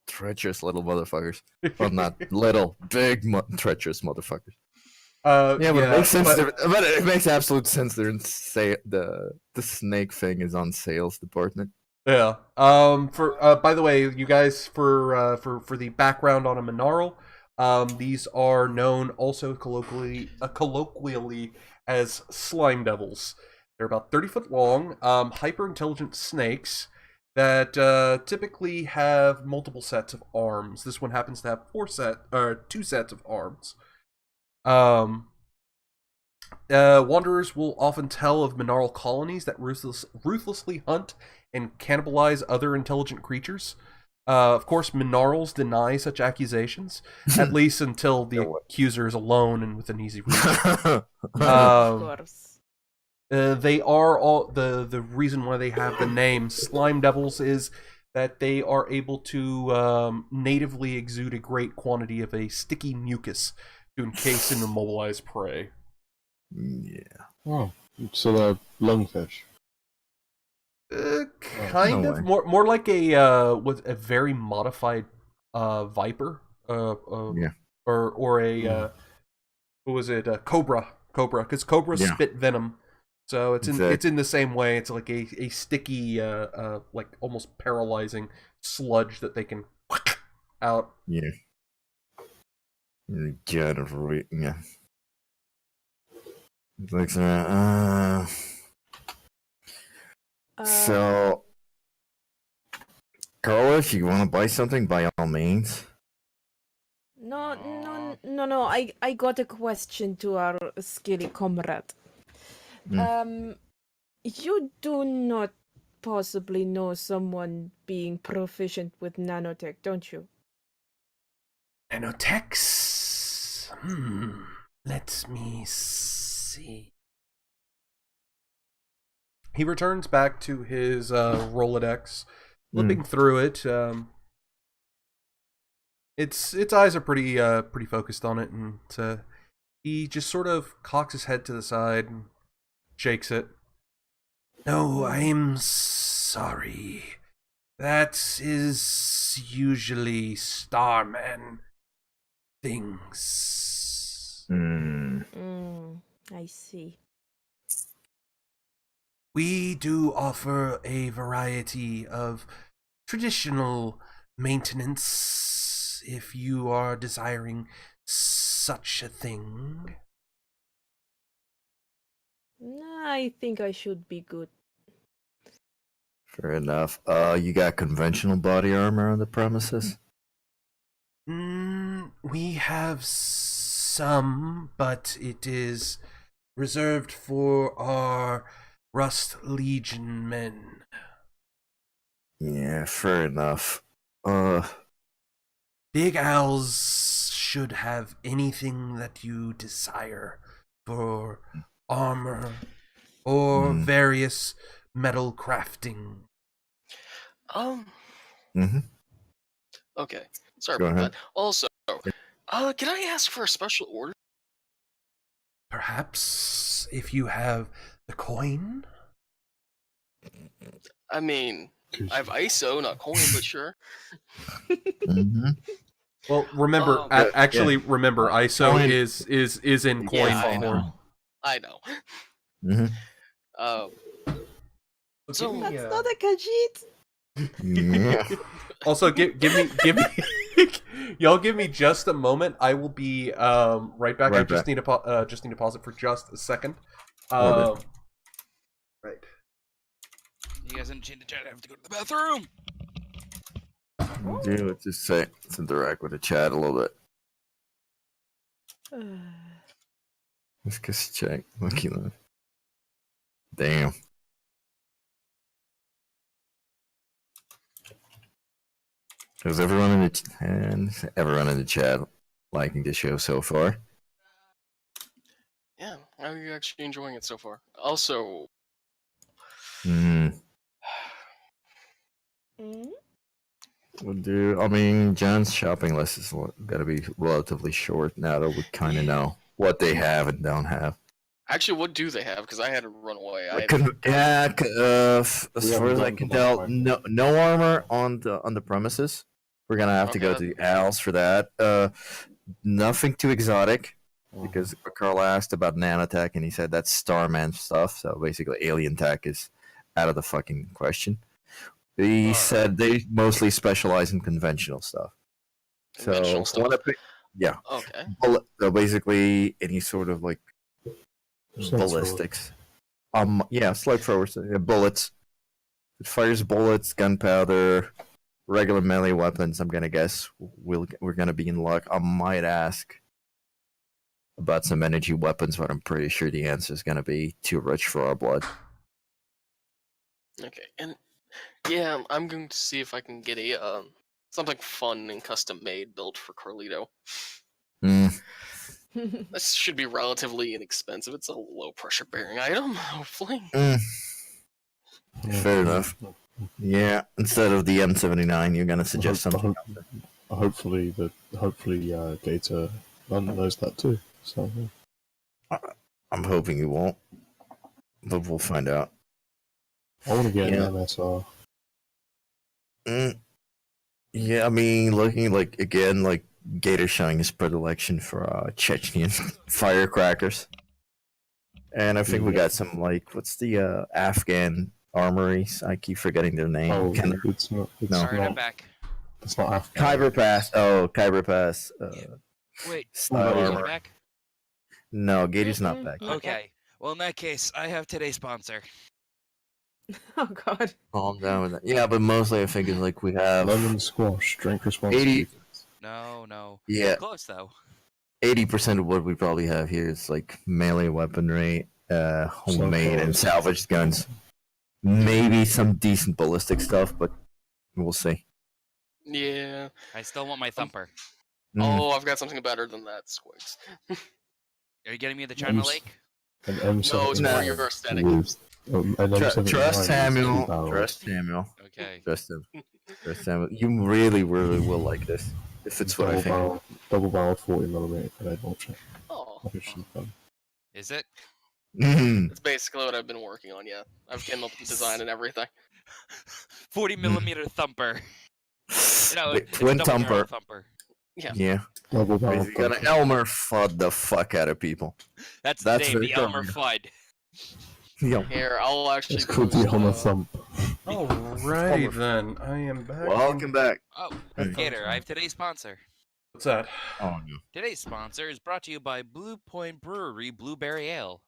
Treacherous little motherfuckers. Well, not little, big, treacherous motherfuckers. But it makes sense. But it makes absolute sense. They're in the snake thing is on sales department. Yeah. By the way, you guys, for the background on a Minarl, these are known also colloquially as slime devils. They're about 30 foot long, hyper intelligent snakes that typically have multiple sets of arms. This one happens to have 2 sets of arms. Wanderers will often tell of Minarl colonies that ruthlessly hunt and cannibalize other intelligent creatures. Of course, Minarls deny such accusations, at least until the accuser is alone and within easy reach. Of course. They are all the reason why they have the name Slime Devils is that they are able to natively exude a great quantity of a sticky mucus to encase and immobilize prey. Yeah. Oh, so they're lungfish. Kind of more like a very modified viper. Or a what was it? Cobra, because cobras spit venom. So it's in the same way. It's like a sticky, like almost paralyzing sludge that they can out. Yeah. Get it right. Yeah. Like that. So, Carla, if you want to buy something, by all means. No. I got a question to our skilly comrade. You do not possibly know someone being proficient with nanotech, don't you? Nanotechs? Let me see. He returns back to his Rolodex, flipping through it. Its eyes are pretty focused on it, and he just sort of cocks his head to the side and shakes it. No, I'm sorry. That is usually Starman things. I see. We do offer a variety of traditional maintenance if you are desiring such a thing. I think I should be good. Fair enough. You got conventional body armor on the premises? We have some, but it is reserved for our Rust Legion men. Yeah, fair enough. Big Owls should have anything that you desire for armor or various metal crafting. Okay, sorry about that. Also, can I ask for a special order? Perhaps if you have the coin? I mean, I have ISO, not coin, but sure. Well, remember, remember, ISO is in coin form. I know. So that's not a Khajiit. Yeah. Also, give me y'all give me just a moment. I will be right back. I just need to pause it for just a second. Right. You guys didn't change the chat. I have to go to the bathroom. Dude, let's just say let's interact with the chat a little bit. Let's just check. Lucky love. Damn. Is everyone in the chat liking the show so far? Yeah, how are you actually enjoying it so far? Also, Well, dude, I mean, John's shopping list is gotta be relatively short now that we kind of know what they have and don't have. actually, what do they have? Because I had to run away. As far as I can tell, no armor on the premises. We're gonna have to go to the Owls for that. Nothing too exotic, because Carl asked about nanotech and he said that's Starman stuff. So basically, alien tech is out of the fucking question. He said they mostly specialize in conventional stuff. Conventional stuff? Yeah. Okay. So basically, any sort of like ballistics. Yeah, slug throwers, bullets. It fires bullets, gunpowder, regular melee weapons. I'm gonna guess we're gonna be in luck. I might ask about some energy weapons, but I'm pretty sure the answer is gonna be too rich for our blood. Okay, and yeah, I'm going to see if I can get a something fun and custom made built for Carlito. This should be relatively inexpensive. It's a low pressure bearing item, hopefully. Fair enough. Yeah, instead of the M79, you're gonna suggest something. Hopefully, Gator knows that too. So I'm hoping he won't, but we'll find out. I want to get an MSR. Yeah, I mean, looking like Gator showing his predilection for Chechnyan firecrackers. And I think we got some, like, what's the Afghan armories? I keep forgetting their name. Oh, it's not. It's Sorry, not. I'm back. It's not Afghan. Khyber Pass. Oh, Khyber Pass. Wait, Style is he armor. back? No, Gator's not back. Not yet. Okay. Well, in that case, I have today's sponsor. Oh god. Calm down with that. Yeah, but mostly I think it's like we have Lemon squash. Drink responsibly. 80. No. Yeah, Close though. 80% of what we probably have here is like melee weaponry, homemade and salvaged guns. Maybe some decent ballistic stuff, but we'll see. Yeah. I still want my thumper. Oh, I've got something better than that, Squigs. Are you getting me the China Lake? An No, it's M79 more your aesthetic. with an M79 Trust Samuel. with barrels. Trust Samuel. Okay. Trust him. Trust Samuel. You really, really will like this. If it's what I think. Double barrel 40mm grenade launcher. Oh, Officially done. Is it? that's basically what I've been working on. Yeah, I've came up with the design and everything. 40 millimeter thumper. No, Wait, it's twin double barrel thumper. thumper. Yeah. Double barrel. You're gonna Elmer FUD the fuck out of people. That's That's the name, very the Elmer common. FUD. Yeah. Here, I'll actually. It's called the post, Elmer Thump. Alrighty then, I am back. Welcome back. Oh, Hey. Gator, I have today's sponsor. What's that? Oh no. Today's sponsor is brought to you by Blue Point Brewery Blueberry Ale.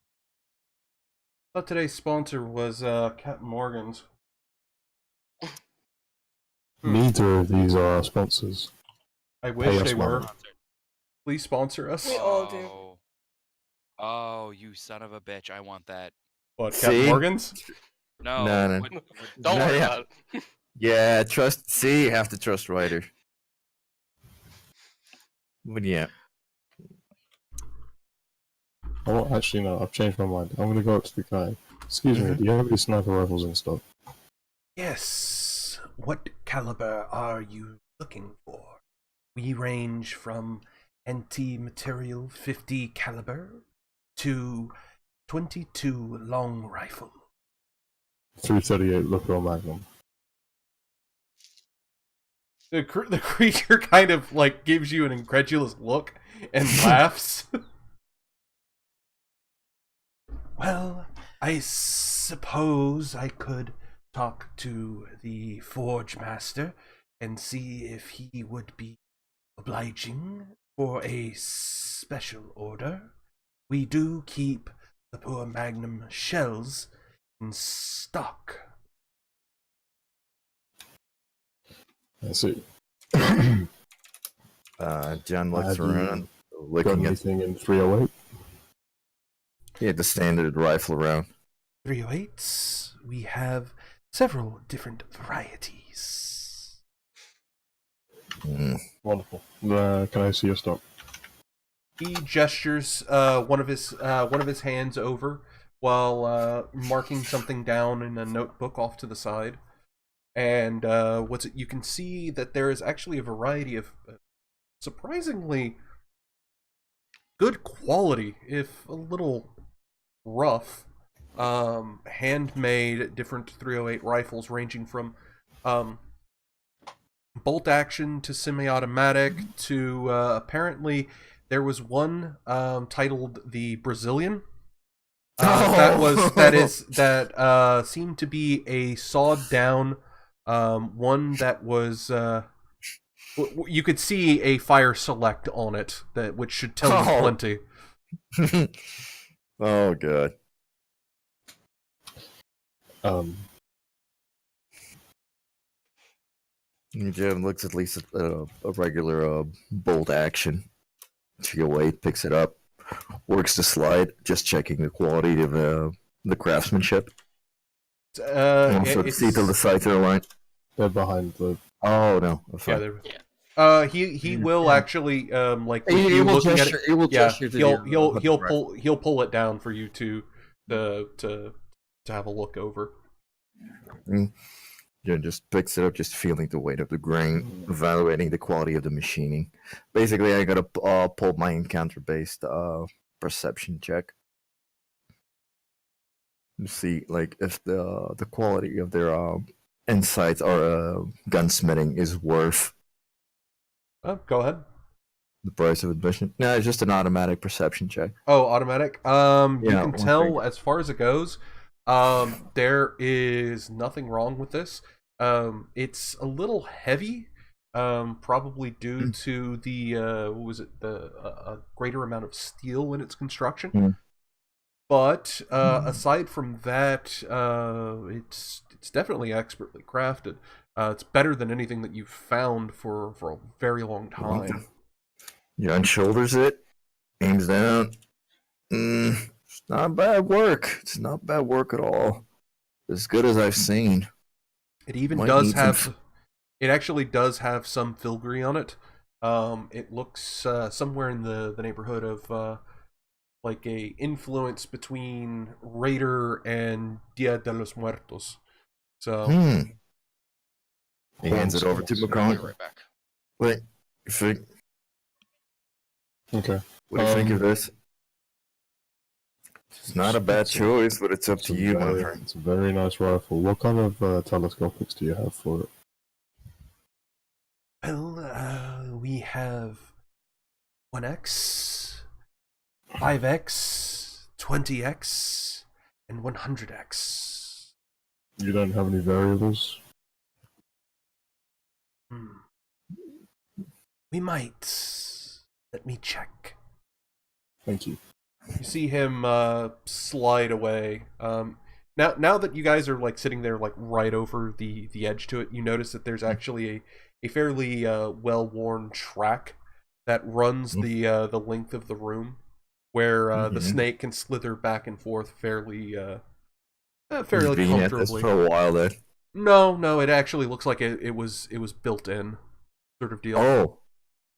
I thought today's sponsor was Captain Morgan's. Neither of these are our sponsors. I wish us they money. were. Please sponsor us. We all do. Oh, you son of a bitch! I want that. What, Captain See? Morgan's? No. No. Don't No, worry yeah. about it. Yeah, you have to trust Ryder. But yeah. Oh, actually, no, I've changed my mind. I'm gonna go up to the guy. Excuse me, do you have any sniper rifles in stock? Yes. What caliber are you looking for? We range from anti-material 50 caliber to 22 long rifle. 338 Looker or Magnum. The creature kind of like gives you an incredulous look and laughs. Well, I suppose I could talk to the Forge Master and see if he would be obliging for a special order. We do keep the poor Magnum shells in stock. I see. John looks Have you around, Got looking at anything in 308? the standard rifle round. 308s, we have several different varieties. Wonderful. Can I see your stock? He gestures one of his hands over while marking something down in a notebook off to the side. And you can see that there is actually a variety of surprisingly good quality, if a little rough, handmade different 308 rifles ranging from bolt action to semi-automatic to apparently there was one titled the Brazilian. That seemed to be a sawed down one that was you could see a fire select on it, which should tell you plenty. Oh god. Jim looks at least at a regular bolt action. 308 picks it up, works the slide, just checking the quality of the craftsmanship. Also, see till the sights are aligned. They're behind the. Oh no! He will actually like with He you will looking gesture, at it. he will Yeah, gesture to he'll pull it down for you to have a look over. Yeah, just picks it up, just feeling the weight of the grain, evaluating the quality of the machining. Basically, I gotta pull my encounter-based perception check to see, like, if the quality of their insights or gunsmithing is worth. Go ahead. The price of admission? No, it's just an automatic perception check. Oh, automatic. You Yeah, can one tell thing. as far as it goes. There is nothing wrong with this. It's a little heavy. Probably due to the what was it? The a greater amount of steel in its construction. But aside from that, it's definitely expertly crafted. It's better than anything that you've found for a very long time. You unshoulders it, aims down. It's not bad work. It's not bad work at all. As good as I've seen. It even does have. It actually does have some filigree on it. It looks somewhere in the neighborhood of like a influence between Raider and Dia de los Muertos. So he hands it over to McCon. Right back. Wait, okay. What do you think of this? It's not a bad choice, but it's up to you, my friend. It's a very nice rifle. What kind of telescopics do you have for it? Well, we have 1x, 5x, 20x, and 100x. You don't have any variables? We might. Let me check. Thank you. You see him slide away. Now that you guys are like sitting there like right over the edge to it, you notice that there's actually a fairly well-worn track that runs the length of the room, where the snake can slither back and forth fairly comfortably. At this for a while, then. No, it actually looks like it was built in, sort of deal. Oh,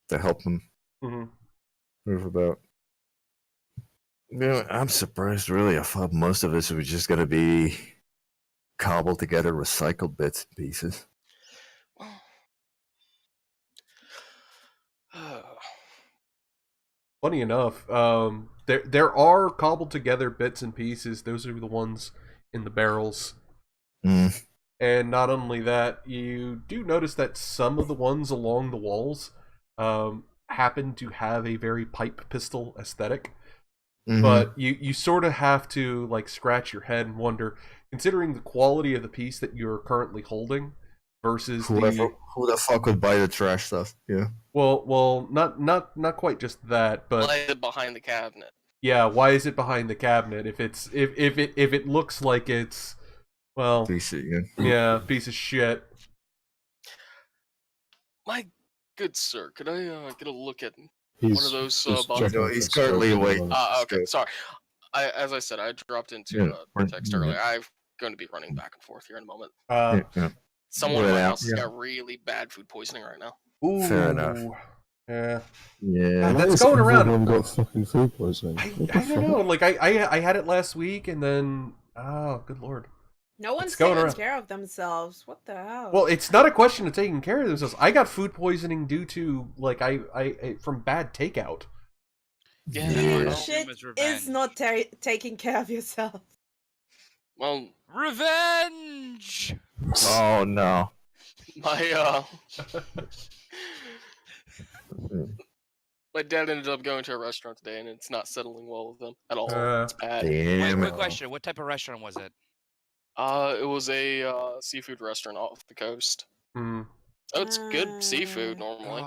to help him move about. Yeah, I'm surprised, really. I thought most of this was just going to be cobbled together, recycled bits and pieces. Funny enough, there are cobbled together bits and pieces. Those are the ones in the barrels. And not only that, you do notice that some of the ones along the walls happen to have a very pipe pistol aesthetic. But you sort of have to like scratch your head and wonder, considering the quality of the piece that you're currently holding versus who the fuck would buy the trash stuff? Yeah. Well, not quite just that, but why is it behind the cabinet? Yeah, why is it behind the cabinet? If it looks like it's piece of shit. My good sir, could I get a look at one of those boxes? No, he's currently away. Okay, sorry. As I said, I dropped into text earlier. I'm going to be running back and forth here in a moment. Someone in my house has got really bad food poisoning right now. Ooh, fair enough. Yeah. That's going around. Everyone got fucking food poisoning. I don't know. Like I had it last week, and then good lord. No one's taking care of themselves. What the hell? Well, it's not a question of taking care of themselves. I got food poisoning due to like I from bad takeout. Yeah, shit is not taking care of yourself. Well, revenge. Oh no. My dad ended up going to a restaurant today, and it's not settling well with him at all. It's bad. Quick question: what type of restaurant was it? It was a seafood restaurant off the coast. Oh, it's good seafood normally.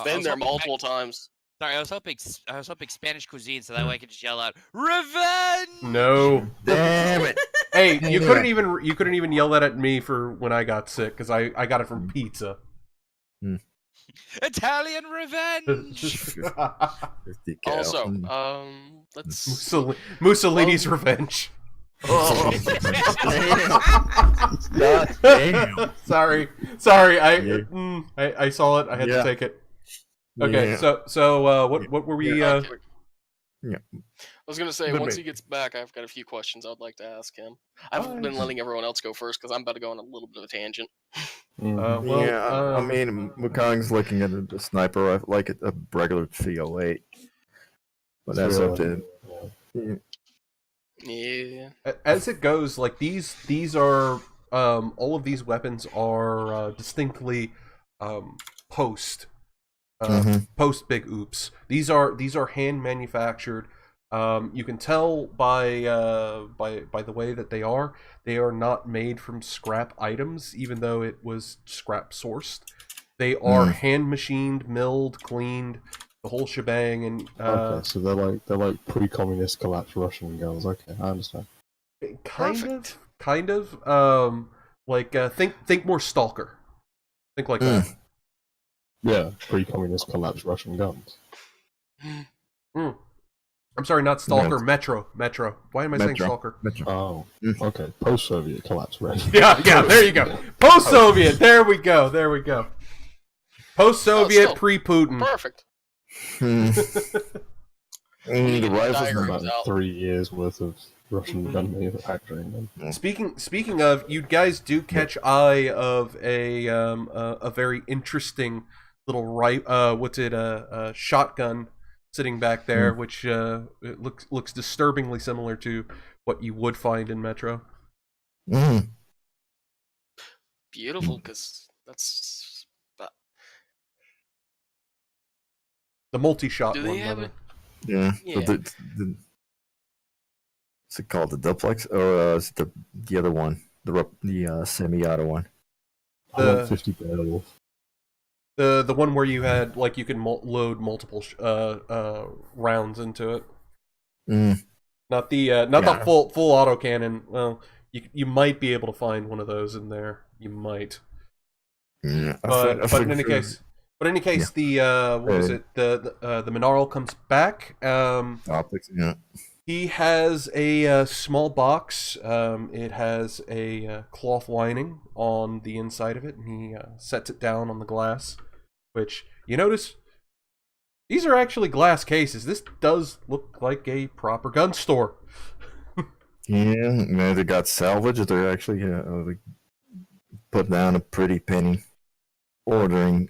Been there multiple times. Sorry, I was hoping Spanish cuisine, so that way I could just yell out "Revenge!" No, damn it! Hey, you couldn't even yell that at me for when I got sick because I got it from pizza. Italian revenge. Also, let's Mussolini's revenge. Oh. God damn. Sorry. I saw it. I had to take it. Okay, so what were we? I was gonna say once he gets back, I've got a few questions I'd like to ask him. I've been letting everyone else go first because I'm about to go on a little bit of a tangent. I mean, Mukong's looking at a sniper rifle like a regular s2e08, but that's up to him. Yeah. As it goes, like these are all of these weapons are distinctly post. post Big Oops. These are hand manufactured. You can tell by the way that they are not made from scrap items, even though it was scrap sourced. They are hand machined, milled, cleaned, the whole shebang. And okay, so they're like pre-communist collapsed Russian guns. Okay, I understand. Kind of. Like think more Stalker. Think like that. Yeah, pre-communist collapsed Russian guns. I'm sorry, not Stalker. Metro. Why am I saying Stalker? Oh, okay. Post-Soviet collapse, right? Yeah. There you go. Post-Soviet. There we go. Post-Soviet, pre-Putin. Perfect. The rifles are about 3 years worth of Russian gun manufacturing. Speaking of, you guys do catch eye of a very interesting little shotgun sitting back there, which it looks disturbingly similar to what you would find in Metro. Beautiful, because that's the multi-shot do one. They have it? Yeah. What's it called? The duplex, or is it the other one? The semi-auto one. I want 50 barrels. The one where you had you can load multiple rounds into it. Not the the full autocannon. Well, you might be able to find one of those in there. You might. But in any case, the what was it? The Minarl comes back. Optics. Yeah. He has a small box. It has a cloth lining on the inside of it, and he sets it down on the glass. Which, you notice, these are actually glass cases. This does look like a proper gun store. Yeah, they got salvaged. They're actually put down a pretty penny ordering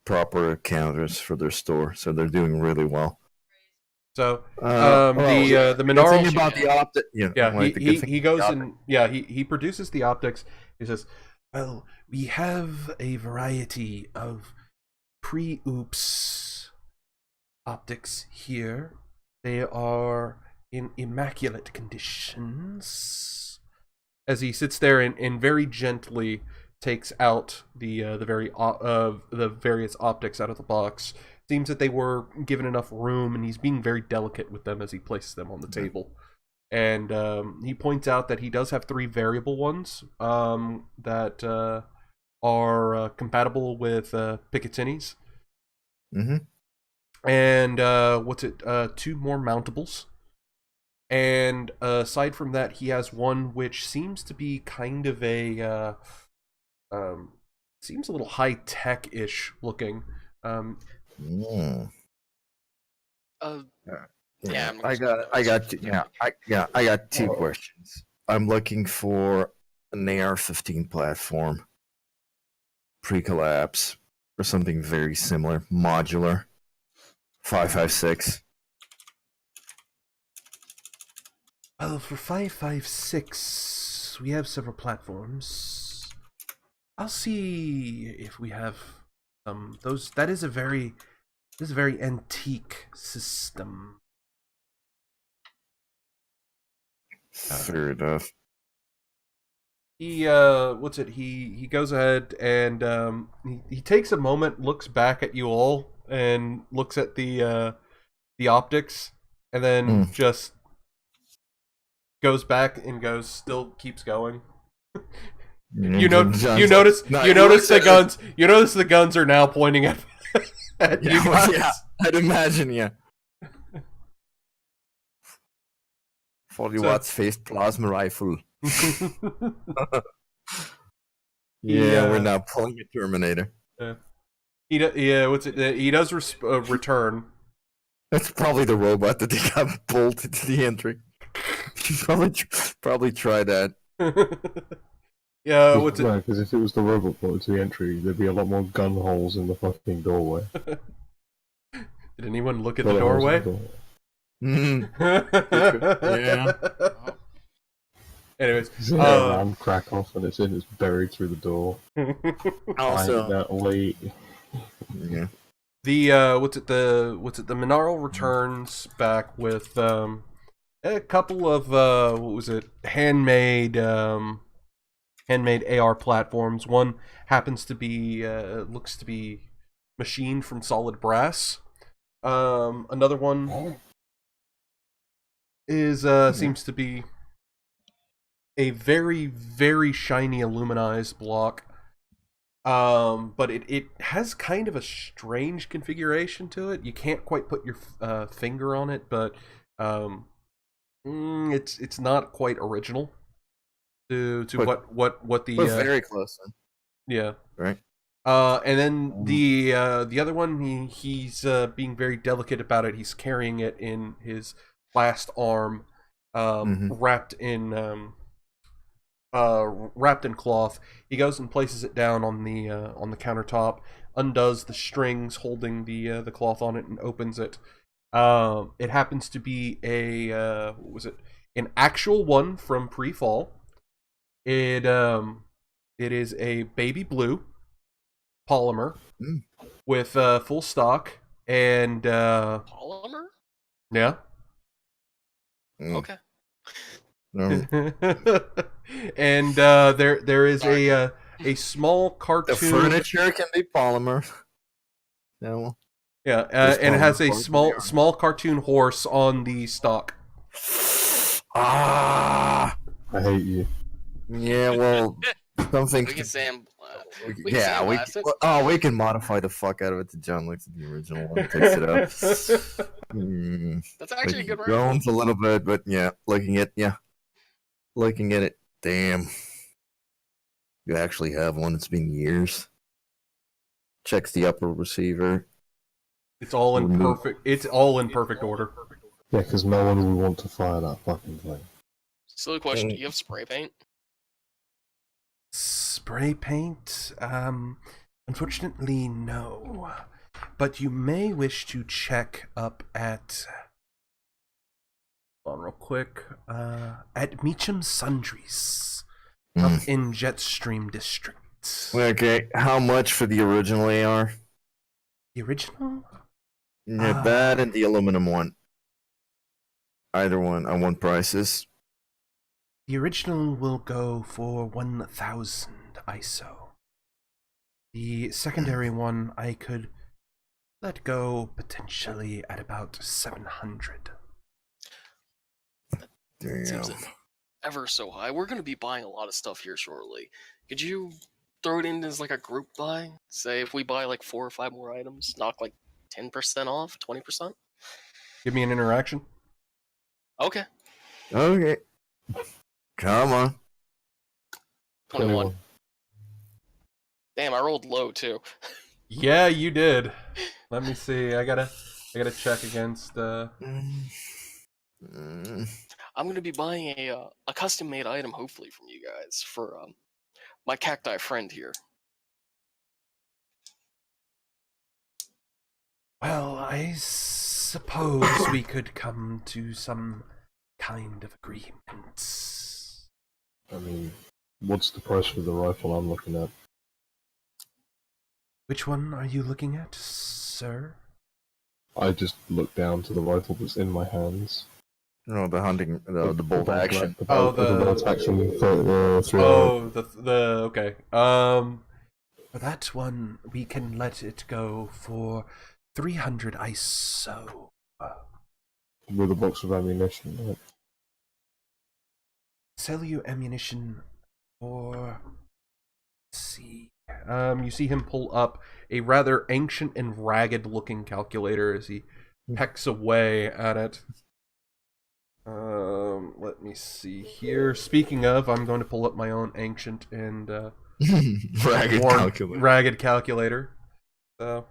proper counters for their store, so they're doing really well. So the Minarl thing about the optic, he goes and he produces the optics. He says, "Well, we have a variety of pre-oops optics here. They are in immaculate conditions." As he sits there and very gently takes out the various optics out of the box. Seems that they were given enough room, and he's being very delicate with them as he places them on the table. And he points out that he does have 3 variable ones that are compatible with Picatinis. And 2 more mountables. And aside from that, he has one which seems to be kind of a seems a little high tech-ish looking. I got 2 questions. I'm looking for an AR-15 platform, pre-collapse, or something very similar, modular, 5.56. Well, for 5.56, we have several platforms. I'll see if we have those. That is a very antique system. Fair enough. He he goes ahead and he takes a moment, looks back at you all, and looks at the optics, and then just goes back and still keeps going. You notice the guns. You notice the guns are now pointing at you guys. Yeah, I'd imagine. Yeah. 40 watts phased plasma rifle. We're now pulling a Terminator. He does return. That's probably the robot that they got bolted to the entry. Probably try that. Yeah, because if it was the robot bolted to the entry, there'd be a lot more gun holes in the fucking doorway. Did anyone look at the doorway? Yeah. Anyways, ram crack off and it's buried through the door. Also, that late. Yeah. The the Monaro returns back with a couple of handmade AR platforms. One happens to be looks to be machined from solid brass. Another one is seems to be a very, very shiny aluminized block. But it has kind of a strange configuration to it. You can't quite put your finger on it, but it's not quite original to what the very close. Yeah. Right. And then the other one, he's being very delicate about it. He's carrying it in his last arm, wrapped in cloth. He goes and places it down on the countertop, undoes the strings holding the cloth on it, and opens it. It happens to be an actual one from pre-fall. It is a baby blue polymer with full stock and polymer. Yeah. Okay. And there is a small cartoon. The furniture can be polymer. No. Yeah, and it has a small cartoon horse on the stock. I hate you. Yeah, well, something. We can say him. We can modify the fuck out of it to John looks at the original one, picks it up. That's actually a good rifle. Groans a little bit, but yeah, looking at it, damn. You actually have one. It's been years. Checks the upper receiver. It's all in perfect order. Yeah, because no one would want to fire that fucking thing. Silly question: do you have spray paint? Spray paint? Unfortunately, no. But you may wish to check up at... Hold on real quick. At Meacham Sundries. Up in Jetstream District. Okay, how much for the original AR? The original? Yeah, that and the aluminum one. Either one, I want prices. The original will go for 1,000 ISO. The secondary one I could let go potentially at about 700. Damn. Seems ever so high. We're going to be buying a lot of stuff here shortly. Could you throw it in as like a group buy? Say if we buy like 4 or 5 more items, knock like 10% off, 20%? Give me an interaction. Okay. Okay. Come on. 21. Damn, I rolled low too. Yeah, you did. Let me see. I gotta check against. I'm gonna be buying a custom-made item, hopefully from you guys for my cacti friend here. Well, I suppose we could come to some kind of agreement. I mean, what's the price for the rifle I'm looking at? Which one are you looking at, sir? I just looked down to the rifle that's in my hands. No, the bolt action. The bolt action. Okay. For that one, we can let it go for 300 ISO. With a box of ammunition, right? Sell you ammunition for... Let's see. You see him pull up a rather ancient and ragged-looking calculator as he pecks away at it. Let me see here. Speaking of, I'm going to pull up my own ancient and ragged calculator. So,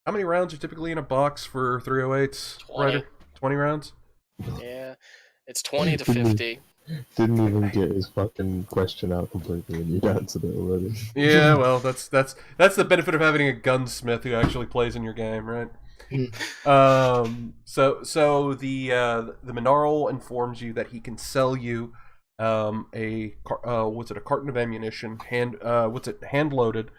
how many rounds are typically in a box for 308s? 20. 20 rounds? Yeah, it's 20 to 50. Didn't even get his fucking question out completely, and you'd answered it already. Yeah, well, that's the benefit of having a gunsmith who actually plays in your game, right? So the Monaro informs you that he can sell you a carton of ammunition hand loaded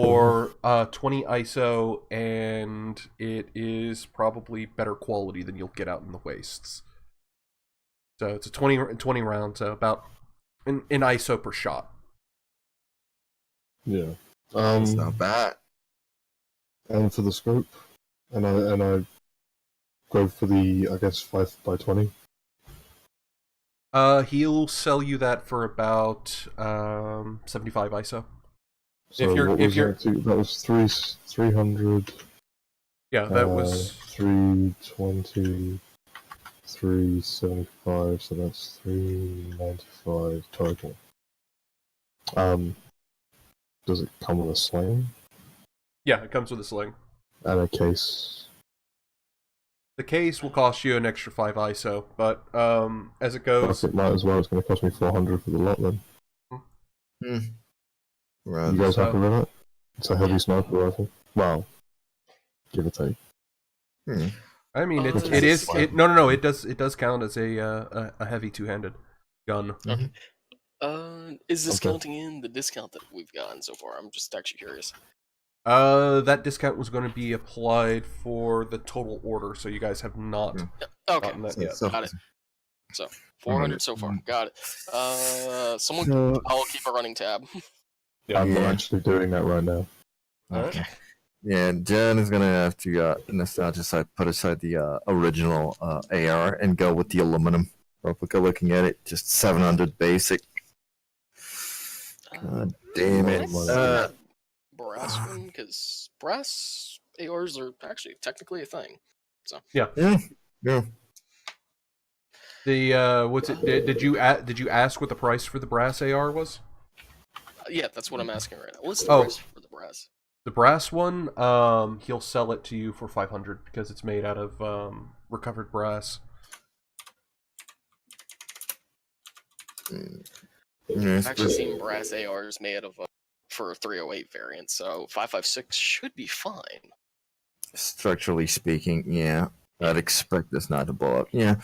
for 20 ISO, and it is probably better quality than you'll get out in the wastes. So it's a 20 round, so about an ISO per shot. Yeah. It's not bad. And for the scope, and I go for the, I guess, 5x20. He'll sell you that for about 75 ISO. So that was 300. Yeah, that was 320, 375. So that's 395 total. Does it come with a sling? Yeah, it comes with a sling. And a case. The case will cost you an extra 5 ISO, but as it goes, it might as well. It's going to cost me 400 for the lot then. Right. You guys happy with that? It's a heavy sniper rifle. Wow. Give or take. I mean, it does count as a heavy two-handed gun. Okay. Is this counting in the discount that we've gotten so far? I'm just actually curious. That discount was going to be applied for the total order, so you guys have not gotten that yet. Got it. So 400 so far. Got it. I'll keep a running tab. I'm actually doing that right now. Okay. Yeah, Jen is gonna have to nostalgia side put aside the original AR and go with the aluminum replica. Looking at it, just 700 basic. God damn it! Brass one, because brass ARs are actually technically a thing. So yeah. The what's it? Did you ask what the price for the brass AR was? Yeah, that's what I'm asking right now. What's the price for the brass? The brass one, he'll sell it to you for 500 because it's made out of recovered brass. I've actually seen brass ARs made of for 308 variants, so 5.56 should be fine. Structurally speaking, yeah. I'd expect this not to blow up. Yeah.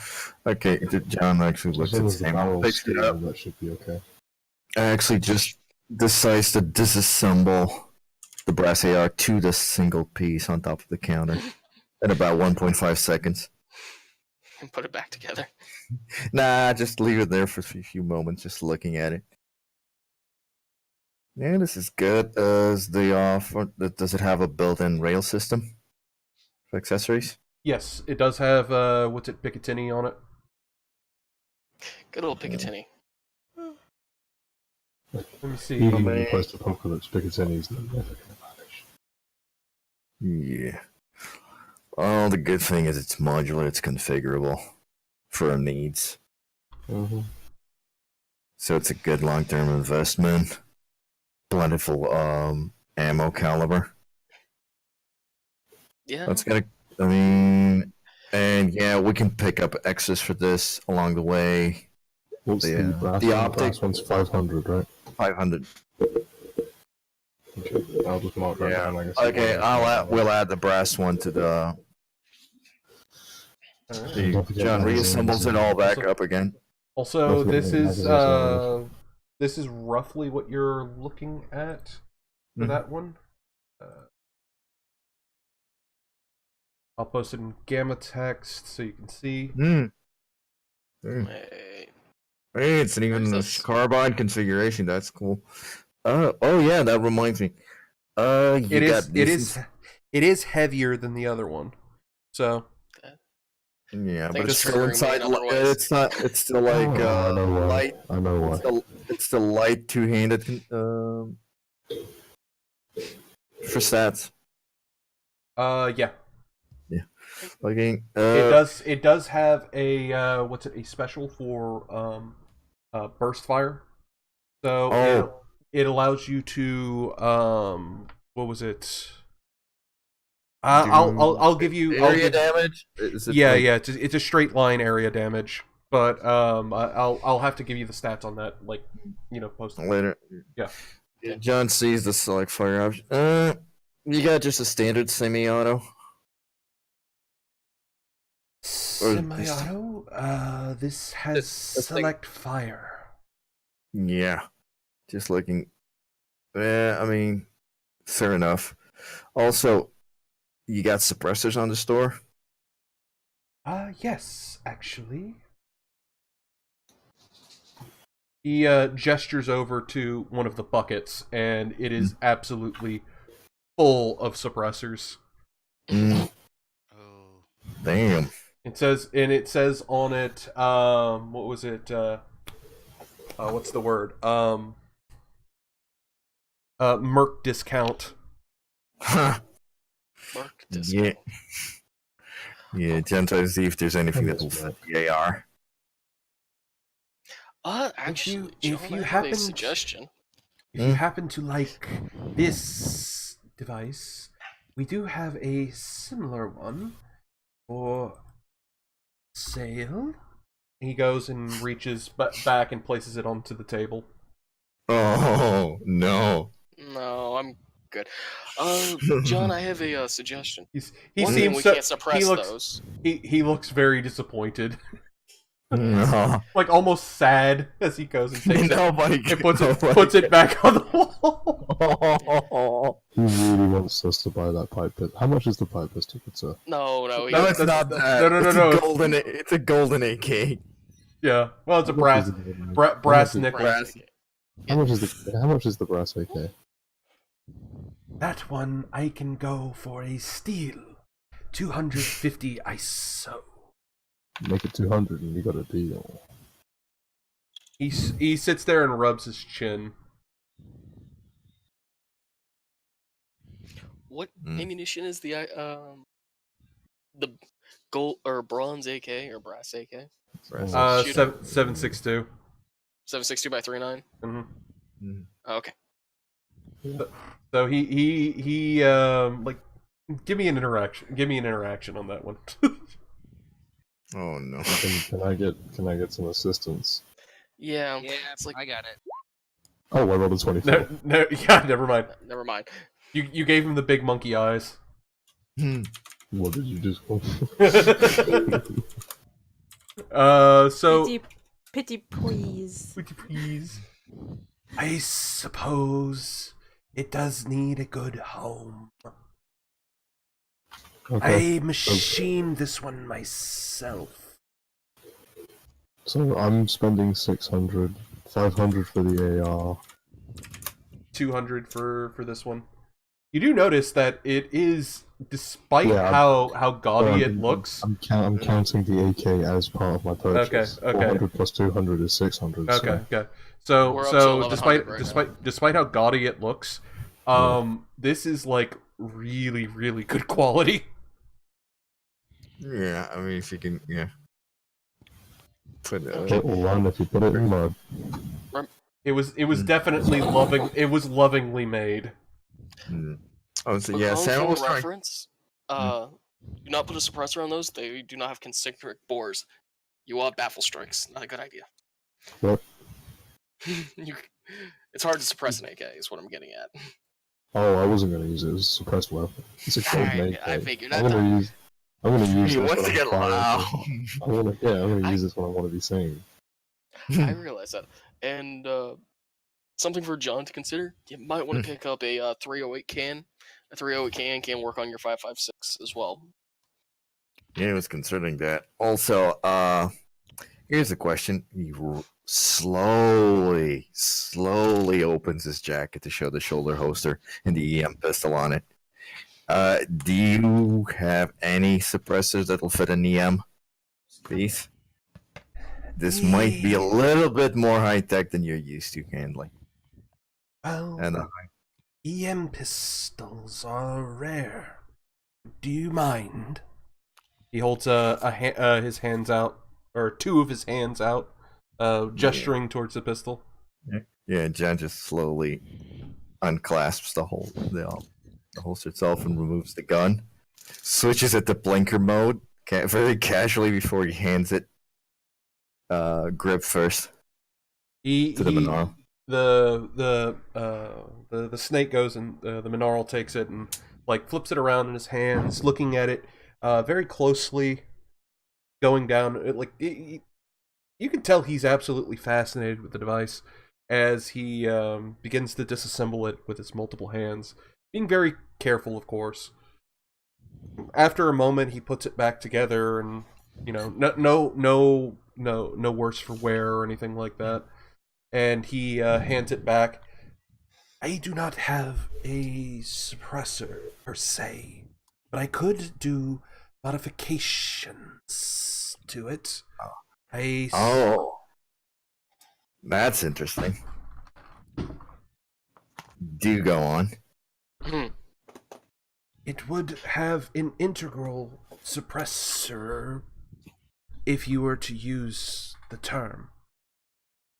Okay, John actually looks at the same. That should be okay. I actually just decides to disassemble the brass AR to the single piece on top of the counter in about 1.5 seconds. And put it back together. Nah, just leave it there for a few moments, just looking at it. Yeah, this is good. Does it have a built-in rail system for accessories? Yes, it does have Picatinny on it. Good old Picatinny. Let me see. Even in post-apocalypse, Picatinny's no Yeah. Well, the good thing is it's modular, it's configurable for our needs. So it's a good long-term investment. Plentiful ammo caliber. Yeah. That's gonna. I mean, and yeah, we can pick up extras for this along the way. What's the brass one's 500, right? 500. Okay, I'll just mark that down. I guess. Okay, we'll add the brass one to the. John reassembles it all back up again. Also, this is roughly what you're looking at for that one. I'll post it in gamma text so you can see. Hey, it's an even carbide configuration. That's cool. Oh yeah, that reminds me. It is heavier than the other one. So yeah, but it's still inside. It's not. It's still like light. I know why. It's still light two-handed for stats. Yeah. Okay. It does have a a special for burst fire. So it allows you to what was it? I'll give you area damage. It's a straight line area damage, but I'll have to give you the stats on that, post later. Yeah. John sees the select fire option. You got just a standard semi-auto. Semi-auto? This has select fire. Yeah. Just looking. Yeah, I mean, Fair enough. Also, you got suppressors on the store? Yes, actually. He gestures over to one of the buckets, and it is absolutely full of suppressors. Mm. Oh. Damn. It says on it, what was it? What's the word? Merc discount. Merc discount. Yeah, Jen tries to see if there's anything that will fit the AR. Actually, if John, you I have happen a suggestion. If you happen to like this device, we do have a similar one for sale. He goes and reaches back and places it onto the table. Oh, no. No, I'm good. John, I have a suggestion. He One thing, we can't suppress those. He looks very disappointed. No. Like almost sad as he goes and takes it. Puts it back on the wall. He really wants us to buy that pipe pistol. How much is the pipe pistol, sir? No, it's not that. No. It's a golden AK. Yeah. Well, it's a brass nickel. How much is the brass AK? That one I can go for a steel 250 ISO. Make it 200 and you got a deal. He sits there and rubs his chin. What ammunition is the gold or bronze AK or brass AK? 7.62. 7.62 by 3.9. Mm-hmm. Okay. So he like give me an interaction on that one. Oh no! Can I get some assistance? Yeah, it's like I got it. Oh, I rolled a 24. No, yeah, never mind. Never mind. You gave him the big monkey eyes. What did you just? So pity please. Pity please. I suppose it does need a good home. Okay. I machined this one myself. So I'm spending 600, 500 for the AR, 200 for this one. You do notice that it is, despite how gaudy it looks. I'm counting the AK as part of my purchase. Okay. 400 plus 200 is 600. Okay. So despite how gaudy it looks, this is like really, really good quality. Yeah, I mean, if you can, put it will run if you put it in mud. It was definitely lovingly made. Oh, so yeah, Sam was reference. Do not put a suppressor on those. They do not have concentric bores. You will have baffle strikes. Not a good idea. What? It's hard to suppress an AK. Is what I'm getting at. Oh, I wasn't going to use it as a suppressed weapon. It's a golden AK. I figured. I'm going to use. He wants to get loud. I'm going to use this when I want to be seen. I realize that, and something for John to consider. You might want to pick up a 308 can. A 308 can work on your 5.56 as well. Yeah, I was considering that. Also, here's a question. He slowly opens his jacket to show the shoulder holster and the EM pistol on it. Do you have any suppressors that'll fit an EM, please? This might be a little bit more high-tech than you're used to handling. Well, EM pistols are rare. Do you mind? He holds his hands out, or two of his hands out, gesturing towards the pistol. Yeah, Jen just slowly unclasps the holster itself and removes the gun. Switches it to blinker mode, very casually before he hands it grip first to the Monaro. The snake goes and the Monaro takes it and like flips it around in his hands, looking at it very closely, going down. You can tell he's absolutely fascinated with the device as he begins to disassemble it with his multiple hands. being very careful, of course. After a moment, he puts it back together, and no worse for wear or anything like that. And he hands it back. I do not have a suppressor per se, but I could do modifications to it. Oh, that's interesting. Do go on. It would have an integral suppressor if you were to use the term,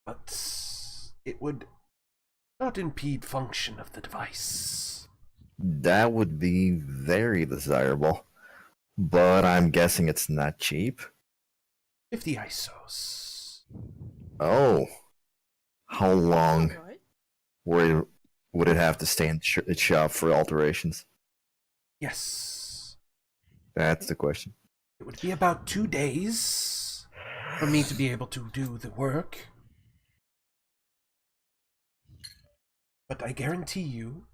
but it would not impede function of the device. That would be very desirable, but I'm guessing it's not cheap. 50 ISOs. Oh, how long would it have to stay in its shop for alterations? Yes. That's the question. It would be about 2 days for me to be able to do the work. But I guarantee you,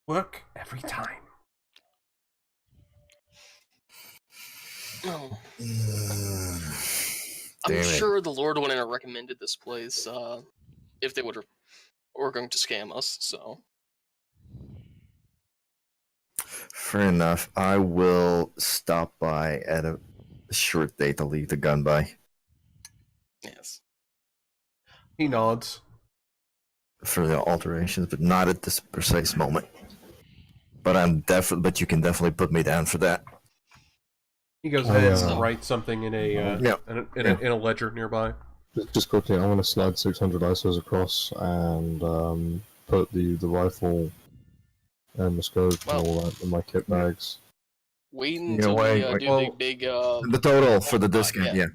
work every time. Oh. I'm sure the Lord wouldn't have recommended this place if they were going to scam us, so. Fair enough. I will stop by at a short date to leave the gun by. Yes. He nods. For the alterations, but not at this precise moment. But but you can definitely put me down for that. He goes ahead and writes something in a ledger nearby. Just quickly, I want to slide 600 ISOs across and put the rifle and the scope and all that in my kit bags. Wait until we do the big... the total for the discount, yeah.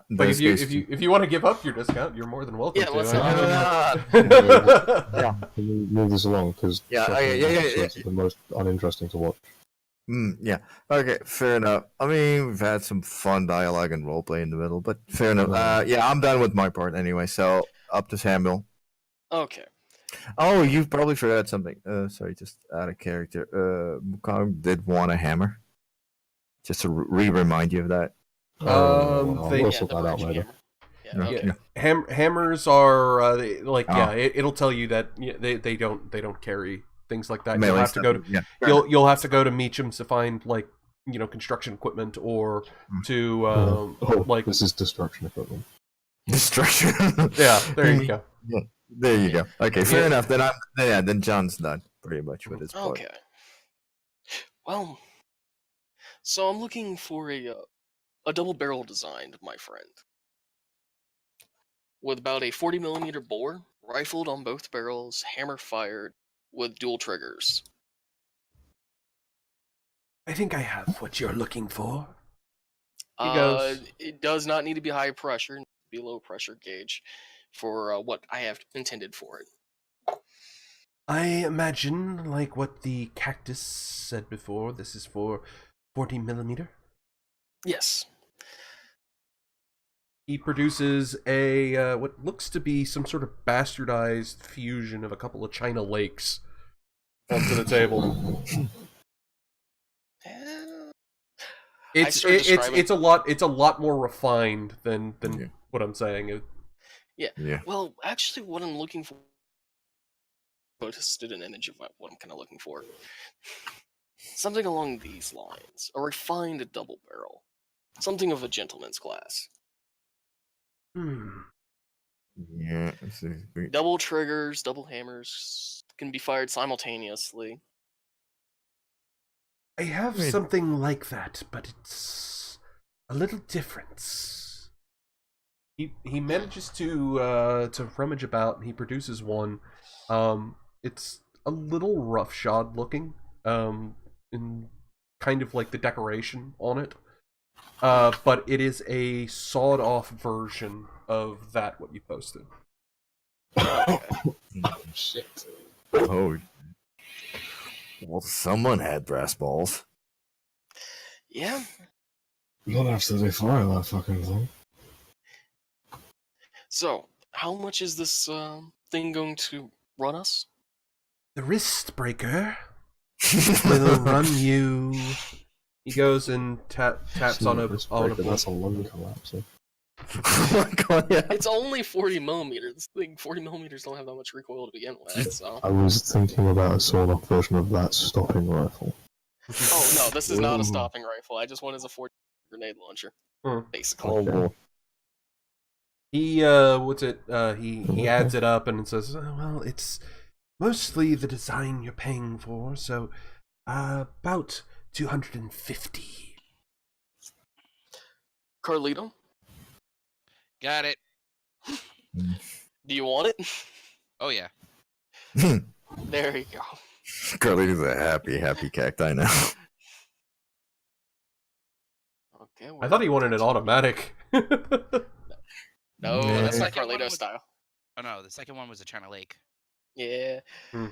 But if you want to give up your discount, you're more than welcome to. Move this along, because it's the most uninteresting to watch. Yeah. Okay, fair enough. I mean, we've had some fun dialogue and roleplay in the middle, but fair enough. I'm done with my part anyway, so up to Samuel. Okay. Oh, you probably forgot something. Sorry, just out of character. Wukong did want a hammer. Just to remind you of that. We'll sort that out later. Hammers are it'll tell you that they don't carry things like that. You'll have to go to you'll have to go to Meacham's to find construction equipment or to this is destruction equipment. Destruction. Yeah, there you go. Yeah, there you go. Okay, fair enough. Then John's done pretty much with his part. Okay. Well, so I'm looking for a double barrel design, my friend, with about a 40mm bore, rifled on both barrels, hammer fired, with dual triggers. I think I have what you're looking for. It does not need to be high pressure, it needs to be low pressure gauge for what I have intended for it. I imagine, like what the cactus said before, this is for 40mm? Yes. He produces a what looks to be some sort of bastardized fusion of a couple of China lakes onto the table. It's a lot more refined than what I'm saying. Yeah. Well, actually, what I'm looking for, posted an image of what I'm kind of looking for. Something along these lines, a refined double barrel, something of a gentleman's class. Yeah. Double triggers, double hammers can be fired simultaneously. I have something like that, but it's a little different. He manages to rummage about, and he produces one. It's a little roughshod looking, in kind of like the decoration on it. But it is a sawed-off version of what you posted. Shit. Oh. Well, someone had brass balls. Yeah. Not after they fire that fucking thing. So, how much is this thing going to run us? The wrist breaker will run you. He goes and taps on a That's a lung collapse. Oh my god, yeah. It's only 40 millimeters. This thing, 40 millimeters don't have that much recoil to begin with, so. I was thinking about a sawn-off version of that stopping rifle. Oh no, this is not a stopping rifle. I just want as a 40 grenade launcher, basically. Oh, he he adds it up and says, well, it's mostly the design you're paying for, so about 250. Carlito, Got it. do you want it? Oh yeah. There you go. Carlito's a happy cacti now. Okay. I thought he wanted it automatic. No, Yeah. that's not Second one Carlito was- style. Oh no, the second one was a China Lake. Yeah. Mm.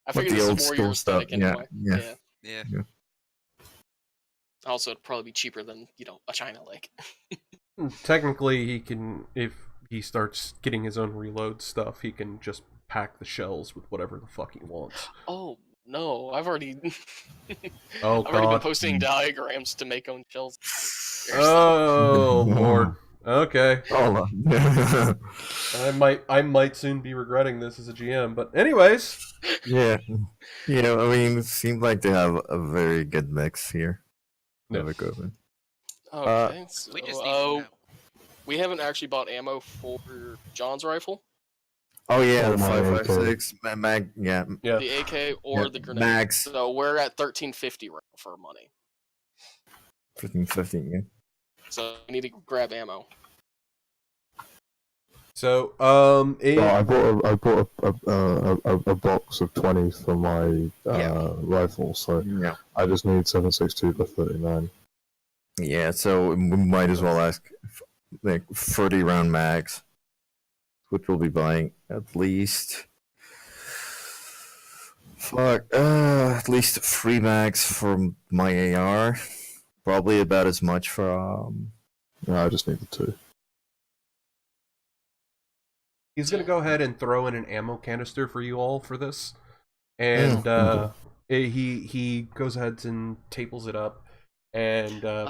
I Like figured the this old is more school your stuff, aesthetic anyway. yeah. Yeah. Also, it'd probably be cheaper than, a China Lake. Technically, he can, if he starts getting his own reload stuff, he can just pack the shells with whatever the fuck he wants. Oh, no, I've already... Oh, I've already been God. posting diagrams to make own shells. Oh, Lord. Okay. Hold on. I might soon be regretting this as a GM, but anyways. Yeah. Yeah, I mean, it seems like they have a very good mix here. Yeah. Okay, so, we just need we haven't actually bought ammo for John's rifle. Oh yeah, the Oh, my 5.56 mag. Yeah. The AK or Yeah, the grenade. mags. So we're at 1350 for money. 15. Yeah. So we need to grab ammo. So, I bought a box of 20 for my rifle, so Yeah. I just need 7.62 by 39. Yeah. So we might as well ask like 30 round mags, which we'll be buying at least. At least 3 mags from my AR. Probably about as much for No, I just need the 2. he's going to go ahead and throw in an ammo canister for you all for this. And he goes ahead and taples it up. And one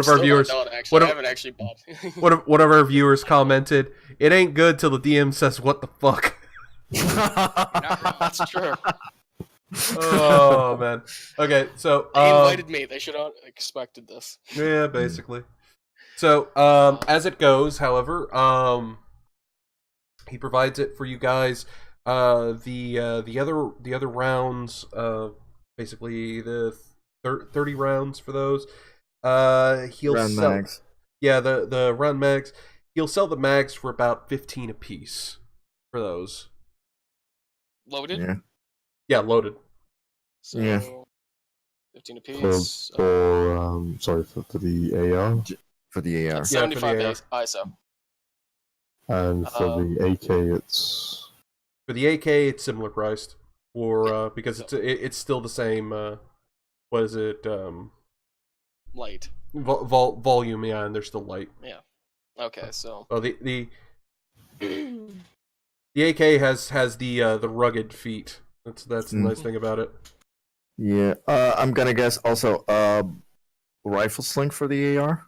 of our viewers, I haven't actually bought. one of our viewers commented, "It ain't good till the DM says what the fuck." That's true. Oh man. Okay, so They invited me. They should have expected this. Yeah, basically. So as it goes, however, he provides it for you guys. The other rounds, basically the 30 rounds for those. He'll round sell. mags. Yeah, the round mags. He'll sell the mags for about 15 apiece for those. Loaded. Yeah. Yeah, loaded. So, Yeah. 15 apiece. For the AR For the AR. 75 Yeah, ISO. and for the AK it's For the AK, it's similar priced. For because it's still the same. What is it? Light. Volume, yeah, and they're still light. Yeah. Okay, so. Oh, the AK has the rugged feet. That's the nice thing about it. Yeah. I'm gonna guess also rifle sling for the AR.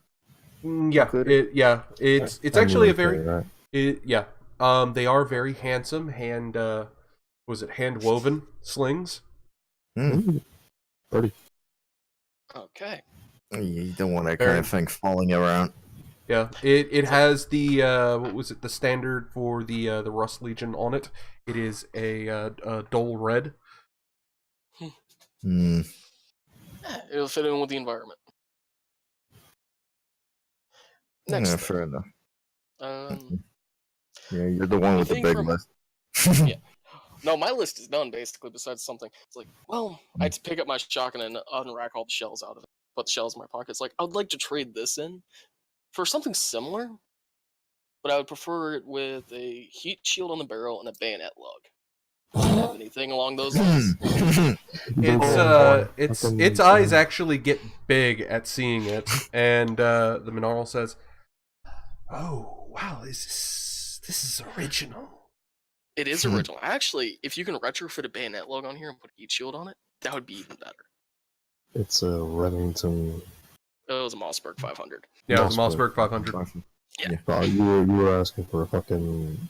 It's actually a very right? they are very handsome hand woven slings. Pretty. Okay. You don't want that kind of thing falling around. Yeah, it has the the standard for the Rust Legion on it. It is a dull red. It'll fit in with the environment. Yeah, fair enough. Yeah, you're the one with the big list. Yeah. No, my list is done basically. Besides something, it's like, well, I had to pick up my shotgun and unrack all the shells out of it. Put the shells in my pockets. Like, I'd like to trade this in for something similar, but I would prefer it with a heat shield on the barrel and a bayonet lug. Have anything along those lines? Its eyes actually get big at seeing it, and the Minarl says, "Oh wow, this is original." It is original. Actually, if you can retrofit a bayonet log on here and put a heat shield on it, that would be even better. It's a Remington. It was a Mossberg 500. Yeah, it was a Mossberg 500. Yeah. You were asking for a fucking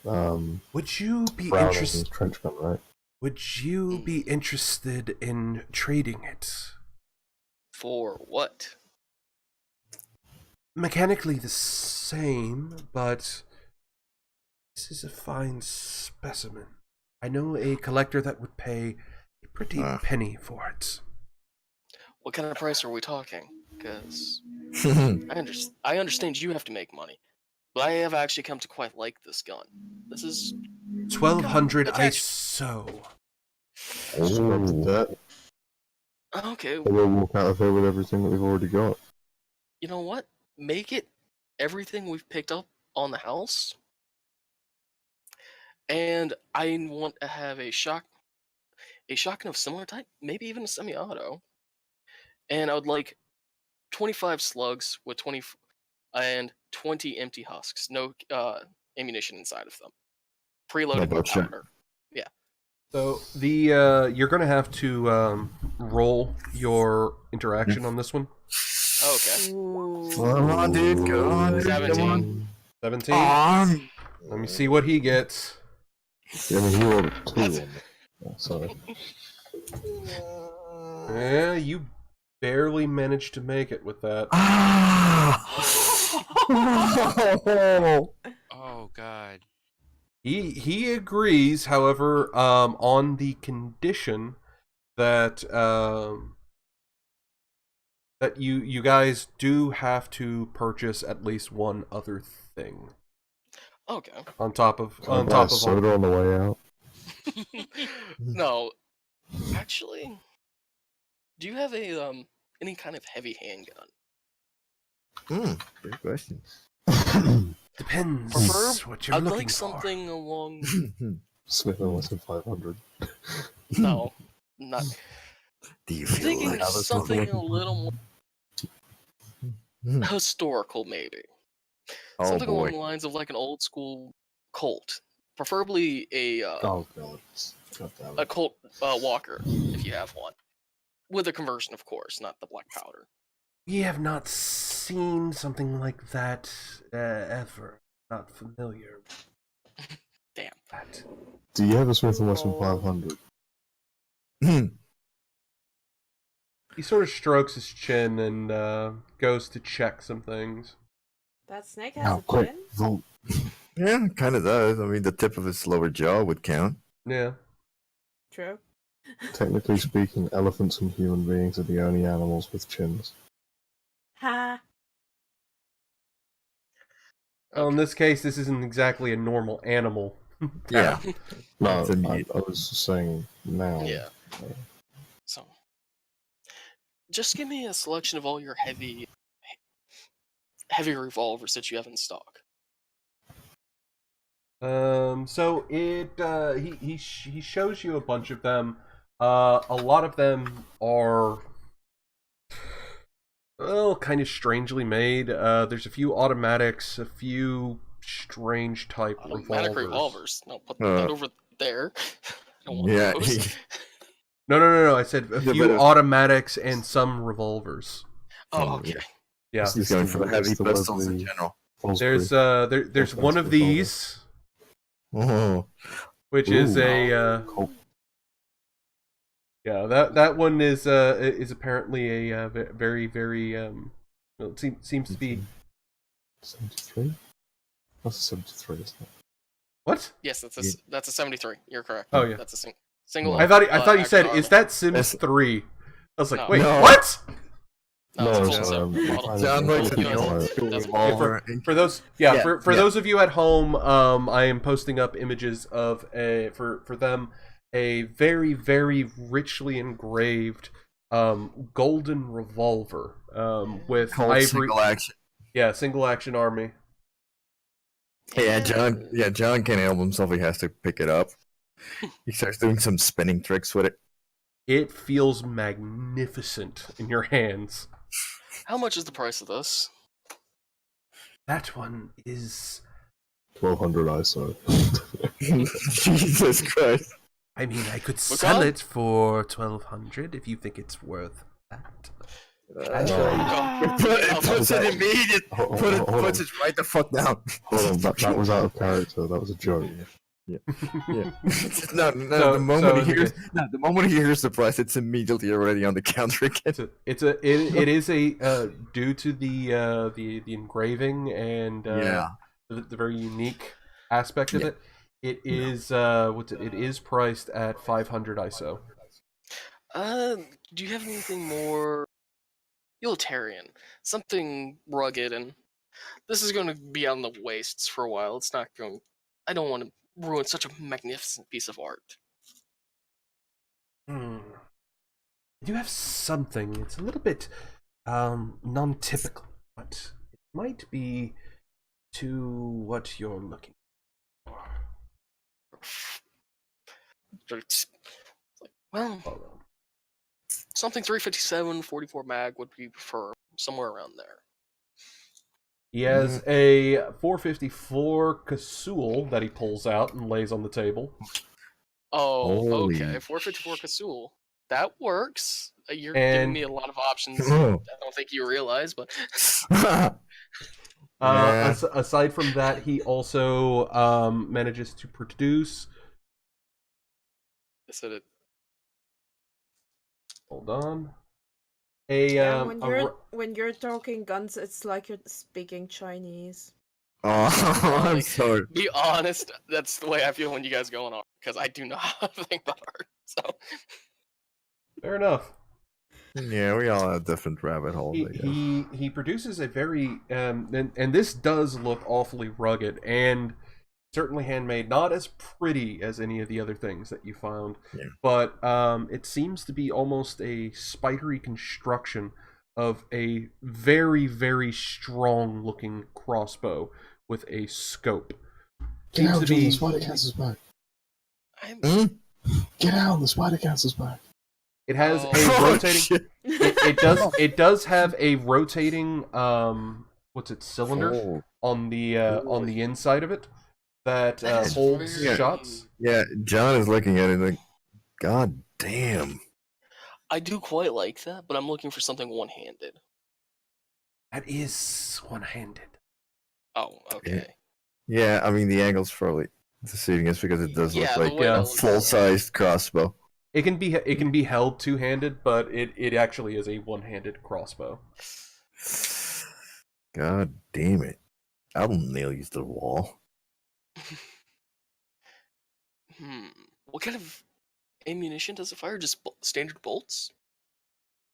Would you be Browning interested? trench gun, right? Would you be interested in trading it? For what? Mechanically the same, but this is a fine specimen. I know a collector that would pay a pretty penny for it. What kind of price are we talking? Because I understand you have to make money, but I have actually come to quite like this gun. This is 1200 ISO. That. Okay. We'll walk out of here with everything that we've already got. You know what? Make it everything we've picked up on the house. And I want to have a shotgun of similar type, maybe even a semi-auto. And I would like 25 slugs with 20 empty husks, no ammunition inside of them, preloaded with powder. Yeah. So the you're gonna have to roll your interaction on this one. Okay. Come on, dude. Go on. 17. 17. Let me see what he gets. Yeah, I mean, he rolled a 2. Oh, sorry. Yeah, you barely managed to make it with that. Oh God. He agrees, however, on the condition that that you guys do have to purchase at least one other thing. Okay. On top of soda on the way out. No, actually, do you have a any kind of heavy handgun? Great question. Depends what you're I'd looking like for. something along. Smith and Wesson 500. No, not. Do you I'm feel thinking like something a little more historical, maybe. Oh, Something boy. along the lines of like an old school Colt, preferably a Oh god. a Colt Walker, if you have one, with a conversion, of course, not the black powder. We have not seen something like that ever. Not familiar. Damn. That. Do you have a Smith and Wesson 500? He sort of strokes his chin and goes to check some things. That snake has a chin? Vote. Yeah, kind of does. I mean, the tip of its lower jaw would count. Yeah. True. Technically speaking, elephants and human beings are the only animals with chins. Ha. Well, in this case, this isn't exactly a normal animal. Yeah. No, I was saying now. Yeah. So, just give me a selection of all your heavy revolvers that you have in stock. So it he shows you a bunch of them. A lot of them are kind of strangely made. There's a few automatics, a few strange type Automatic revolvers. No, put that over there. I don't want Yeah. those. No. I said a few automatics and some revolvers. Oh, okay. Yeah. He's going for the heavy pistols in general. There's one of these, which is a yeah, that one is apparently a very well, it seems to be 73. That's a 73, isn't it? What? Yes, that's a 73. You're correct. Oh yeah, that's a single. I thought you said is that Sims 3? I was like, wait, No. what? For those, for those of you at home, I am posting up images of for them a very, very richly engraved golden revolver with ivory. Single action. Yeah, single action army. Yeah, John can't help himself. He has to pick it up. He starts doing some spinning tricks with it. It feels magnificent in your hands. How much is the price of this? That one is 1200 ISO. Jesus Christ. I mean, I could sell it for 1200 if you think it's worth that. Puts it immediate. Puts it right the fuck down. Hold on, that was out of character. That was a joke. Yeah. No. The moment he hears the price, it's immediately already on the counter again. It is a due to the engraving and the very unique aspect of it. It is it is priced at 500 ISO. Do you have anything more utilitarian, something rugged, and this is going to be on the wastes for a while. It's not going. I don't want to ruin such a magnificent piece of art. I do have something. It's a little bit non-typical, but it might be to what you're looking for. Well, something 357, 44 mag would be prefer somewhere around there. He has a 454 Kasul that he pulls out and lays on the table. Oh, okay. 454 Kasul. That works. You're giving me a lot of options. I don't think you realize, but... Aside from that, he also manages to produce... I said it. Hold on. When you're talking guns, it's like you're speaking Chinese. Oh, I'm sorry. Be honest, that's the way I feel when you guys go on, because I do not think about art. So fair enough. Yeah, we all have different rabbit holes. He produces a very and this does look awfully rugged and certainly handmade, not as pretty as any of the other things that you found, but it seems to be almost a spidery construction of a very, very strong looking crossbow with a scope. Get out, John, the spider cancer's back. Get out, the spider cancer's back. It has a rotating it does have a rotating cylinder on the inside of it that holds shots. Yeah, John is looking at it like, God damn. I do quite like that, but I'm looking for something one-handed. That is one-handed. Oh, okay. Yeah, I mean the angle's probably deceiving us because it does look like a full-sized crossbow. It can be held two-handed, but it actually is a one-handed crossbow. God damn it! I'll nail you to the wall. What kind of ammunition does it fire? Just standard bolts?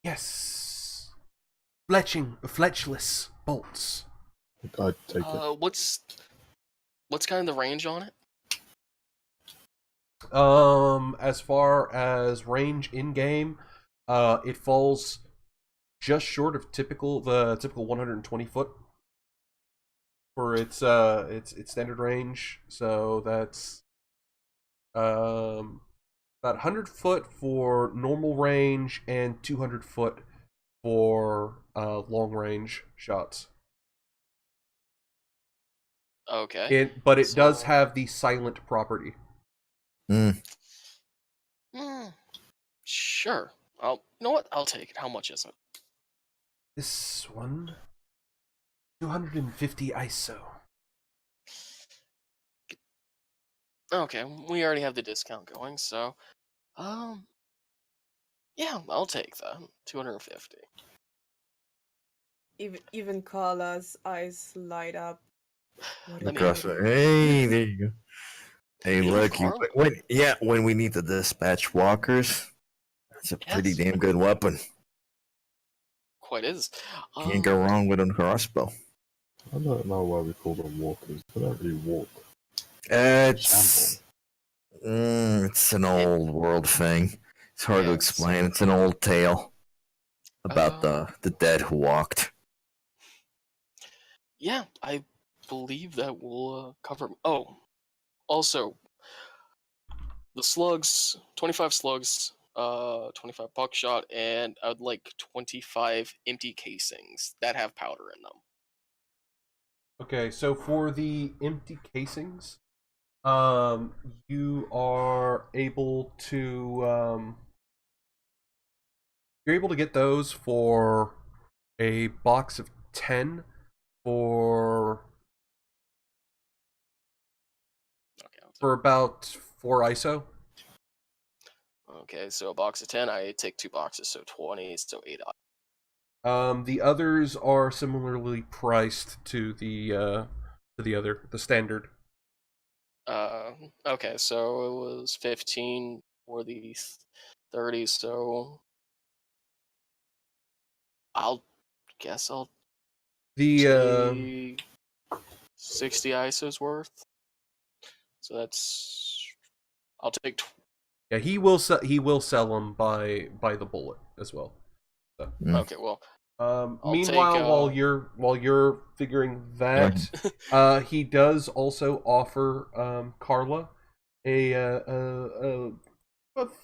Yes. Fletchless bolts. I'd take it. What's kind of the range on it? As far as range in game, it falls just short of the typical 120 foot for its standard range. So that's about 100 foot for normal range and 200 foot for long range shots. Okay. But it does have the silent property. Sure. You know what? I'll take it. How much is it? This one, 250 ISO. Okay, we already have the discount going, so yeah, I'll take that. 250. Even Carla's eyes light up. Hey, there you go. Hey, look, when we need to dispatch walkers, that's a pretty damn good weapon. Quite is. Can't go wrong with a crossbow. I don't know why we call them walkers. They don't really walk. It's an old world thing. It's hard to explain. It's an old tale about the dead who walked. Yeah, I believe that will cover. Oh, also, the slugs, 25 slugs, 25 buckshot, and I would like 25 empty casings that have powder in them. Okay, so for the empty casings, you are able to you're able to get those for a box of 10 for about 4 ISO. Okay, so a box of 10, I take 2 boxes, so 20, so 8. The others are similarly priced to the standard. Okay, so it was 15 for the 30, so I'll take 60 ISOs worth. So that's I'll take. Yeah, he will sell them by the bullet as well. So. Okay, well. Meanwhile, while you're figuring that, he does also offer Carla a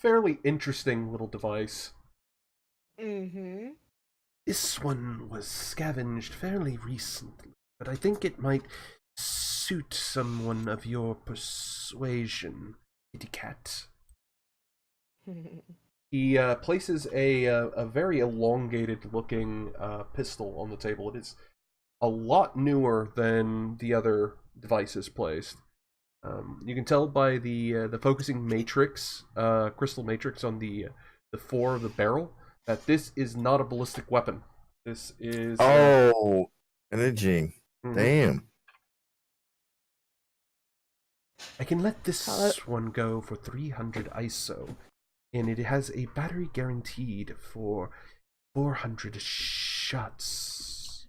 fairly interesting little device. Mm-hmm. This one was scavenged fairly recently, but I think it might suit someone of your persuasion, kitty cat. He places a very elongated-looking pistol on the table. It is a lot newer than the other devices placed. You can tell by the focusing matrix, crystal matrix on the fore of the barrel, that this is not a ballistic weapon. This is energy. Mm-hmm. Damn. I can let this one go for 300 ISO. And it has a battery guaranteed for 400 shots.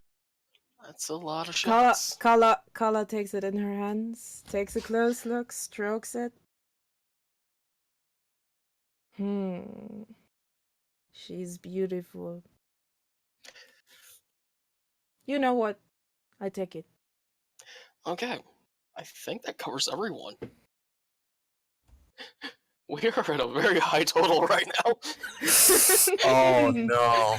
That's a lot of shots. Kala takes it in her hands, takes a close look, strokes it. She's beautiful. You know what? I take it. Okay. I think that covers everyone. We are at a very high total right now. Oh no!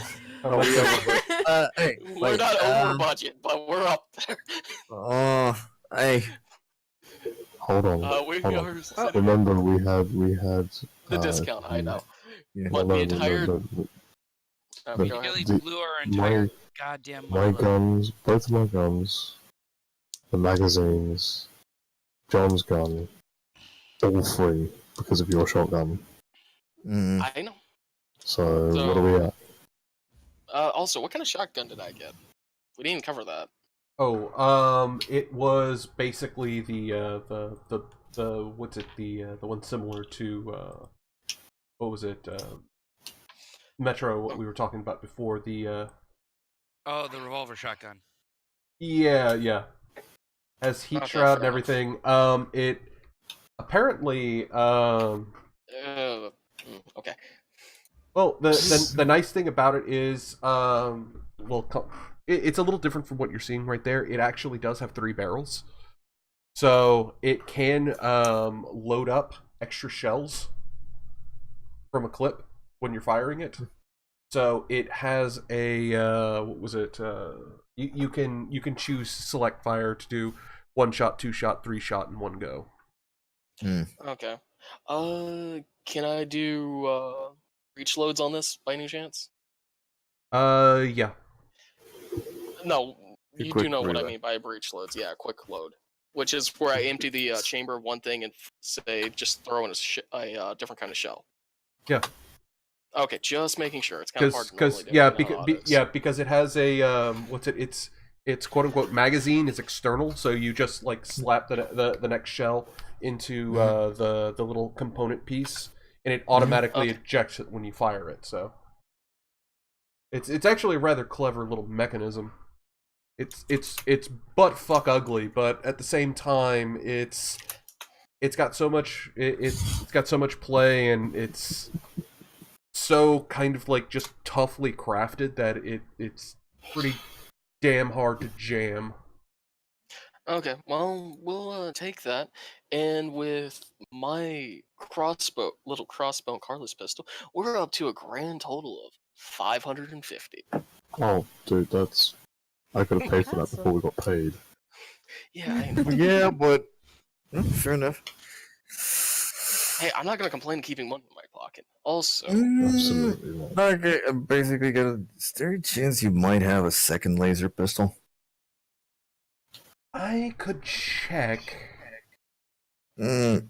Hey, we're not over budget, but we're up there. Hey. Hold on. Remember, we had the discount. I know. Yeah. But the entire. We nearly blew our entire goddamn. My guns, both of my guns, the magazines, John's gun, all free because of your shotgun. I know. So what are we at? Also, what kind of shotgun did I get? We didn't cover that. Oh, it was basically the what's it, the one similar to what was it, Metro, what we were talking about before, the the revolver shotgun. Yeah. Has heat shroud and everything. It apparently okay. Well, the nice thing about it is it's a little different from what you're seeing right there. It actually does have 3 barrels. So it can load up extra shells from a clip when you're firing it. So it has a what was it? You can choose select fire to do 1 shot, 2 shot, 3 shot in one go. Okay. Can I do breach loads on this by any chance? Yeah. No, you do know what I mean by breach loads. Yeah, quick load, which is where I empty the chamber of one thing and say just throw in a different kind of shell. Yeah. Okay, just making sure. It's kind of hard to normally do. Because it has a it's quote unquote magazine is external, so you just like slap the next shell into the little component piece, and it automatically ejects it when you fire it. So it's actually a rather clever little mechanism. It's butt fuck ugly, but at the same time it's got so much it's got so much play, and it's so kind of like just toughly crafted that it's pretty damn hard to jam. Okay, well, we'll take that, and with my little crossbow Carlos pistol, we're up to a grand total of 550. Oh, dude, that's... I could have paid for that before we got paid. Yeah, I know. Yeah, but fair enough. Hey, I'm not gonna complain keeping money in my pocket. Also, Absolutely not. Okay, I'm basically is there a chance you might have a second laser pistol? I could check. Because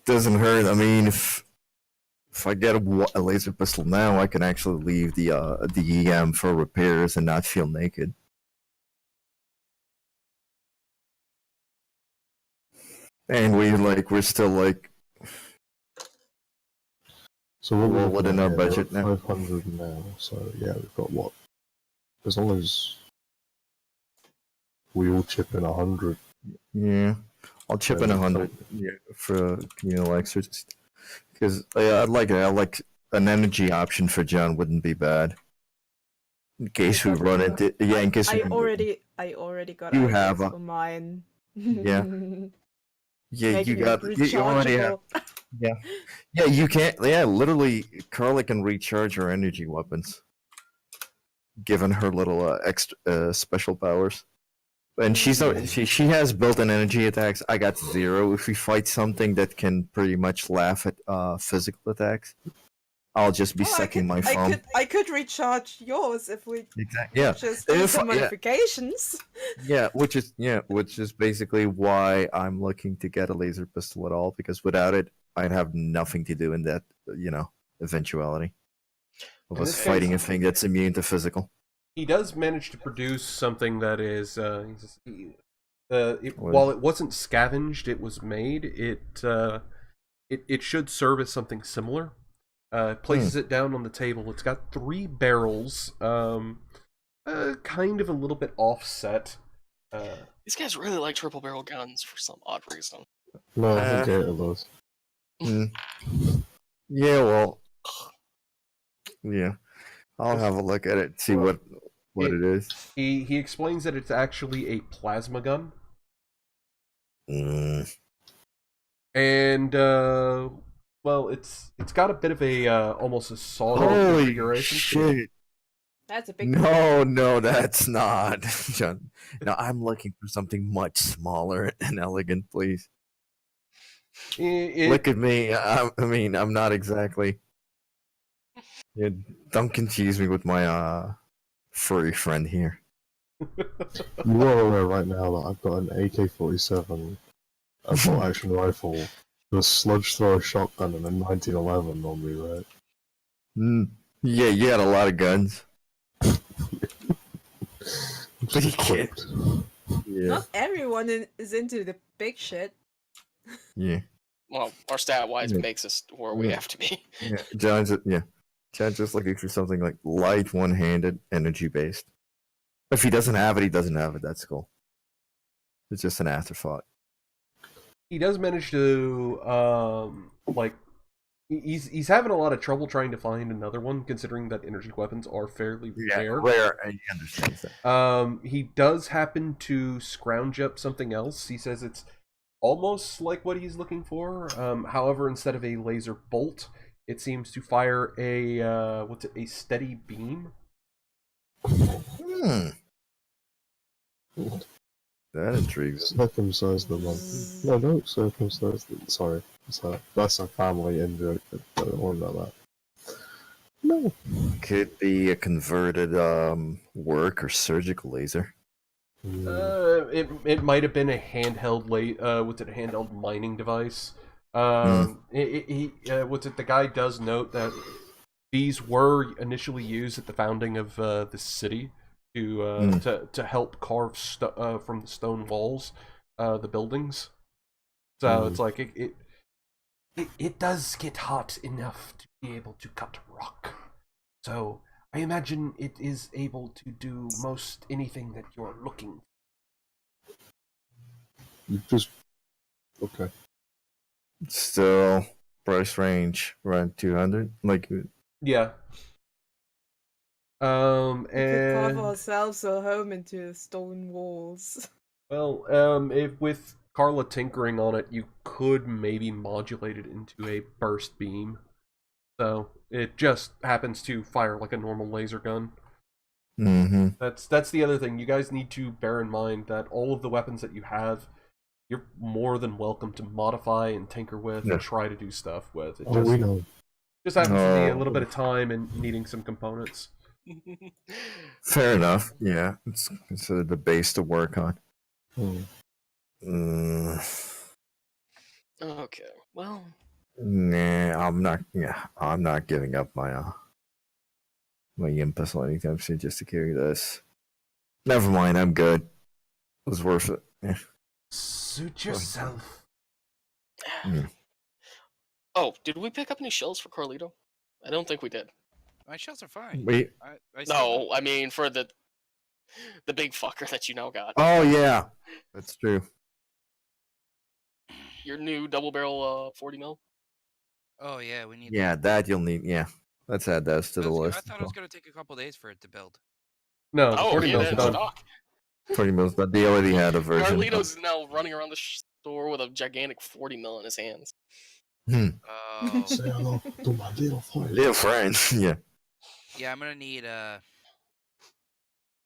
doesn't hurt. I mean, if I get a laser pistol now, I can actually leave the EM for repairs and not feel naked. And we're still like. So we're well within our budget now. 500 now. So yeah, we've got what? As long as we all chip in 100. Yeah, I'll chip in 100. Yeah, for communal exercise. Because I like an energy option for John wouldn't be bad. In case we run into in case I already got you ideas have for mine. Yeah. Yeah, Making you already have. rechargeable. Yeah, you can't. Yeah, literally, Carla can recharge her energy weapons, given her little extra special powers. And she has built-in energy attacks. I got 0. If we fight something that can pretty much laugh at physical attacks, I'll just be sucking my phone. I could recharge yours if we just do some modifications. Yeah, which is basically why I'm looking to get a laser pistol at all, because without it, I'd have nothing to do in that eventuality of us fighting a thing that's immune to physical. He does manage to produce something that is while it wasn't scavenged, it was made. It should serve as something similar. Places it down on the table. It's got 3 barrels, kind of a little bit offset. These guys really like triple barrel guns for some odd reason. No, I think Gator does. Yeah, well, yeah. I'll have a look at it, see what it is. He explains that it's actually a plasma gun. And well, it's got a bit of a almost a solid configuration. Shit! That's a big. No, that's not, John. No, I'm looking for something much smaller and elegant, please. Look at me. I mean, I'm not exactly. Yeah, don't confuse me with my furry friend here. You are aware right now that I've got an AK-47, a bolt-action rifle, a sludge thrower shotgun, and a 1911 on me, right? Yeah, you had a lot of guns. But you can't. Yeah. Not everyone is into the big shit. Yeah. Well, our stat-wise makes us where we have to be. Yeah, John's just looking for something like light, one-handed, energy-based. If he doesn't have it, he doesn't have it. That's cool. It's just an afterthought. He does manage to he's having a lot of trouble trying to find another one, considering that energy weapons are fairly rare. Rare, and he understands that. He does happen to scrounge up something else. He says it's almost like what he's looking for. However, instead of a laser bolt, it seems to fire a steady beam. That intrigues. Circumcise the one. No, don't circumcise them. Sorry. That's a family in joke. Don't worry about that. No. Could be a converted work or surgical laser. It might have been a handheld a handheld mining device. The guy does note that these were initially used at the founding of the city to help carve from the stone walls the buildings. So it's like it does get hot enough to be able to cut rock. So I imagine it is able to do most anything that you're looking for. You just okay. Still, price range around 200. Yeah. We could carve ourselves a home into stone walls. Well, with Carla tinkering on it, you could maybe modulate it into a burst beam. So it just happens to fire like a normal laser gun. Mm-hmm. That's the other thing. You guys need to bear in mind that all of the weapons that you have, you're more than welcome to modify and tinker with and try to do stuff with. It we know. just happens to be a little bit of time and needing some components. Fair enough. Yeah, it's considered the base to work on. Okay. Well. Nah, I'm not. Yeah, I'm not giving up my my impulse anytime soon just to carry this. Never mind. I'm good. It was worth it. Yeah. Suit yourself. Oh, did we pick up any shells for Carlito? I don't think we did. My shells are fine. Wait. No, I mean for the big fucker that you now got. Oh yeah, that's true. Your new double barrel 40 mil. Oh yeah, we need. Yeah, that you'll need. Yeah, let's add those to the list. I thought it was gonna take a couple days for it to build. No, 40 mil's done. Stock. 40 mils, but they already had a version. Carlito's now running around the store with a gigantic 40 mil in his hands. Say hello to my little friend. Little friend, yeah. Yeah, I'm gonna need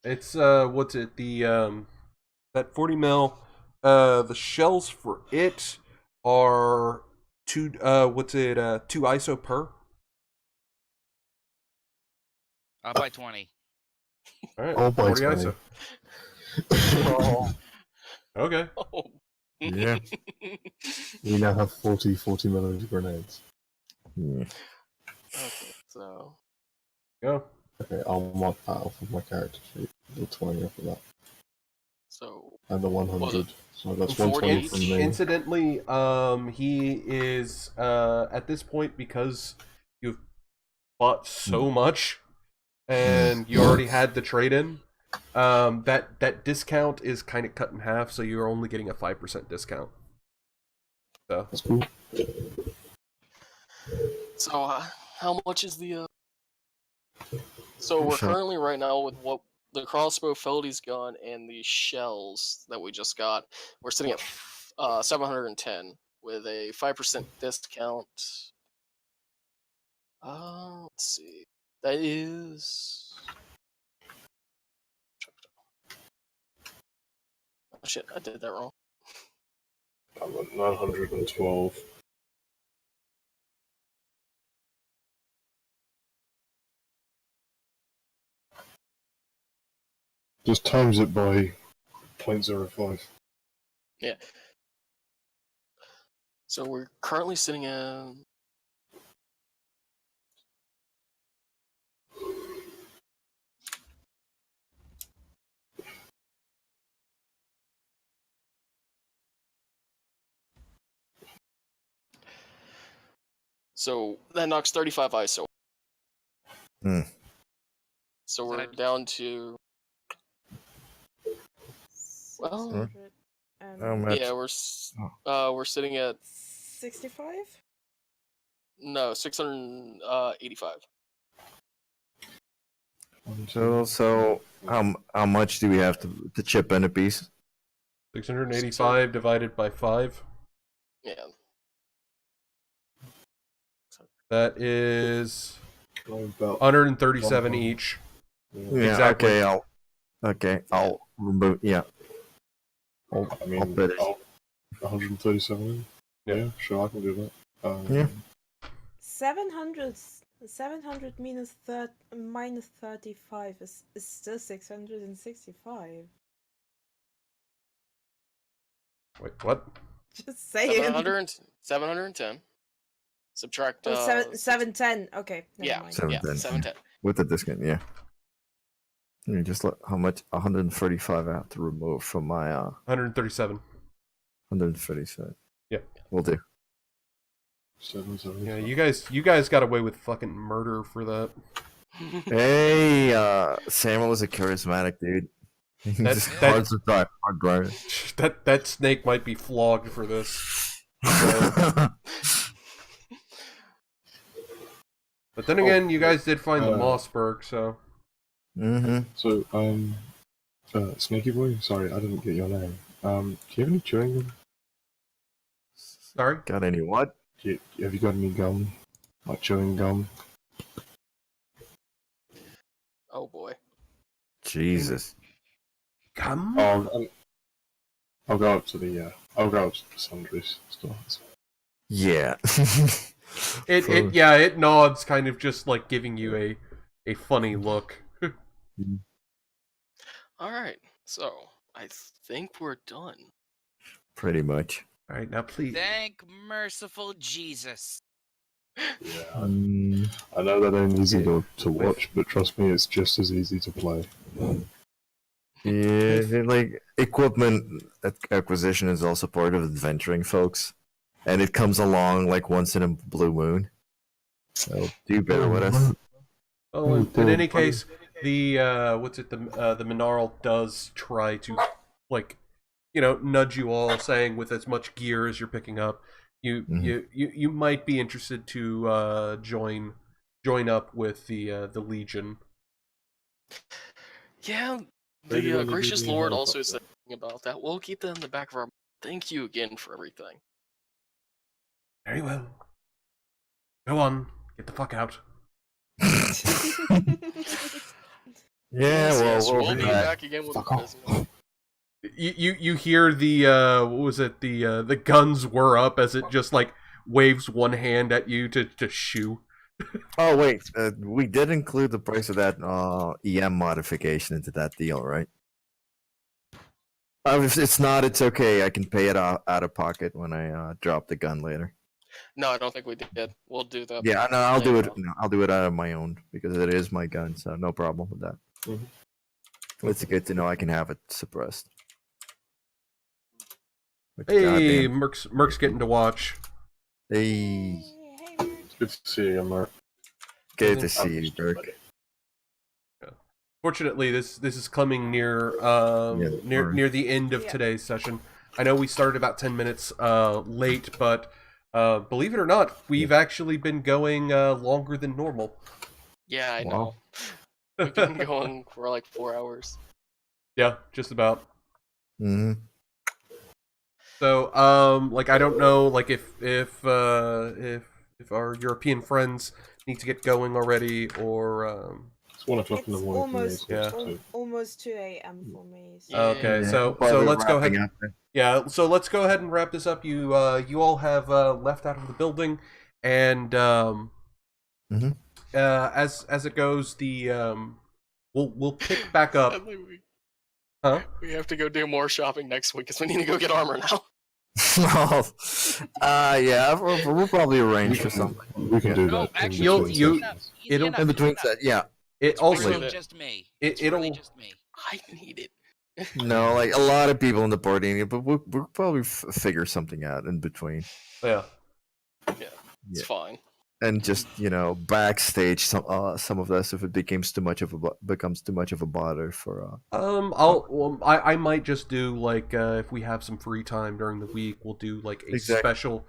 It's what's it? The that 40 mil. The shells for it are 2 2 ISO per. I'll buy 20. All right, I'll buy 40 20. ISO. Okay. Oh. Yeah. We now have 40 millimeter grenades. Yeah. Okay, so. Go. Okay, I'll mark that off of my character sheet. The 20 off of that. So. And the 100. So that's 40 120 from me. Incidentally, he is at this point, because you've bought so much and you already had the trade-in. That discount is kind of cut in half, so you're only getting a 5% discount. So that's cool. So how much is the? So we're currently right now with what the crossbow Feldy's gun and the shells that we just got. We're sitting at 710 with a 5% discount. Let's see. That is. Oh shit! I did that wrong. I'm at 912. Just times it by 0.05. Yeah. So we're currently sitting at. So that knocks 35 ISO. So we're down to. Well, yeah, we're sitting at 65. No, 685. So how much do we have to chip in a piece? 685 divided by 5. Yeah. That is 137 each. Yeah, exactly. I'll remove. Yeah. I'll bid it. 137. Yeah, sure, I can do that. Yeah. 700 minus 35 is still 665. Wait, what? Just saying. 710. Subtract. 710. Okay. Yeah, mind. 710. With the discount, yeah. You just look how much 135 I have to remove from my 137. 137. Yeah, we'll do. 775. Yeah, you guys got away with fucking murder for that. Hey, Samuel is a charismatic dude. Hard to drive. That snake might be flogged for this. But then again, you guys did find the Mossberg, so. So, Snaky Boy, sorry, I didn't get your name. Do you have any chewing gum? Sorry? Got any what? Have you got any gum? Like chewing gum? Oh boy. Jesus. Come? I'll go up to the sundries store. Yeah. It nods, kind of just like giving you a funny look. Alright, so I think we're done. Pretty much. Alright, now please. Thank merciful Jesus. Yeah, I know that ain't easy to watch, but trust me, it's just as easy to play. Yeah, like equipment acquisition is also part of adventuring, folks, and it comes along like once in a blue moon. So do bear with us. Oh, in any case, the the Minarl does try to, like, nudge you all, saying with as much gear as you're picking up, you might be interested to join up with the Legion. Yeah, the gracious Lord also said about that. We'll keep that in the back of our. Thank you again for everything. Very well. Go on, get the fuck out. Yeah, we'll be back again with the business. You hear the what was it, the guns whir up as it just like waves one hand at you to shoo. Oh wait, we did include the price of that EM modification into that deal, right? If it's not, it's okay. I can pay it out of pocket when I drop the gun later. No, I don't think we did. We'll do that. Yeah, no, I'll do it. No, I'll do it out of my own because it is my gun, so no problem with that. It's good to know I can have it suppressed. But hey, Merc's getting to watch. Hey. It's good to see you, Mark. Good to see you, Dirk. Fortunately, this is coming near near the end of today's session. I know we started about 10 minutes late, but believe it or not, we've actually been going longer than normal. Yeah, I know. We've been going for like 4 hours. Yeah, just about. Mm-hmm. So, like, I don't know, like, if our European friends need to get going already, or It's 1 o'clock in the morning. Almost 2 a.m. for me. So. Okay, so let's go ahead. Yeah, so let's go ahead and wrap this up. You all have left out of the building, and as it goes, we'll pick back up. We have to go do more shopping next week because we need to go get armor now. Yeah, we'll probably arrange for something. We can do that. Actually, it'll in between set. Yeah. It also just me. It'll just me. I need it. No, like a lot of people in the party need it, but we'll probably figure something out in between. Yeah. Yeah, it's fine. And just backstage some of this if it becomes too much of a bother for. I might just do like if we have some free time during the week, we'll do like a special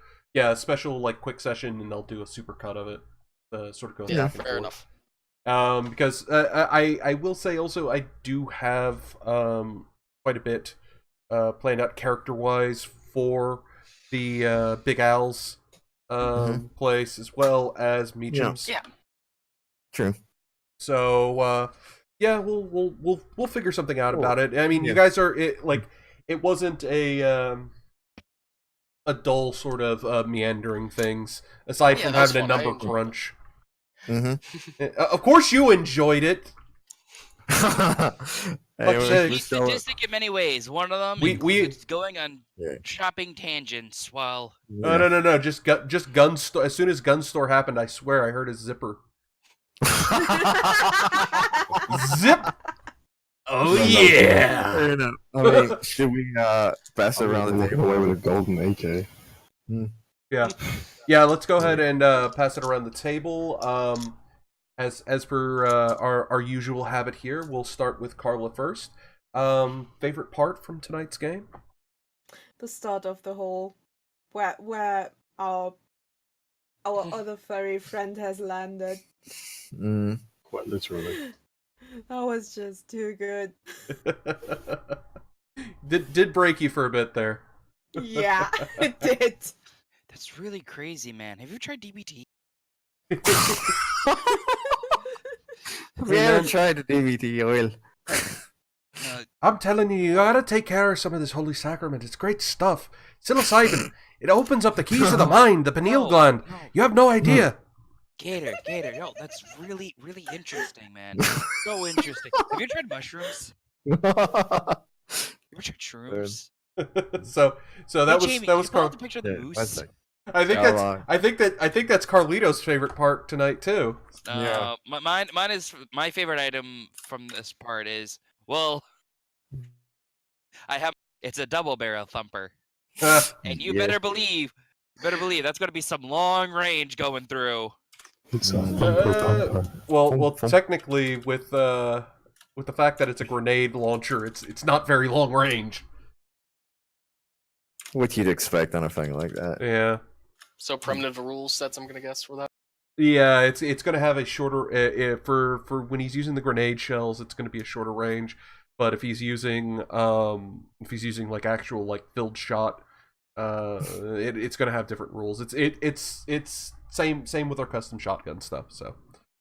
like quick session, and I'll do a super cut of it. Sort of go back and fair forth. enough. Because I will say also I do have quite a bit planned out character wise for the Big Al's place, as well as Meacham's. Yeah. True. So we'll figure something out about it. I mean, you guys are it wasn't a dull sort of meandering things aside from having a number crunch. Of course, you enjoyed it. He's sadistic in many ways. One of them includes going on shopping tangents while. No. Just gun store. As soon as gun store happened, I swear I heard a zipper. Zip. Oh yeah. I mean, should we pass it around the table away with a golden AK? Yeah. Let's go ahead and pass it around the table. As per our usual habit here, we'll start with Carla first. Favorite part from tonight's game? The start of the whole, where our other furry friend has landed. Quite literally. That was just too good. Did break you for a bit there. Yeah, it did. That's really crazy, man. Have you tried DBT? We haven't tried the DBT oil. I'm telling you, you gotta take care of some of this holy sacrament. It's great stuff. Psilocybin. It opens up the keys of the mind, the pineal gland. You have no idea. Gator, yo, that's really, really interesting, man. So interesting. Have you tried mushrooms? You ever tried shrooms? so that was Jamie, that was the picture of the moose. I think that's Carlito's favorite part tonight too. Yeah. Mine is my favorite item from this part is it's a double barrel thumper, and you better believe that's going to be some long range going through. It's a thumper. Well, technically, with the fact that it's a grenade launcher, it's not very long range. What you'd expect on a thing like that. Yeah. So primitive rule sets, I'm gonna guess for that. Yeah, it's gonna have a shorter for when he's using the grenade shells, it's gonna be a shorter range. But if he's using like actual like filled shot, it's gonna have different rules. It's same with our custom shotgun stuff. So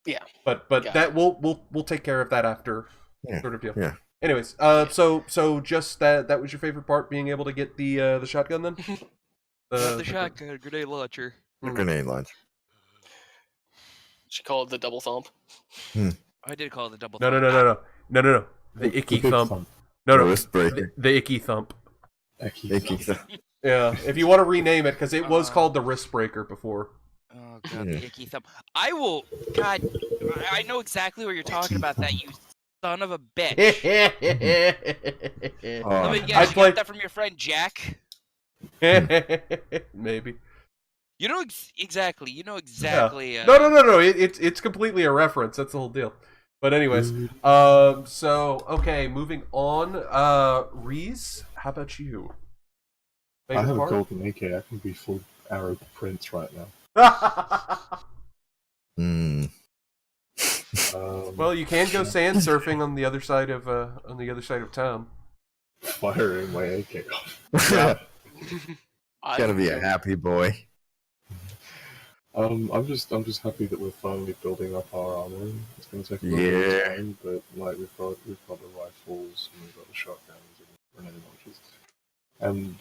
yeah. But that we'll take care of that after sort of deal. Yeah. Anyways, so just that was your favorite part, being able to get the shotgun then? The shotgun grenade launcher. The grenade launcher. Should call it the double thump. I did call it the double thump. No. The icky thump. No. The icky thump. Icky thump. Yeah, if you want to rename it, because it was called the wrist breaker before. Oh god, the icky thump. I will. God, I know exactly what you're talking about. That you son of a bitch. Let me guess. You got that from your friend Jack? Maybe. You know exactly. You know exactly. Yeah. No. It's completely a reference. That's the whole deal. But anyways, so okay, moving on. Reese, how about you? I have a golden AK. I can be full Arab prince right now. Well, you can go sand surfing on the other side of town. Firing my AK off. Yeah. Gonna be a happy boy. I'm just happy that we're finally building up our armor. It's gonna take a little time, but like we've got the rifles and we've got the shotguns and grenade launchers. And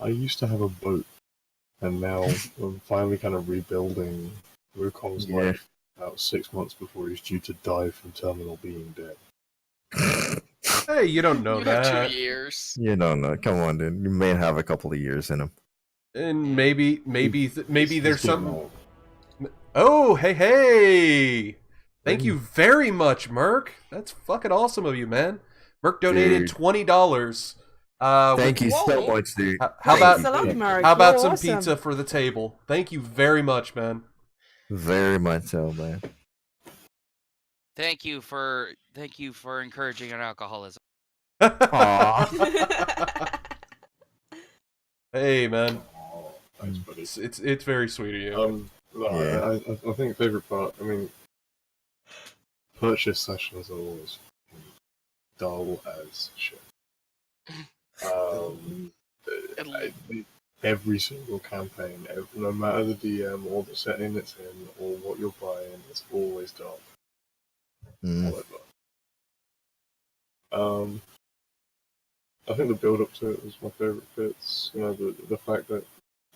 I used to have a boat, and now I'm finally kind of rebuilding Wukong's life about 6 months before he's due to die from terminal being dead. Hey, you don't know that. 2 years. You don't know. Come on, dude. You may have a couple of years in him. And maybe there's some. Oh, hey! Thank you very much, Merc. That's fucking awesome of you, man. Merc donated $20. Thank you so much, dude. How about some pizza for the table? Thank you very much, man. Very much so, man. Thank you for encouraging our alcoholism. Hey, man. Thanks, buddy. It's very sweet of you. I think favorite part. I mean, purchase sessions are always dull as shit. Every single campaign, no matter the DM or the setting it's in or what you're buying, it's always dull. However, I think the build up to it was my favorite bits. You know, the fact that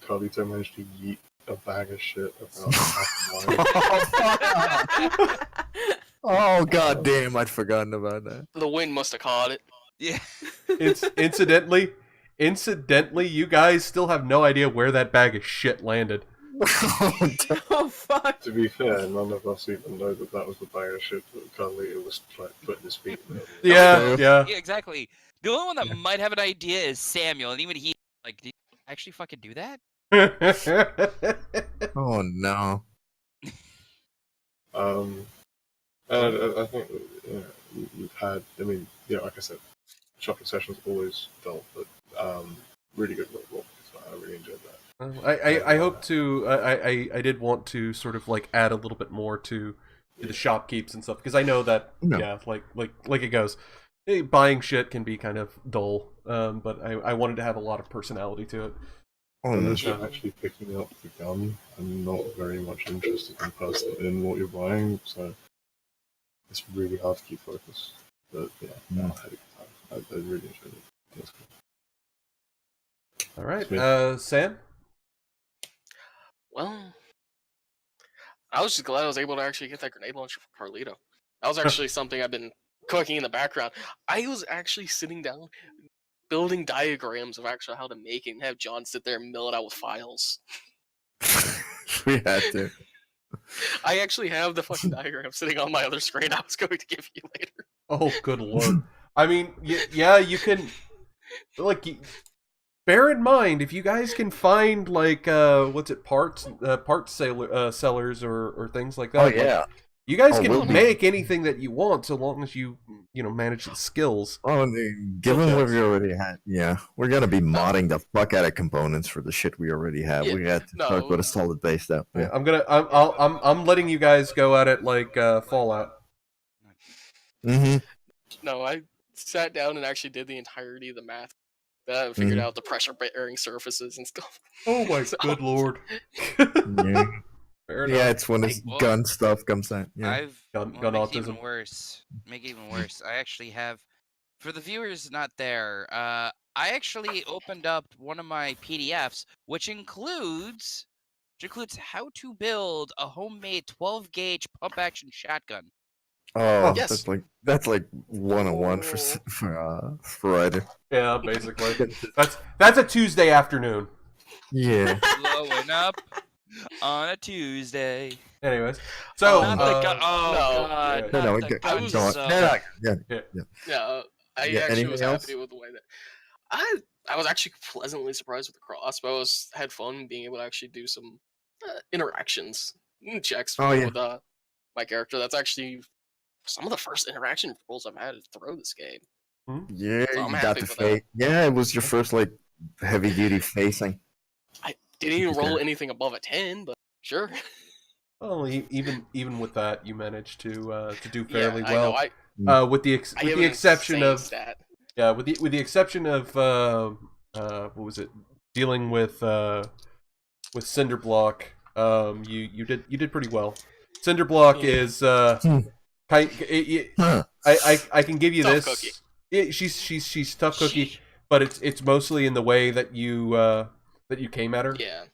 Carlito managed to yeet a bag of shit about half a mile. Oh god damn, I'd forgotten about that. The wind must have caught it. Yeah. It's incidentally, you guys still have no idea where that bag of shit landed. Oh fuck! To be fair, none of us even know that was the bag of shit that Carlito was putting his feet in. Yeah, exactly. The only one that might have an idea is Samuel, and even he like, did you actually fucking do that? Oh no. I think you've had. I mean, like I said, shopping sessions always dull, but really good role. I really enjoyed that. I hope to. I did want to sort of like add a little bit more to the shopkeeps and stuff, because I know that like it goes. Buying shit can be kind of dull, but I wanted to have a lot of personality to it. Unless you're actually picking up the gun, I'm not very much interested in what you're buying, so it's really hard to keep focus. But yeah, I had a good time. I really enjoyed it. That's cool. All right, Sam. Well, I was just glad I was able to actually get that grenade launcher for Carlito. That was actually something I've been cooking in the background. I was actually sitting down, building diagrams of actually how to make it, and have John sit there and mill it out with files. We had to. I actually have the fucking diagram sitting on my other screen. I was going to give you later. Oh, good lord! I mean, yeah, you can bear in mind, if you guys can find parts sellers or things like that. Oh yeah, like, you guys can make anything that you want so long as you manage the skills. Oh, given what we already had, yeah, we're gonna be modding the fuck out of components for the shit we already have. We got to start with a solid base though. Yeah. I'm letting you guys go at it like Fallout. No, I sat down and actually did the entirety of the math. I figured out the pressure bearing surfaces and stuff. Oh my good lord. Yeah, it's when this gun stuff comes out. Yeah. Gun autism. Make it even worse. I actually have, for the viewers not there, I actually opened up one of my PDFs, which includes how to build a homemade 12-gauge pump-action shotgun. Oh, yes. that's like 101 for Friday. Yeah, basically. that's a Tuesday afternoon. Yeah. Blowing up on a Tuesday. Anyways, so I actually was happy with the way that I was actually pleasantly surprised with the crossbow. I had fun being able to actually do some interactions checks with my character. That's actually some of the first interaction roles I've had to throw this game. Yeah, so you got the face. Yeah, it was your first heavy duty facing. I didn't even roll anything above a 10, but sure. Well, even with that, you managed to do fairly well. With the exception of what was it? Dealing with Cinderblock. You did pretty well. Cinderblock is I can give you tough this. She's tough cookie, but it's mostly in the way that you came at her. Yeah.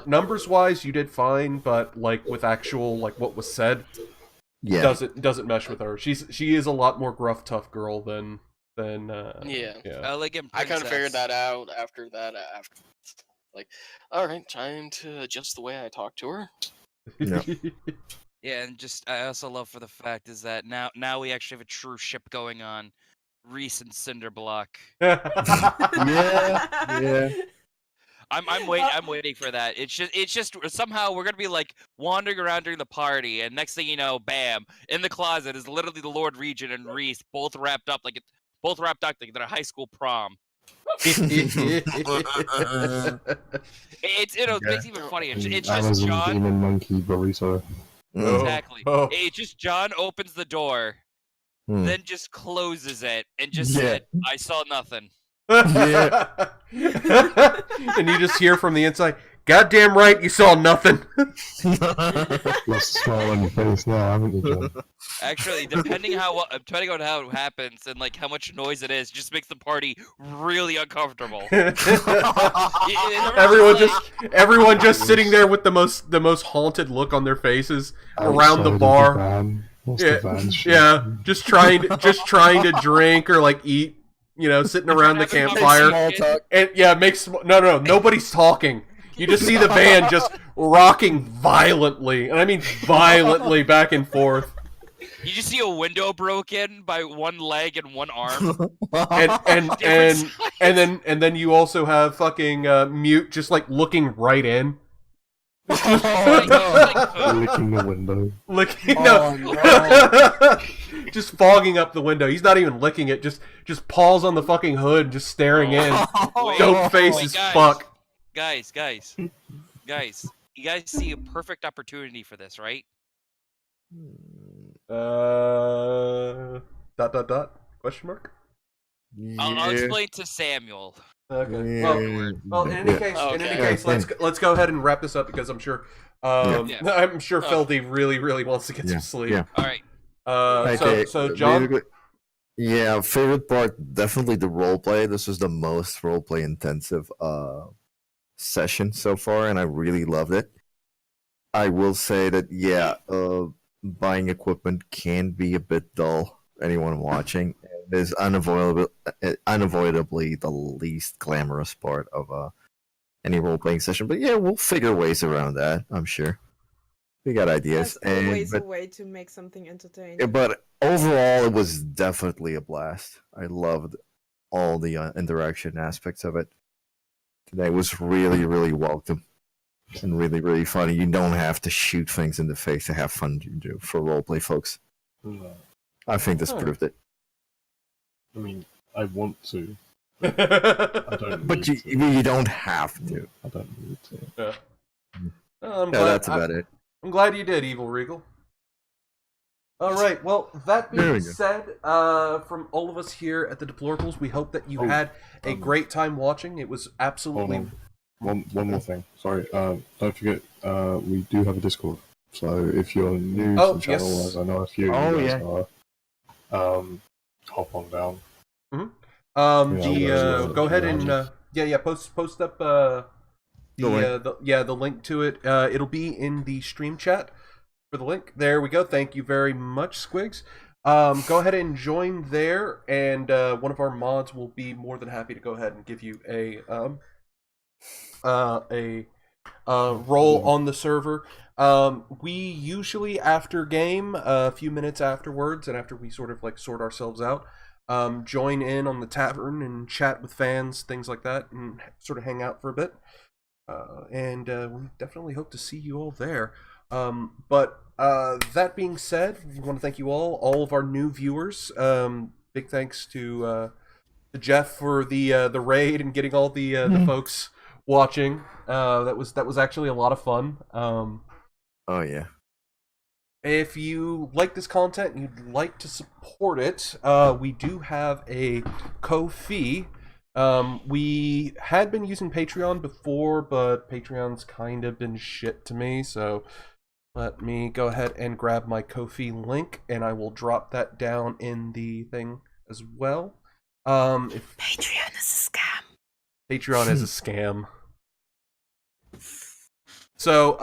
Numbers wise, you did fine, but with actual what was said, doesn't mesh with her. She is a lot more gruff, tough girl than yeah. Elegant I kind of princess. figured that out after that. All right, time to adjust the way I talk to her. Yeah, and I also love for the fact is that now we actually have a true ship going on. Reese and Cinderblock. Yeah. I'm waiting for that. It's just somehow we're gonna be wandering around during the party, and next thing you know, bam! In the closet is literally the Lord Regent and Reese, both wrapped up like they're a high school prom. It makes it even funnier. It's just John. Demon monkey burrito. Exactly. It's just John opens the door, then just closes it, and just said, "I saw nothing." And you just hear from the inside, "Goddamn right, you saw nothing." Lost a smile on your face now, haven't you, John? Actually, depending on how it happens and how much noise it is, just makes the party really uncomfortable. Everyone just sitting there with the most haunted look on their faces around the bar. Just trying to drink or eat. Sitting around the campfire, and nobody's talking. You just see the van just rocking violently, and I mean violently back and forth. You just see a window broken by one leg and one arm, and then you also have fucking Mute just looking right in. Licking the window. Just fogging up the window. He's not even licking it. Just paws on the fucking hood, just staring in. Dope face as fuck. Guys, you guys see a perfect opportunity for this, right? Dot question mark. I'll explain to Samuel. Okay. Yeah. Well, in any case, let's go ahead and wrap this up because I'm sure Feldy really wants to get some sleep. Yeah. All right. So John. Yeah, favorite part definitely the roleplay. This was the most roleplay intensive session so far, and I really loved it. I will say that buying equipment can be a bit dull. Anyone watching, it is unavoidably the least glamorous part of any role playing session. But yeah, we'll figure ways around that. I'm sure we got ideas. There's always a way to make something entertaining. But overall, it was definitely a blast. I loved all the interaction aspects of it. Today was really welcome and really funny. You don't have to shoot things in the face to have fun to do for roleplay folks. No. I think this proved it. I mean, I want to. I don't. But you don't have to. I don't need to. Yeah. That's about it. I'm glad you did, Evil Regal. All right. Well, that being said, from all of us here at the Deplorables, we hope that you had a great time watching. It was absolutely. One more thing. Sorry. Don't forget, we do have a Discord. So if you're new to the channel, as I know a few of you guys are, hop on down. Mm-hmm. Go ahead and post up the link to it. It'll be in the stream chat for the link. There we go. Thank you very much, Squigs. Go ahead and join there, and one of our mods will be more than happy to go ahead and give you a role on the server. We usually after game, a few minutes afterwards, and after we sort of like sort ourselves out, join in on the tavern and chat with fans, things like that, and sort of hang out for a bit. And we definitely hope to see you all there. But that being said, we want to thank you all of our new viewers. Big thanks to Jeff for the raid and getting all the folks watching. That was actually a lot of fun. Oh yeah. If you like this content and you'd like to support it, we do have a Ko-fi. We had been using Patreon before, but Patreon's kind of been shit to me, so let me go ahead and grab my Ko-fi link, and I will drop that down in the thing as well. If Patreon is a scam. Patreon is a scam. So,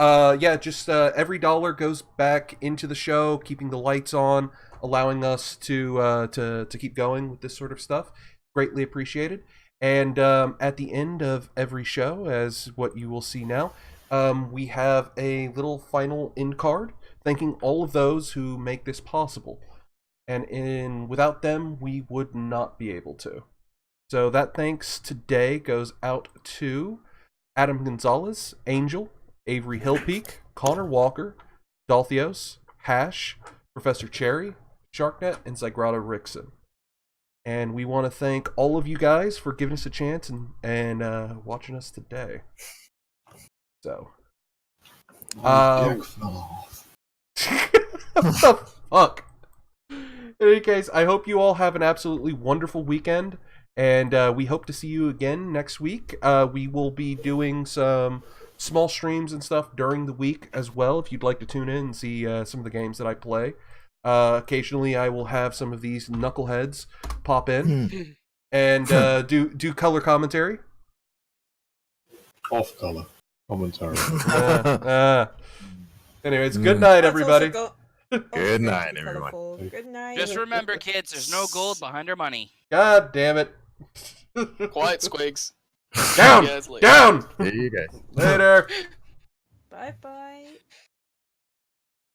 just every dollar goes back into the show, keeping the lights on, allowing us to keep going with this sort of stuff. Greatly appreciated. And at the end of every show, as what you will see now, we have a little final end card, thanking all of those who make this possible. And without them, we would not be able to. So that thanks today goes out to Adam Gonzalez, Angel, Avery Hillpeak, Connor Walker, Dalthios, Hash, Professor Cherry, Sharknet, and Zygrata Rickson. And we want to thank all of you guys for giving us a chance and watching us today. So, what the fuck? In any case, I hope you all have an absolutely wonderful weekend, and we hope to see you again next week. We will be doing some small streams and stuff during the week as well, if you'd like to tune in and see some of the games that I play. Occasionally I will have some of these knuckleheads pop in and do color commentary. Off color commentary. Anyways, good night, everybody. Good night, everyone. Good night. Just remember, kids, there's no gold behind our money. God damn it. Quiet, Squigs. Down! Down! See you guys. Later. Bye-bye.